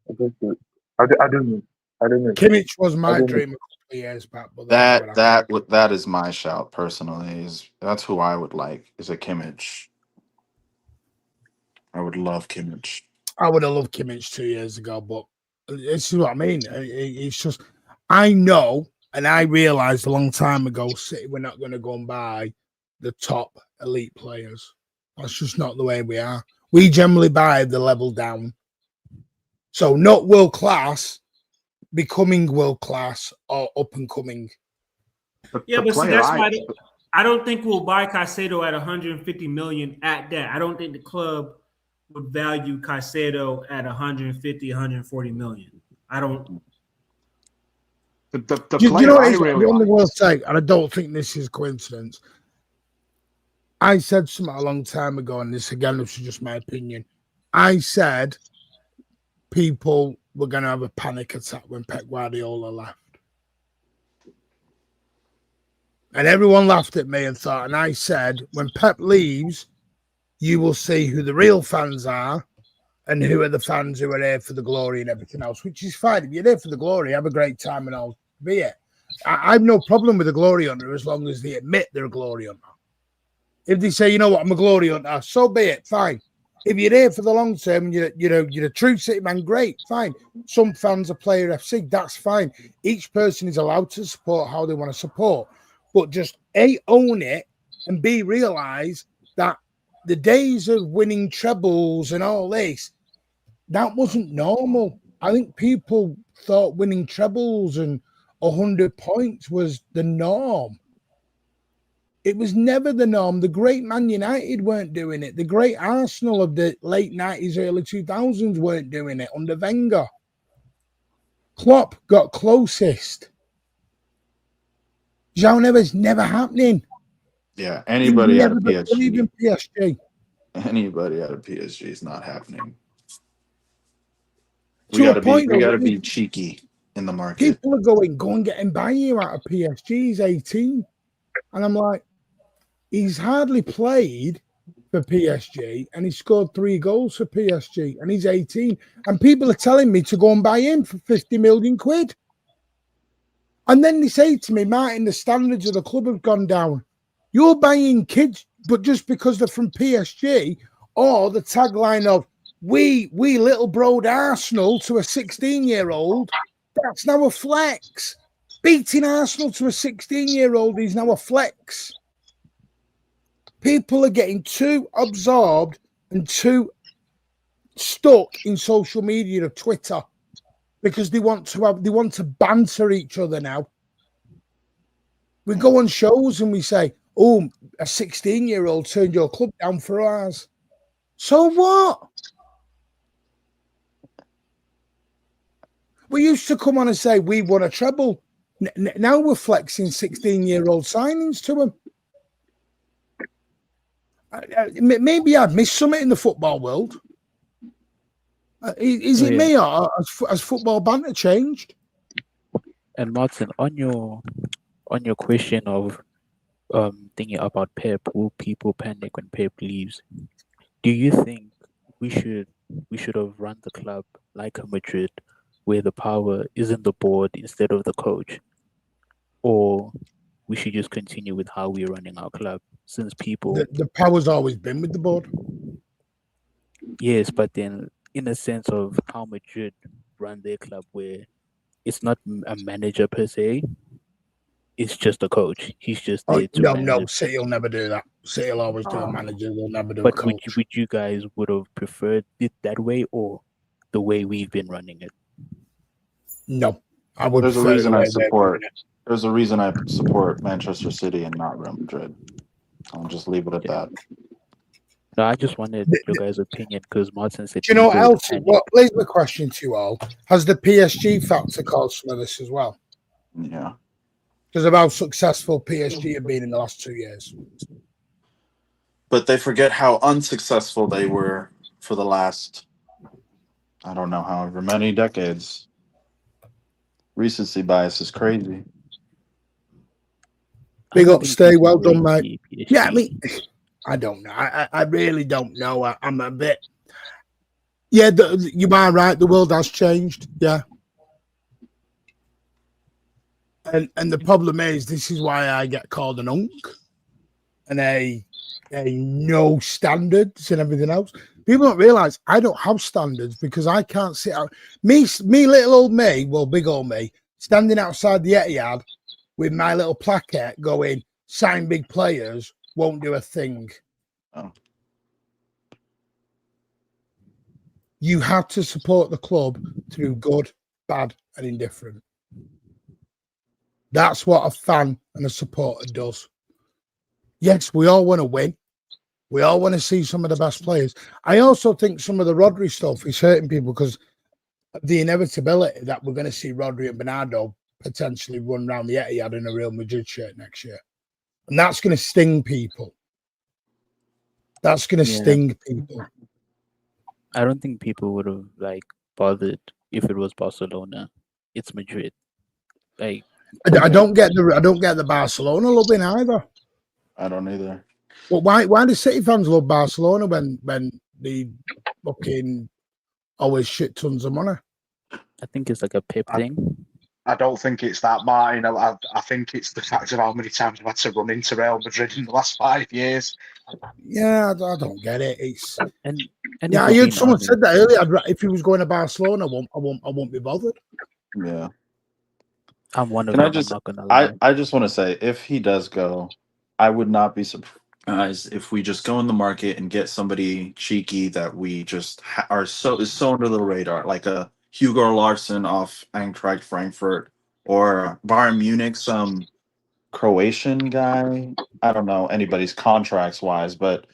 I just do. I don't know. I don't know. Kimmich was I my don't know. dream a couple of years back, but then he went out. That is my shout personally. That's who I would like is a Kimmich. I would love Kimmich. I would have loved Kimmich 2 years ago, but it's what I mean. It's just I know, and I realized a long time ago, City we're not going to go and buy the top elite players. That's just not the way we are. We generally buy the level down. So not world class, becoming world class or up and coming. Yeah, but see, that's why I don't think we'll buy Caicedo at 150 million at that. I don't think the club would value Caicedo at 150, 140 million. I don't. The You player know, I the really only like. will say, and I don't think this is coincidence. I said something a long time ago, and this again, this is just my opinion. I said people were going to have a panic attack when Pep Guardiola left. And everyone laughed at me and thought, and I said, when Pep leaves, you will see who the real fans are and who are the fans who are here for the glory and everything else, which is fine. If you're there for the glory, have a great time and I'll be it. I have no problem with a glory hunter as long as they admit they're a glory hunter. If they say, you know what, I'm a glory hunter, so be it, fine. If you're here for the long term, you're a true City man, great, fine. Some fans are player FC, that's fine. Each person is allowed to support how they want to support. But just A, own it, and B, realize that the days of winning trebles and all this, that wasn't normal. I think people thought winning trebles and 100 points was the norm. It was never the norm. The great Man United weren't doing it. The great Arsenal of the late 90s, early 2000s weren't doing it under Wenger. Klopp got closest. João Neves never happening. Yeah, anybody out of PSG. Even PSG. Anybody out of PSG is not happening. We got to be cheeky in the market. People are going, go and get Mbaye out of PSG. He's 18. And I'm like, he's hardly played for PSG and he scored 3 goals for PSG and he's 18. And people are telling me to go and buy him for 50 million quid. And then they say to me, Martin, the standards of the club have gone down. You're buying kids, but just because they're from PSG, or the tagline of we little broad Arsenal to a 16-year-old, that's now a flex. Beating Arsenal to a 16-year-old is now a flex. People are getting too absorbed and too stuck in social media or Twitter because they want to banter each other now. We go on shows and we say, oh, a 16-year-old turned your club down for ours. So what? We used to come on and say we won a treble. Now we're flexing 16-year-old signings to them. Maybe I've missed something in the football world. Is it me, or has football banter changed? And Martin, on your question of thinking about Pep, will people panic when Pep leaves? Do you think we should have run the club like a Madrid, where the power is in the board instead of the coach, or we should just continue with how we're running our club since people the power's always been with the board? Yes, but then in a sense of how Madrid run their club, where it's not a manager per se, it's just a coach. He's just there to manage. No, City will never do that. City will always do a manager. They'll never do a coach. But would you guys would have preferred it that way or the way we've been running it? No, I would. There's a reason I support. There's a reason I support Manchester City and not Real Madrid. I'll just leave it at that. No, I just wanted your guys' opinion because Martin said. Do you know what else? Well, here's the question to you all: has the PSG factor caused some of this as well? Yeah. Because of how successful PSG have been in the last 2 years. But they forget how unsuccessful they were for the last, I don't know, however many decades. Recency bias is crazy. Big up, stay well done, mate. Yeah, I mean, I don't know. I really don't know. I'm a bit. Yeah, you are right. The world has changed. Yeah. And the problem is, this is why I get called an unk and a no standards and everything else. People don't realize I don't have standards because I can't sit out. Me, little old me, well, big old me, standing outside the Etihad with my little plaquette going, sign big players, won't do a thing. Oh. You have to support the club through good, bad, and indifferent. That's what a fan and a supporter does. Yes, we all want to win. We all want to see some of the best players. I also think some of the Rodri stuff is hurting people because of the inevitability that we're going to see Rodri and Bernardo potentially run around the Etihad in a Real Madrid shirt next year. And that's going to sting people. That's going to sting people. I don't think people would have bothered if it was Barcelona. It's Madrid. I don't get the Barcelona loving either. I don't either. Well, why do City fans love Barcelona when they fucking always shit tons of money? I think it's like a Pep thing. I don't think it's that, Martin. I think it's the fact of how many times I've had to run into Real Madrid in the last 5 years. Yeah, I don't get it. It's and I heard someone said that earlier. If he was going to Barcelona, I won't be bothered. Yeah. I'm one of them. I'm not gonna lie. I just want to say, if he does go, I would not be surprised if we just go in the market and get somebody cheeky that we just is so under the radar, like a Hugo Larsson off Eintracht Frankfurt or Bayern Munich, some Croatian guy. I don't know anybody's contracts wise, but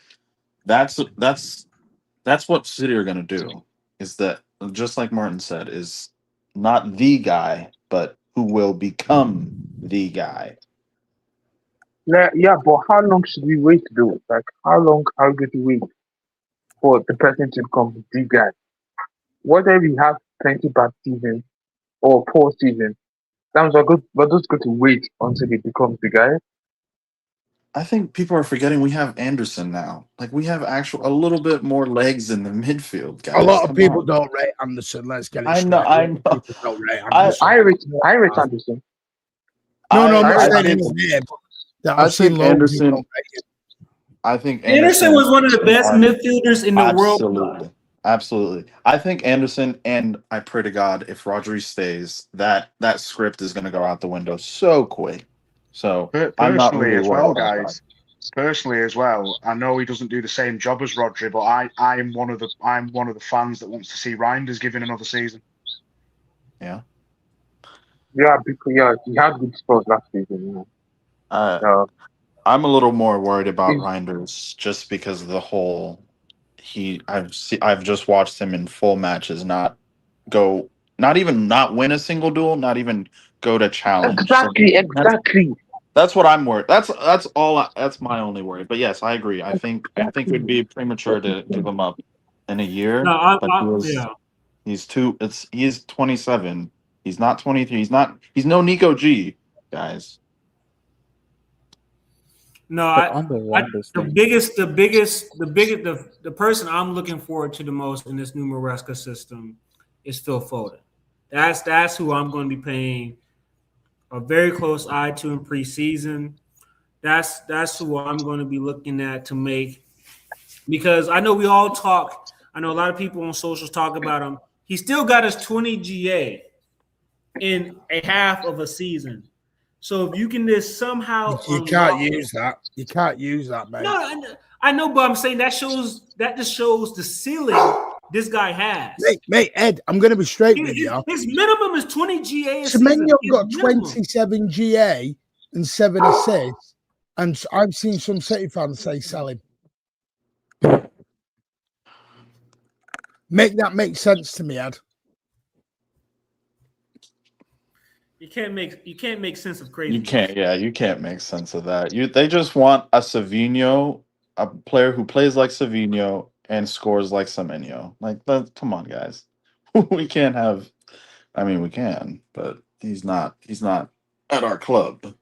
that's what City are going to do. Is that, just like Martin said, is not the guy, but who will become the guy. Yeah, but how long should we wait to do it? Like, how long are we going to wait for the person to become the guy? What if we have plenty bad season or poor season? Sometimes we're just going to wait until he becomes the guy. I think people are forgetting we have Anderson now. Like, we have a little bit more legs in the midfield, guys. A lot of people don't rate Anderson. Let's get it straight. I know. People don't rate Anderson. I rate Anderson. No, I'm not saying his name. I've seen Anderson. I think Anderson was one of the best midfielders in the world. Absolutely. I think Anderson, and I pray to God, if Rodri stays, that script is going to go out the window so quick. So I'm not really as well, guys. Personally as well, I know he doesn't do the same job as Rodri, but I'm one of the fans that wants to see Reinders given another season. Yeah. Yeah, because he had good scores last season. I'm a little more worried about Reinders just because of the whole. I've just watched him in full matches not even not win a single duel, not even go to challenge. Exactly. That's what I'm worried. That's all. That's my only worry. But yes, I agree. I think it'd be premature to give him up in a year. No, But yeah. he's 27. He's not 23. He's no Nico G, guys. No, the person I'm looking forward to the most in this new Maresca system is Phil Foden. That's who I'm going to be paying a very close eye to in preseason. That's who I'm going to be looking at to make, because I know we all talk. I know a lot of people on socials talk about him. He still got his 20 GA in a half of a season. So if you can just somehow you can't use that. You can't use that, mate. No, I know, but I'm saying that just shows the ceiling this guy has. Mate, Ed, I'm going to be straight with you. His minimum is 20 GA. Semenyo got 27 GA and 7 assists, and I've seen some City fans say sell him. Make that make sense to me, Ed. You can't make sense of crazy. You can't make sense of that. They just want a Savinho, a player who plays like Savinho and scores like Semenyo. Like, come on, guys. We can't have. I mean, we can, but he's not at our club.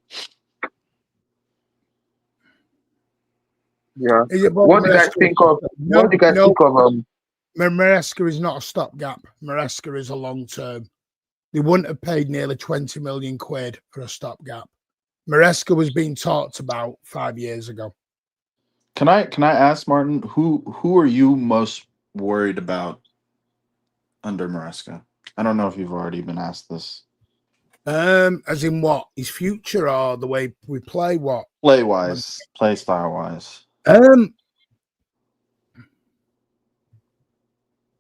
Yeah. What do you guys think of? What do you guys think of? Maresca is not a stopgap. Maresca is a long term. They wouldn't have paid nearly 20 million quid for a stopgap. Maresca was being talked about 5 years ago. Can I ask, Martin, who are you most worried about under Maresca? I don't know if you've already been asked this. As in what? His future or the way we play? What? Play wise, play style wise.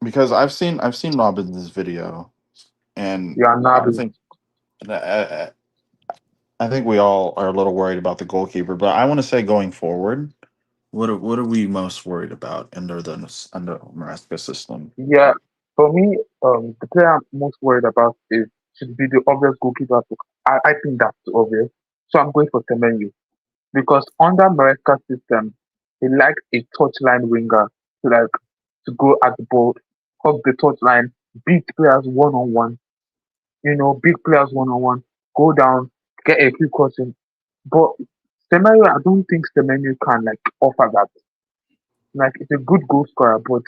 Because I've seen Robin's video, and I think we all are a little worried about the goalkeeper. But I want to say, going forward, what are we most worried about under Maresca system? Yeah, for me, the player I'm most worried about should be the obvious goalkeeper. I think that's obvious. So I'm going for Semenyo, because under Maresca system, he likes a touchline winger to go at the ball, hug the touchline, beat players one on one. Beat players one on one, go down, get a few crossing. But Semenyo, I don't think Semenyo can offer that. It's a good goal scorer, but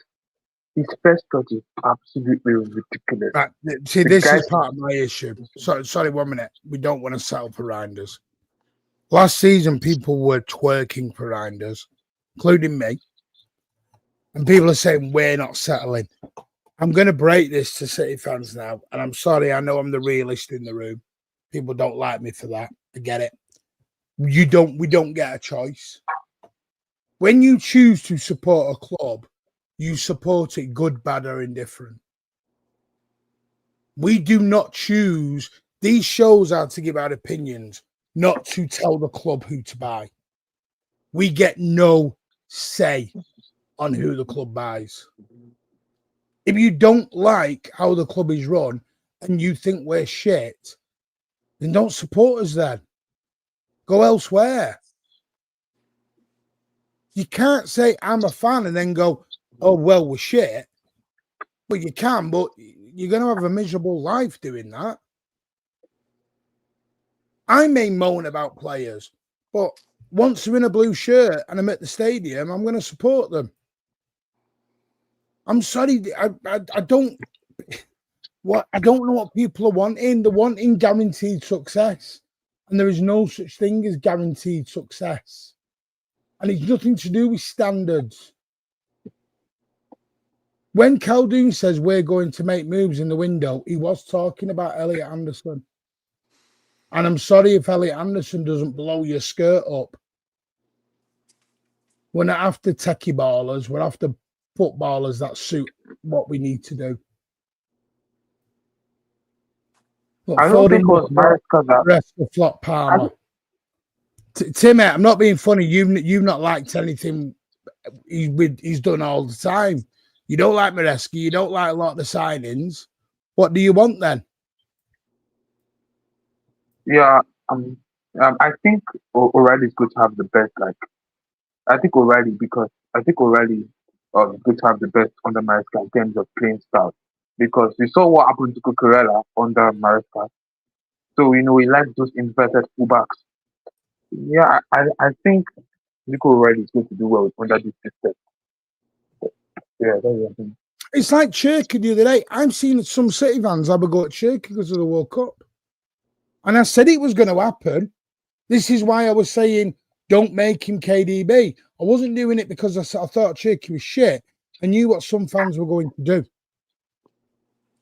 his first touch is absolutely ridiculous. Right. See, this is part of my issue. Sorry, 1 minute. We don't want to settle for Reinders. Last season, people were twerking for Reinders, including me. And people are saying we're not settling. I'm going to break this to City fans now. And I'm sorry, I know I'm the realist in the room. People don't like me for that. I get it. We don't get a choice. When you choose to support a club, you support it good, bad, or indifferent. We do not choose. These shows are to give our opinions, not to tell the club who to buy. We get no say on who the club buys. If you don't like how the club is run and you think we're shit, then don't support us then. Go elsewhere. You can't say I'm a fan and then go, oh, well, we're shit. But you can, but you're going to have a miserable life doing that. I may moan about players, but once they're in a blue shirt and I'm at the stadium, I'm going to support them. I'm sorry, I don't know what people are wanting. They're wanting guaranteed success, and there is no such thing as guaranteed success, and it's nothing to do with standards. When Khaldoon says we're going to make moves in the window, he was talking about Elliot Anderson, and I'm sorry if Elliot Anderson doesn't blow your skirt up. We're not after techie ballers. We're after footballers that suit what we need to do. Look, I don't think it was Maresca that. Rest of Flop Palmer. Tim, I'm not being funny. You've not liked anything he's done all the time. You don't like Maresca. You don't like a lot of the signings. What do you want then? Yeah, I think O'Reilly is good to have the best. Like I think O'Reilly because I think O'Reilly is good to have the best under Maresca in terms of playing style. Because we saw what happened to Cucurella under Maresca. So we like those inverted fullbacks. Yeah, I think Nico O'Reilly is going to do well under this system. Yeah, that's what I think. It's like Cherky the other day. I'm seeing some City fans have a go at Cherky because of the World Cup. And I said it was going to happen. This is why I was saying don't make him KDB. I wasn't doing it because I thought Cherky was shit. I knew what some fans were going to do.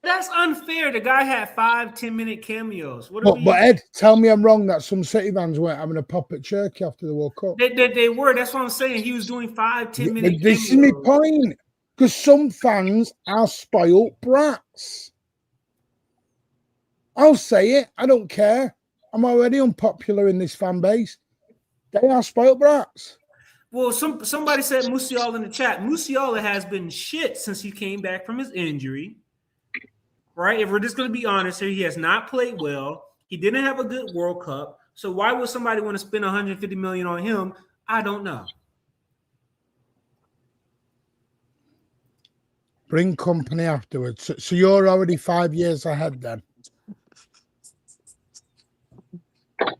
That's unfair. The guy had 5-10-minute cameos. But Ed, tell me I'm wrong that some City fans weren't having a pop at Cherky after the World Cup. They were. That's what I'm saying. He was doing 5-10-minute cameos. This is my point. Because some fans are spoiled brats. I'll say it. I don't care. I'm already unpopular in this fan base. They are spoiled brats. Well, somebody said Musiala in the chat. Musiala has been shit since he came back from his injury. Right? If we're just going to be honest here, he has not played well. He didn't have a good World Cup. So why would somebody want to spend $150 million on him? I don't know. Bring company afterwards. So you're already 5 years ahead then.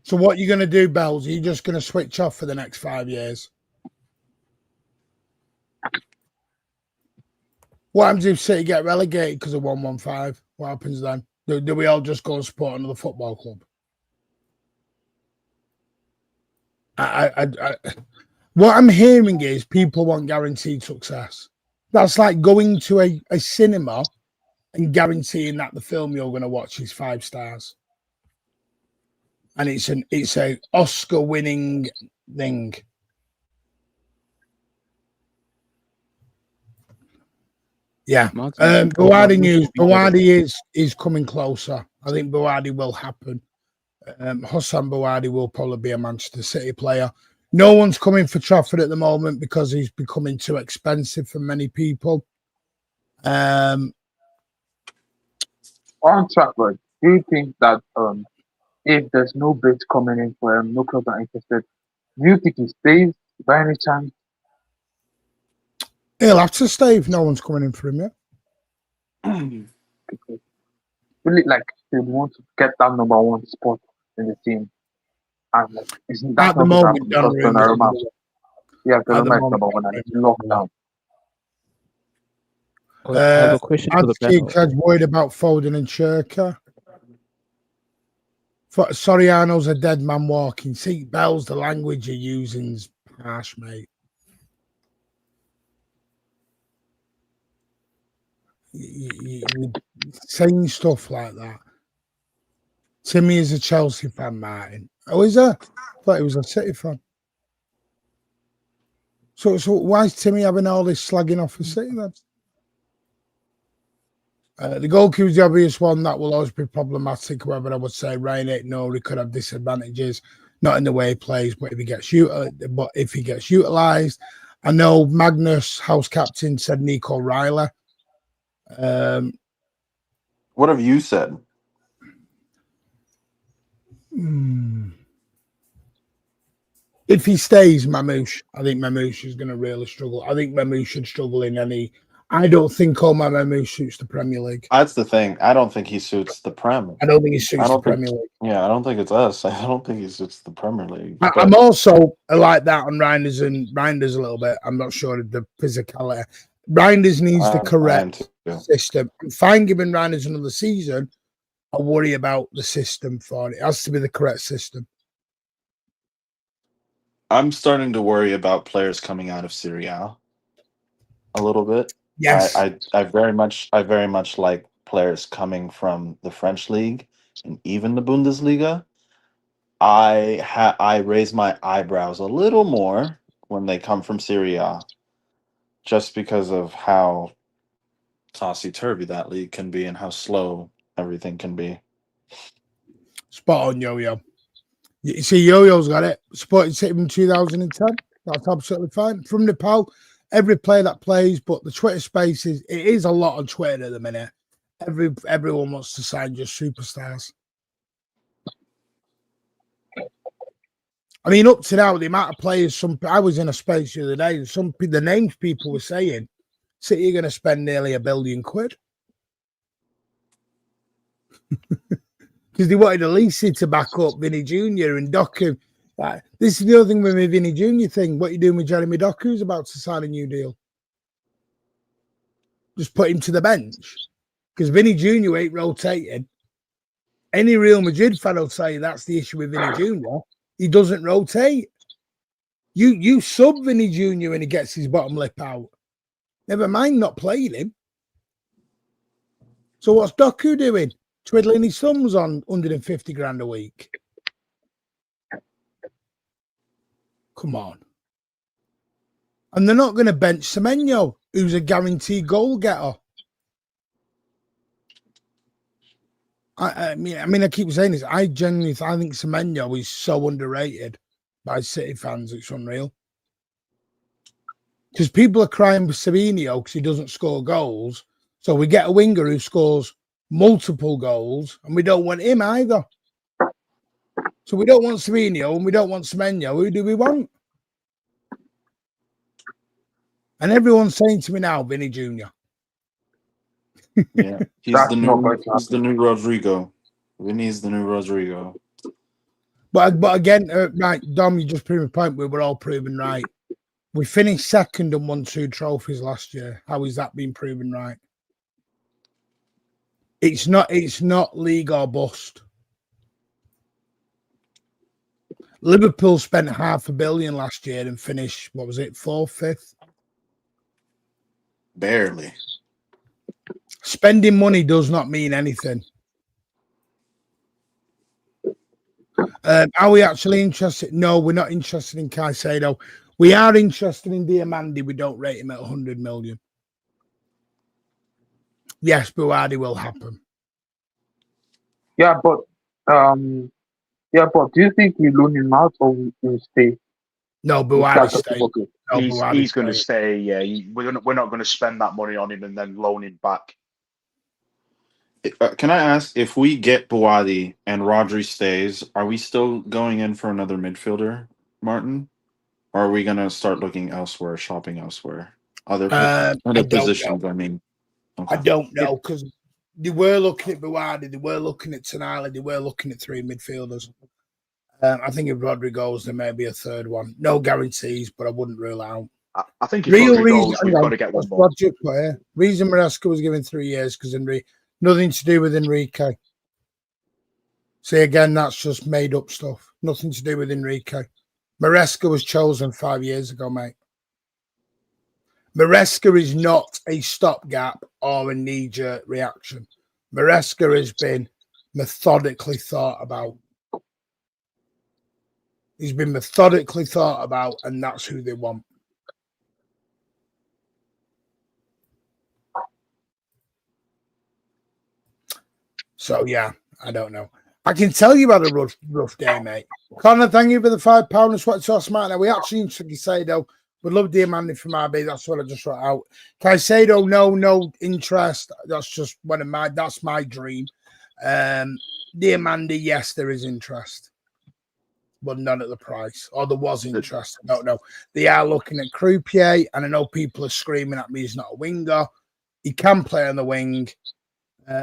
So what are you going to do, Bells? Are you just going to switch off for the next 5 years? What happens if City get relegated because of 115? What happens then? Do we all just go and support another football club? What I'm hearing is people want guaranteed success. That's like going to a cinema and guaranteeing that the film you're going to watch is 5 stars. And it's a Oscar-winning thing. Yeah. Bouaddi news. Bouaddi is coming closer. I think Bouaddi will happen. Hossan Bouaddi will probably be a Manchester City player. No one's coming for Trafford at the moment because he's becoming too expensive for many people. On Trafford, do you think that if there's no bids coming in for him, no clubs are interested, do you think he stays by any chance? He'll have to stay if no one's coming in for him, yeah. Really, like, he want to get that #1 spot in the team. And like, isn't that at the moment, Donnarumma? Yeah, Donnarumma is #1 and it's locked down. I have a question for the panel. Worried about Foden and Cherka. Soriano's a dead man walking. See, Bells, the language you're using's harsh, mate. You saying stuff like that. Timmy is a Chelsea fan, Martin. Oh, is that? I thought he was a City fan. So why is Timmy having all this slagging off for City then? The goalkeeper is the obvious one that will always be problematic. However, I would say Ryan Nori could have disadvantages, not in the way he plays, but if he gets utilised. I know Magnus, house captain, said Nico Riley. What have you said? If he stays, Mamouche, I think Mamouche is going to really struggle. I think Mamouche should struggle in any. I don't think Omar Mamouche suits the Premier League. That's the thing. I don't think he suits the Prem. I don't think he suits the Premier League. Yeah, I don't think it's us. I don't think he suits the Premier League. I'm also like that on Reinders and Reinders a little bit. I'm not sure of the physicality. Reinders needs the correct system. I'm fine giving Reinders another season. I worry about the system for it. It has to be the correct system. I'm starting to worry about players coming out of Serie A a little bit. Yes, I very much like players coming from the French league and even the Bundesliga. I raise my eyebrows a little more when they come from Serie A, just because of how topsy-turvy that league can be and how slow everything can be. Spot on, Yo-Yo. You see, Yo-Yo's got it. Supported City in 2010. That's absolutely fine. From Nepal, every player that plays, but the Twitter space it is a lot on Twitter at the minute. Everyone wants to sign just superstars. I mean, up to now, the amount of players. I was in a space the other day, and the names people were saying, City are going to spend nearly £1 billion. Because they wanted Elise to back up Vinny Jr. and Doku. This is the other thing with my Vinny Jr. thing. What are you doing with Jeremy Doku, who's about to sign a new deal? Just put him to the bench. Because Vinny Jr. ain't rotating. Any Real Madrid fan will say that's the issue with Vinny Jr. He doesn't rotate. You sub Vinny Jr. when he gets his bottom lip out. Never mind not playing him. So what's Doku doing? Twiddling his thumbs on 150 grand a week. Come on. And they're not going to bench Semenyo, who's a guaranteed goal getter. I mean, I keep saying this. I think Semenyo is so underrated by City fans. It's unreal. Because people are crying for Semenyo because he doesn't score goals. So we get a winger who scores multiple goals, and we don't want him either. So we don't want Semenyo and we don't want Semenyo. Who do we want? And everyone's saying to me now, Vinny Jr. Yeah, he's the new Rodrigo. Vinny's the new Rodrigo. But again, right, Dom, you just proved a point where we're all proven right. We finished second and won 2 trophies last year. How is that being proven right? It's not league or bust. Liverpool spent £500 million last year and finished, what was it, 4th, 5th? Barely. Spending money does not mean anything. Are we actually interested? No, we're not interested in Caicedo. We are interested in Diamandi. We don't rate him at 100 million. Yes, bouaddi will happen. Yeah, but do you think we loan him out or we stay? No, bouaddi stay. He's going to stay. Yeah, we're not going to spend that money on him and then loan him back. Can I ask, if we get bouaddi and Rodri stays, are we still going in for another midfielder, Martin? Or are we going to start looking elsewhere, shopping elsewhere? Other positions, I mean. Okay. I don't know, because they were looking at bouaddi, they were looking at Tonali, they were looking at 3 midfielders. I think if Rodri goes, there may be a third one. No guarantees, but I wouldn't rule out. I think if Rodri goes, we've got to get one more. Reason Maresca was given 3 years because nothing to do with Enrique. See, again, that's just made up stuff. Nothing to do with Enrique. Maresca was chosen 5 years ago, mate. Maresca is not a stopgap or a knee-jerk reaction. Maresca has been methodically thought about. He's been methodically thought about, and that's who they want. So, yeah, I don't know. I can tell you about a rough day, mate. Connor, thank you for the £5 and sweat sauce, Martin. We actually say, though, we'd love Diamandi from RB. That's what I just wrote out. Caicedo, no interest. That's just that's my dream. Diamandi, yes, there is interest, but none at the price. Or there was interest. I don't know. They are looking at Croupier, and I know people are screaming at me he's not a winger. He can play on the wing.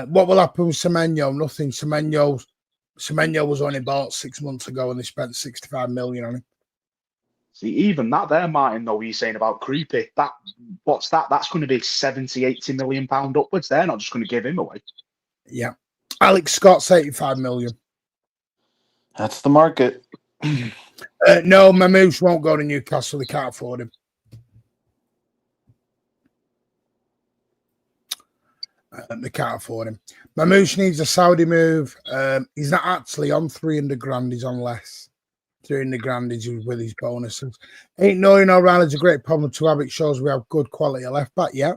What will happen with Semenyo? Nothing. Semenyo was only bought 6 months ago, and they spent 65 million on him. See, even that there, Martin, though, he's saying about Creepy, what's that? That's going to be 70, 80 million pound upwards. They're not just going to give him away. Yeah. Alex Scott's 85 million. That's the market. No, Mamouche won't go to Newcastle. They can't afford him. They can't afford him. Mamouche needs a Saudi move. He's not actually on 300 grand. He's on less. 300 grand is with his bonuses. Ain't knowing O'Reilly's a great problem to have. It shows we have good quality of left back. Yeah.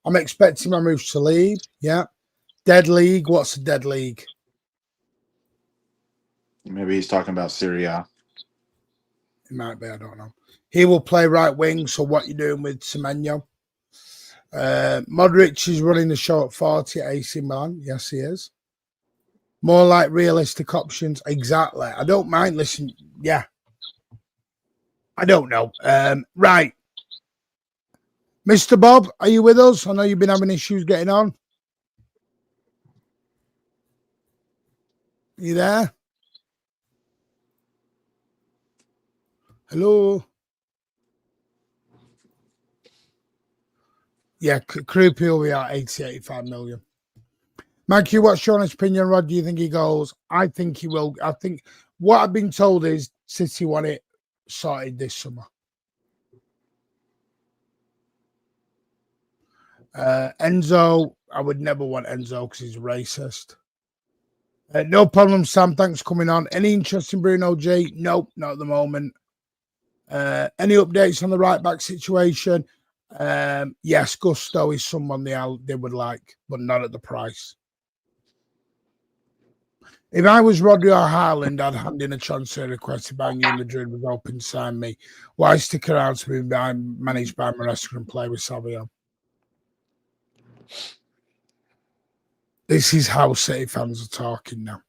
I'm expecting Mamouche to leave. Yeah. Dead league. What's a dead league? Maybe he's talking about Syria. It might be. I don't know. He will play right wing. So what you doing with Semenyo? Modric is running the show at 40 at AC Milan. Yes, he is. More like realistic options. Exactly. I don't mind. Listen, yeah. I don't know. Right. Mr. Bob, are you with us? I know you've been having issues getting on. Are you there? Hello? Yeah, Krupi will be at 85 million. Mikey, what's your honest opinion, Rod? Do you think he goes? I think he will. I think what I've been told is City want it sorted this summer. Enzo, I would never want Enzo because he's racist. No problem, Sam. Thanks for coming on. Any interest in Bruno G? Nope, not at the moment. Any updates on the right back situation? Yes, Gusto is someone they would like, but not at the price. If I was Rodri or Haaland, I'd hand in a transfer request if I knew Madrid was open to sign me. Why stick around to be managed by Maresca and play with Savio? This is how City fans are talking now.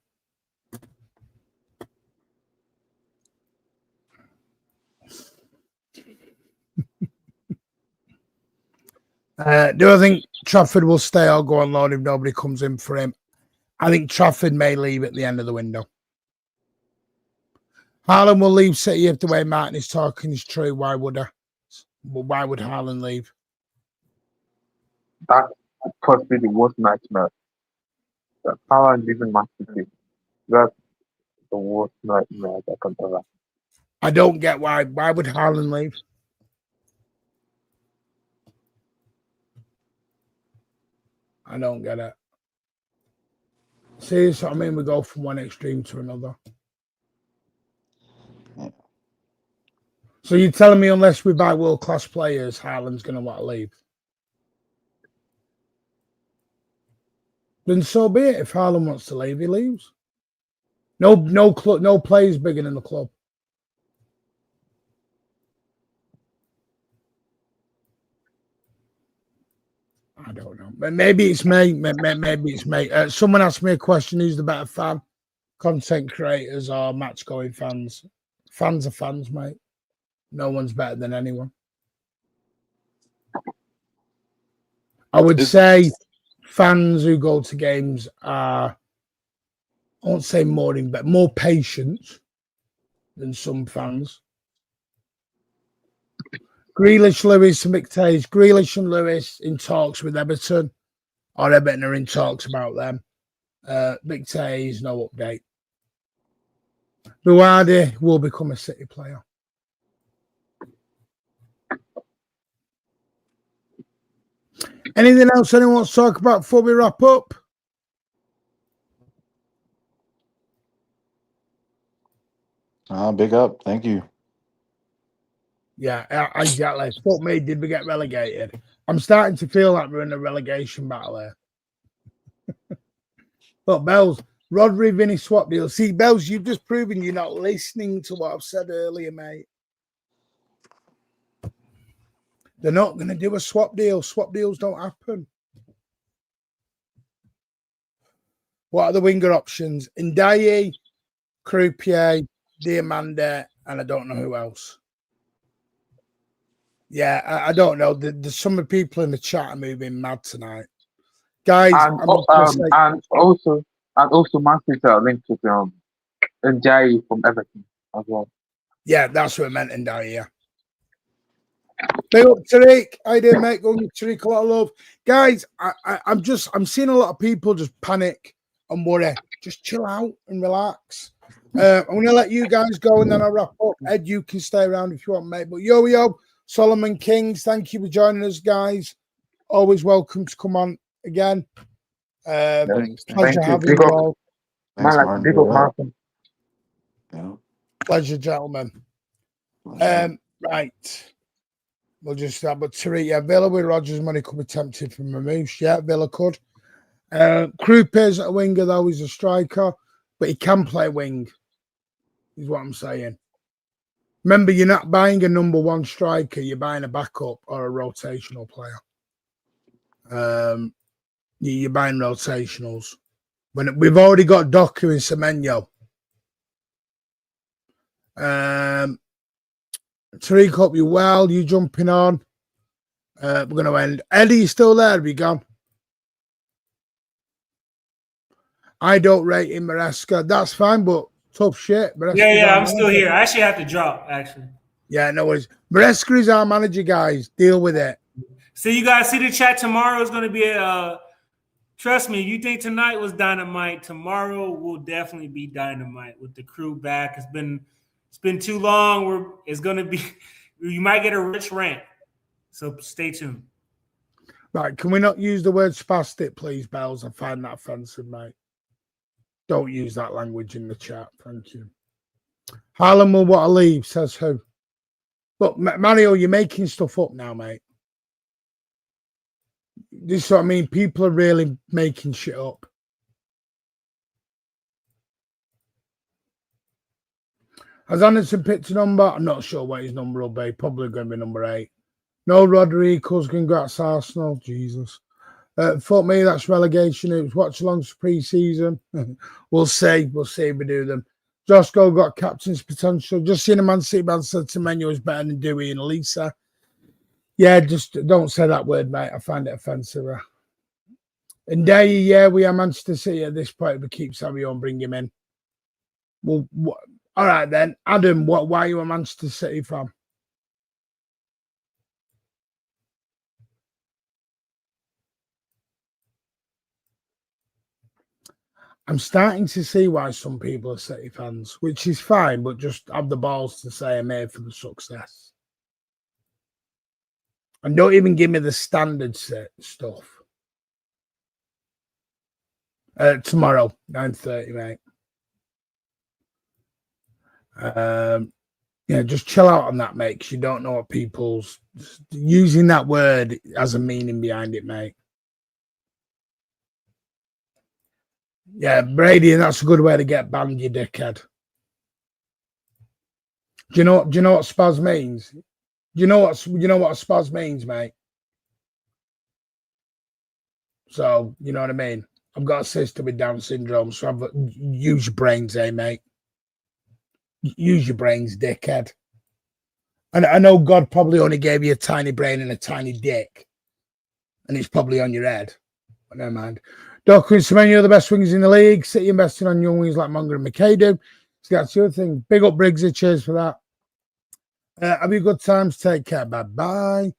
Do I think Trafford will stay or go on loan if nobody comes in for him? I think Trafford may leave at the end of the window. Haaland will leave City if the way Martin is talking is true. Why would Haaland leave? That's possibly the worst nightmare. That Haaland leaving Man City. That's the worst nightmare that can ever. I don't get why. Why would Haaland leave? I don't get it. See, so I mean, we go from one extreme to another. So you're telling me unless we buy world-class players, Haaland's going to want to leave? Then so be it. If Haaland wants to leave, he leaves. No players bigger than the club. I don't know. Maybe it's me. Maybe it's me. Someone asked me a question: who's the better fan? Content creators or match-going fans? Fans are fans, mate. No one's better than anyone. I would say fans who go to games are, I won't say more patient than some fans. Grealish, Lewis, and McTavish. Grealish and Lewis in talks with Everton, or Everton are in talks about them. McTavish, no update. Bouaddi will become a City player. Anything else anyone wants to talk about before we wrap up? Big up. Thank you. Yeah, exactly. Fuck me, did we get relegated? I'm starting to feel like we're in a relegation battle here. But Bells, Rodri, Vinny swap deal. See, Bells, you've just proven you're not listening to what I've said earlier, mate. They're not going to do a swap deal. Swap deals don't happen. What are the winger options? Ndiaye, Croupier, Diamande, and I don't know who else. Yeah, I don't know. There's some of the people in the chat are moving mad tonight, guys. And also Man City are linked with Ndiaye from Everton as well. Yeah, that's what I meant. Ndiaye. Yeah. Big up Tariq. How you doing, mate? Going to Tariq, a lot of love, guys. I'm seeing a lot of people just panic and worry. Just chill out and relax. I'm going to let you guys go and then I'll wrap up. Ed, you can stay around if you want, mate. But yo. Solomon Kings, thank you for joining us, guys. Always welcome to come on again. Pleasure having you all. Thanks, Big up, Martin. Yeah. Pleasure, gentlemen. Right. We'll just start. But Tariq, yeah, Villa with Rodgers' money could be tempted from Mamouche. Yeah, Villa could. Krupa's a winger, though. He's a striker, but he can play wing, is what I'm saying. Remember, you're not buying a number one striker. You're buying a backup or a rotational player. You're buying rotationals. When we've already got Doku and Semenyo. Tariq, hope you well. You jumping on? We're going to end. Eddie, you still there? Have you gone? I don't rate him, Maresca. That's fine, but tough shit. Yeah, I'm still here. I actually have to drop, actually. Yeah, no worries. Maresca is our manager, guys. Deal with it. So you guys see the chat tomorrow is going to be trust me, you think tonight was dynamite. Tomorrow will definitely be dynamite with the crew back. It's been too long. It's going to be, you might get a rich rant. So stay tuned. Right, can we not use the word spastic, please, Bells? I find that offensive, mate. Don't use that language in the chat. Thank you. Harlan will want to leave, says who? Look, Mario, you're making stuff up now, mate. This is what I mean. People are really making shit up. Has Anderson picked a number? I'm not sure what his number will be. Probably going to be number 8. No Rodri equals congrats Arsenal. Jesus. Fuck me, that's relegation. It was watch alongs for pre-season. We'll see. We'll see if we do them. Josko got captain's potential. Just seen a Man City man said to Menu is better than Dewey and Lisa. Yeah, just don't say that word, mate. I find it offensive. And Day, yeah, we are Manchester City at this point. We keep Savio and bring him in. Well, all right then. Adam, why are you a Manchester City fan? I'm starting to see why some people are City fans, which is fine, but just have the balls to say I'm here for the success. And don't even give me the standard stuff. Tomorrow, 9:30, mate. Yeah, just chill out on that, mate, because you don't know what people's... Using that word has a meaning behind it, mate. Yeah, Brady, and that's a good way to get banned, you dickhead. Do you know what spaz means? Do you know what a spaz means, mate? So, you know what I mean? I've got a sister with Down syndrome, so use your brains, mate. Use your brains, dickhead. And I know God probably only gave you a tiny brain and a tiny dick, and it's probably on your head. But never mind. Doku and Semenyo are the best wingers in the league. City investing on young wingers like Monger and McKay do. So that's the other thing. Big up, Briggsy. Cheers for that. Have you good times? Take care. Bye-bye.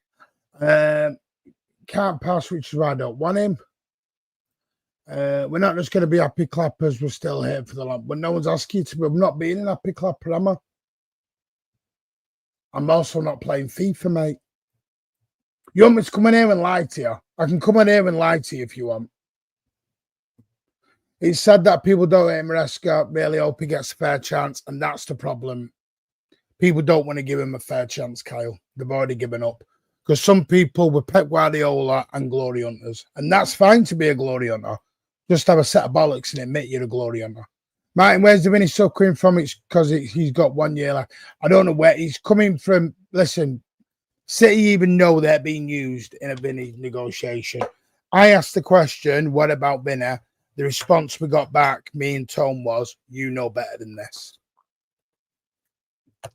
Can't pass, which is why I don't want him. We're not just going to be happy clappers. We're still here for the long. But no one's asking you to be. I'm not being an happy clapper, am I? I'm also not playing FIFA, mate. You want me to come in here and lie to you? I can come in here and lie to you if you want. It's said that people don't hate Maresca, really hope he gets a fair chance, and that's the problem. People don't want to give him a fair chance, Kyle. They've already given up. Because some people were Pep Guardiola and glory hunters, and that's fine to be a glory hunter. Just have a set of bollocks and admit you're a glory hunter. Martin, where's the Vinny suffering from? It's because he's got 1 year left. I don't know where he's coming from. Listen, City even know they're being used in a Vinny negotiation. I asked the question, what about Vinny? The response we got back, me and Tom, was, you know better than this.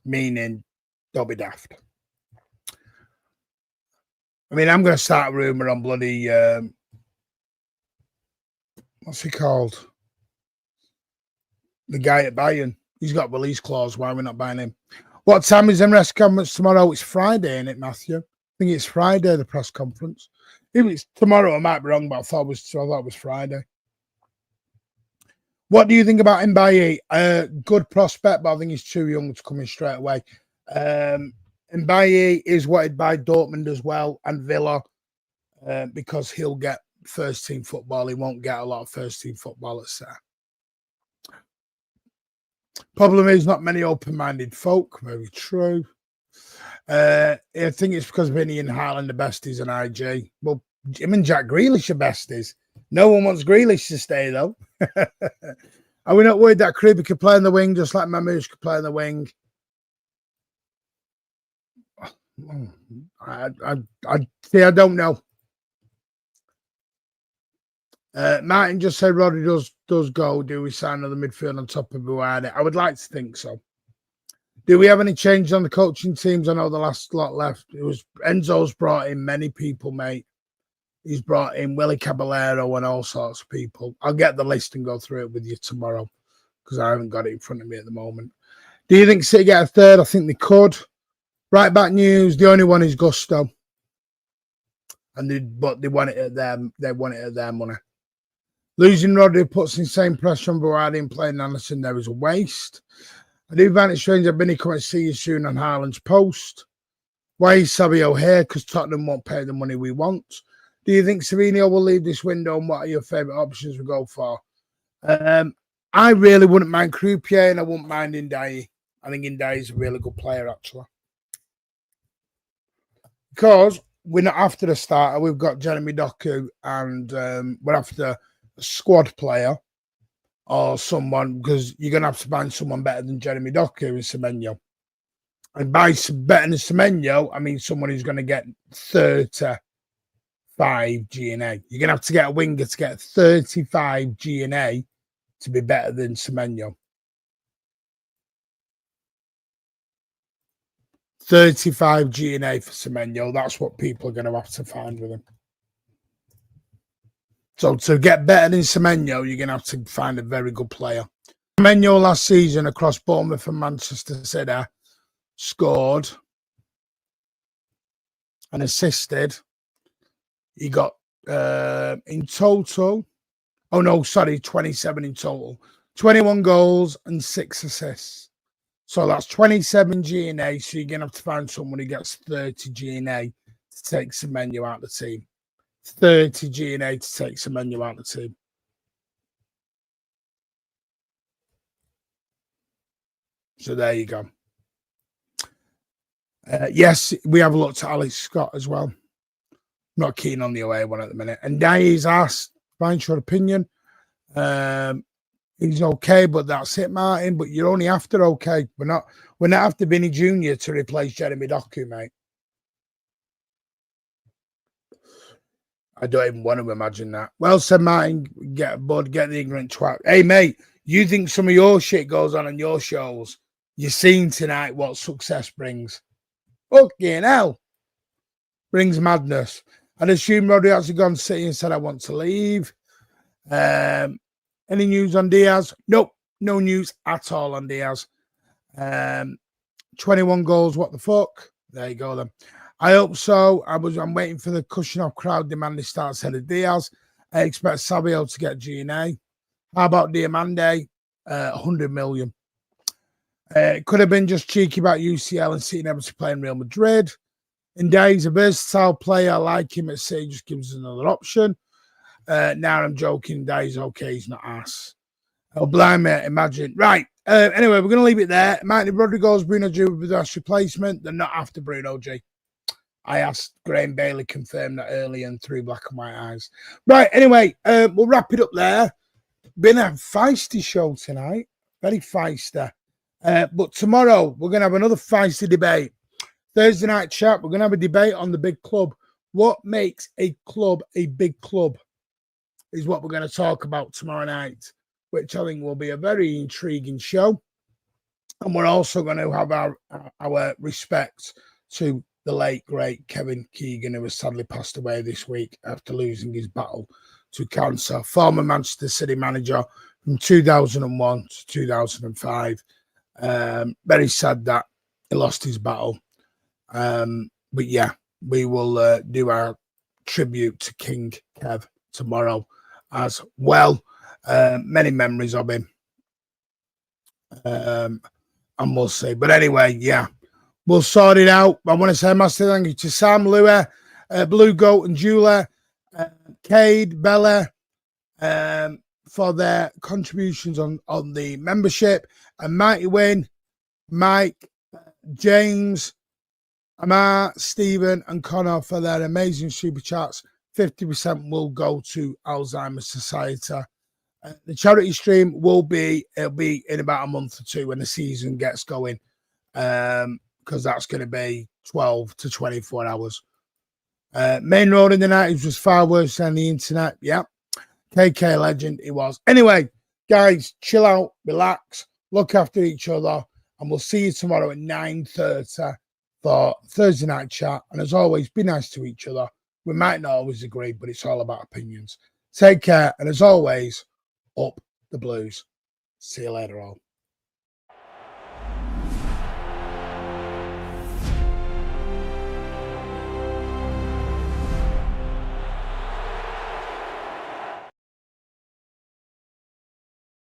Meaning, don't be daft. I mean, I'm going to start a rumour on bloody, what's he called? The guy at Bayern. He's got a release clause. Why are we not buying him? What time is the press conference tomorrow? It's Friday, isn't it, Matthew? I think it's Friday, the press conference. If it's tomorrow, I might be wrong, but I thought it was Friday. What do you think about Mbaye? Good prospect, but I think he's too young to come in straight away. Mbaye is wanted by Dortmund as well and Villa because he'll get first-team football. He won't get a lot of first-team football at City. Problem is not many open-minded folk. Very true. I think it's because Vinny and Haaland are besties and IG. Well, him and Jack Grealish are besties. No one wants Grealish to stay, though. Are we not worried that Karibi could play in the wing just like Mamouche could play in the wing? I don't know. Martin just said Rodri does go. Do we sign another midfield on top of bouaddi? I would like to think so. Do we have any changes on the coaching teams? I know the last lot left. It was Enzo's brought in many people, mate. He's brought in Willie Caballero and all sorts of people. I'll get the list and go through it with you tomorrow because I haven't got it in front of me at the moment. Do you think City get a third? I think they could. Right back news. The only one is Gusto, but they want it at them. They want it at their money. Losing Rodri puts insane pressure on Bouaddi and playing Anderson. There is a waste. I do find it strange that Vinny come and see you soon on Haaland's post. Why is Savio here? Because Tottenham won't pay the money we want. Do you think Savinio will leave this window? And what are your favourite options we go for? I really wouldn't mind Croupier and I wouldn't mind Ndiaye. I think Ndiaye is a really good player, actually. Because we're not after the starter. We've got Jeremy Doku and we're after a squad player or someone because you're going to have to find someone better than Jeremy Doku and Semenyo. And by better than Semenyo, I mean someone who's going to get 35 G&A. You're going to have to get a winger to get 35 G&A to be better than Semenyo. 35 G&A for Semenyo. That's what people are going to have to find with him. So to get better than Semenyo, you're going to have to find a very good player. Semenyo last season across Bournemouth and Manchester City scored and assisted. He got in total, 27 in total. 21 goals and 6 assists. So that's 27 G&A. So you're going to have to find someone who gets 30 G&A to take Semenyo out of the team. 30 G&A to take Semenyo out of the team. So there you go. Yes, we have looked at Alex Scott as well. Not keen on the away one at the minute. And Dai's asked, find your opinion. He's okay, but that's it, Martin. But you're only after okay. We're not after Vinny Jr. to replace Jeremy Doku, mate. I don't even want to imagine that. Well said, Martin. Get the ignorant twat. Hey, mate, you think some of your shit goes on your shows? You've seen tonight what success brings. Fucking hell. Brings madness. I'd assume Rodri has gone City and said, I want to leave. Any news on Diaz? Nope. No news at all on Diaz. 21 goals. What the fuck? There you go then. I hope so. I'm waiting for the cushion off crowd demand he starts ahead of Diaz. I expect Savio to get G&A. How about Diamande? 100 million. It could have been just cheeky about UCL and City never to play in Real Madrid. Ndiaye's a versatile player. I like him at City. Just gives us another option. Now I'm joking. Ndiaye's okay. He's not ass. Oh, blind mate. Imagine. Right. Anyway, we're going to leave it there. Martin Rodrigo's Bruno G with the best replacement. They're not after Bruno G. I asked Graham Bailey, confirmed that earlier and through black and white eyes. Right, anyway, we'll wrap it up there. Been a feisty show tonight. Very feisty. But tomorrow, we're going to have another feisty debate. Thursday night chat, we're going to have a debate on the big club. What makes a club a big club is what we're going to talk about tomorrow night, which I think will be a very intriguing show. And we're also going to have our respect to the late, great Kevin Keegan, who has sadly passed away this week after losing his battle to cancer. Former Manchester City manager from 2001 to 2005. Very sad that he lost his battle. But yeah, we will do our tribute to King Kev tomorrow as well. Many memories of him. And we'll see. But anyway, yeah. We'll sort it out. I want to say a massive thank you to Sam, Louis, Blue Goat and Julia, Cade, Bella, for their contributions on the membership, and Mighty Win, Mike, James, Amar, Stephen, and Connor for their amazing super chats. 50% will go to Alzheimer's Society. The charity stream it'll be in about a month or two when the season gets going. Because that's going to be 12 to 24 hours. Main Road in the 90s was far worse than the internet. Yeah. KK legend, it was. Anyway, guys, chill out, relax, look after each other, And we'll see you tomorrow at 9:30 for Thursday Night Chat. And as always, be nice to each other. We might not always agree, but it's all about opinions. Take care. And as always, up the Blues. See you later all.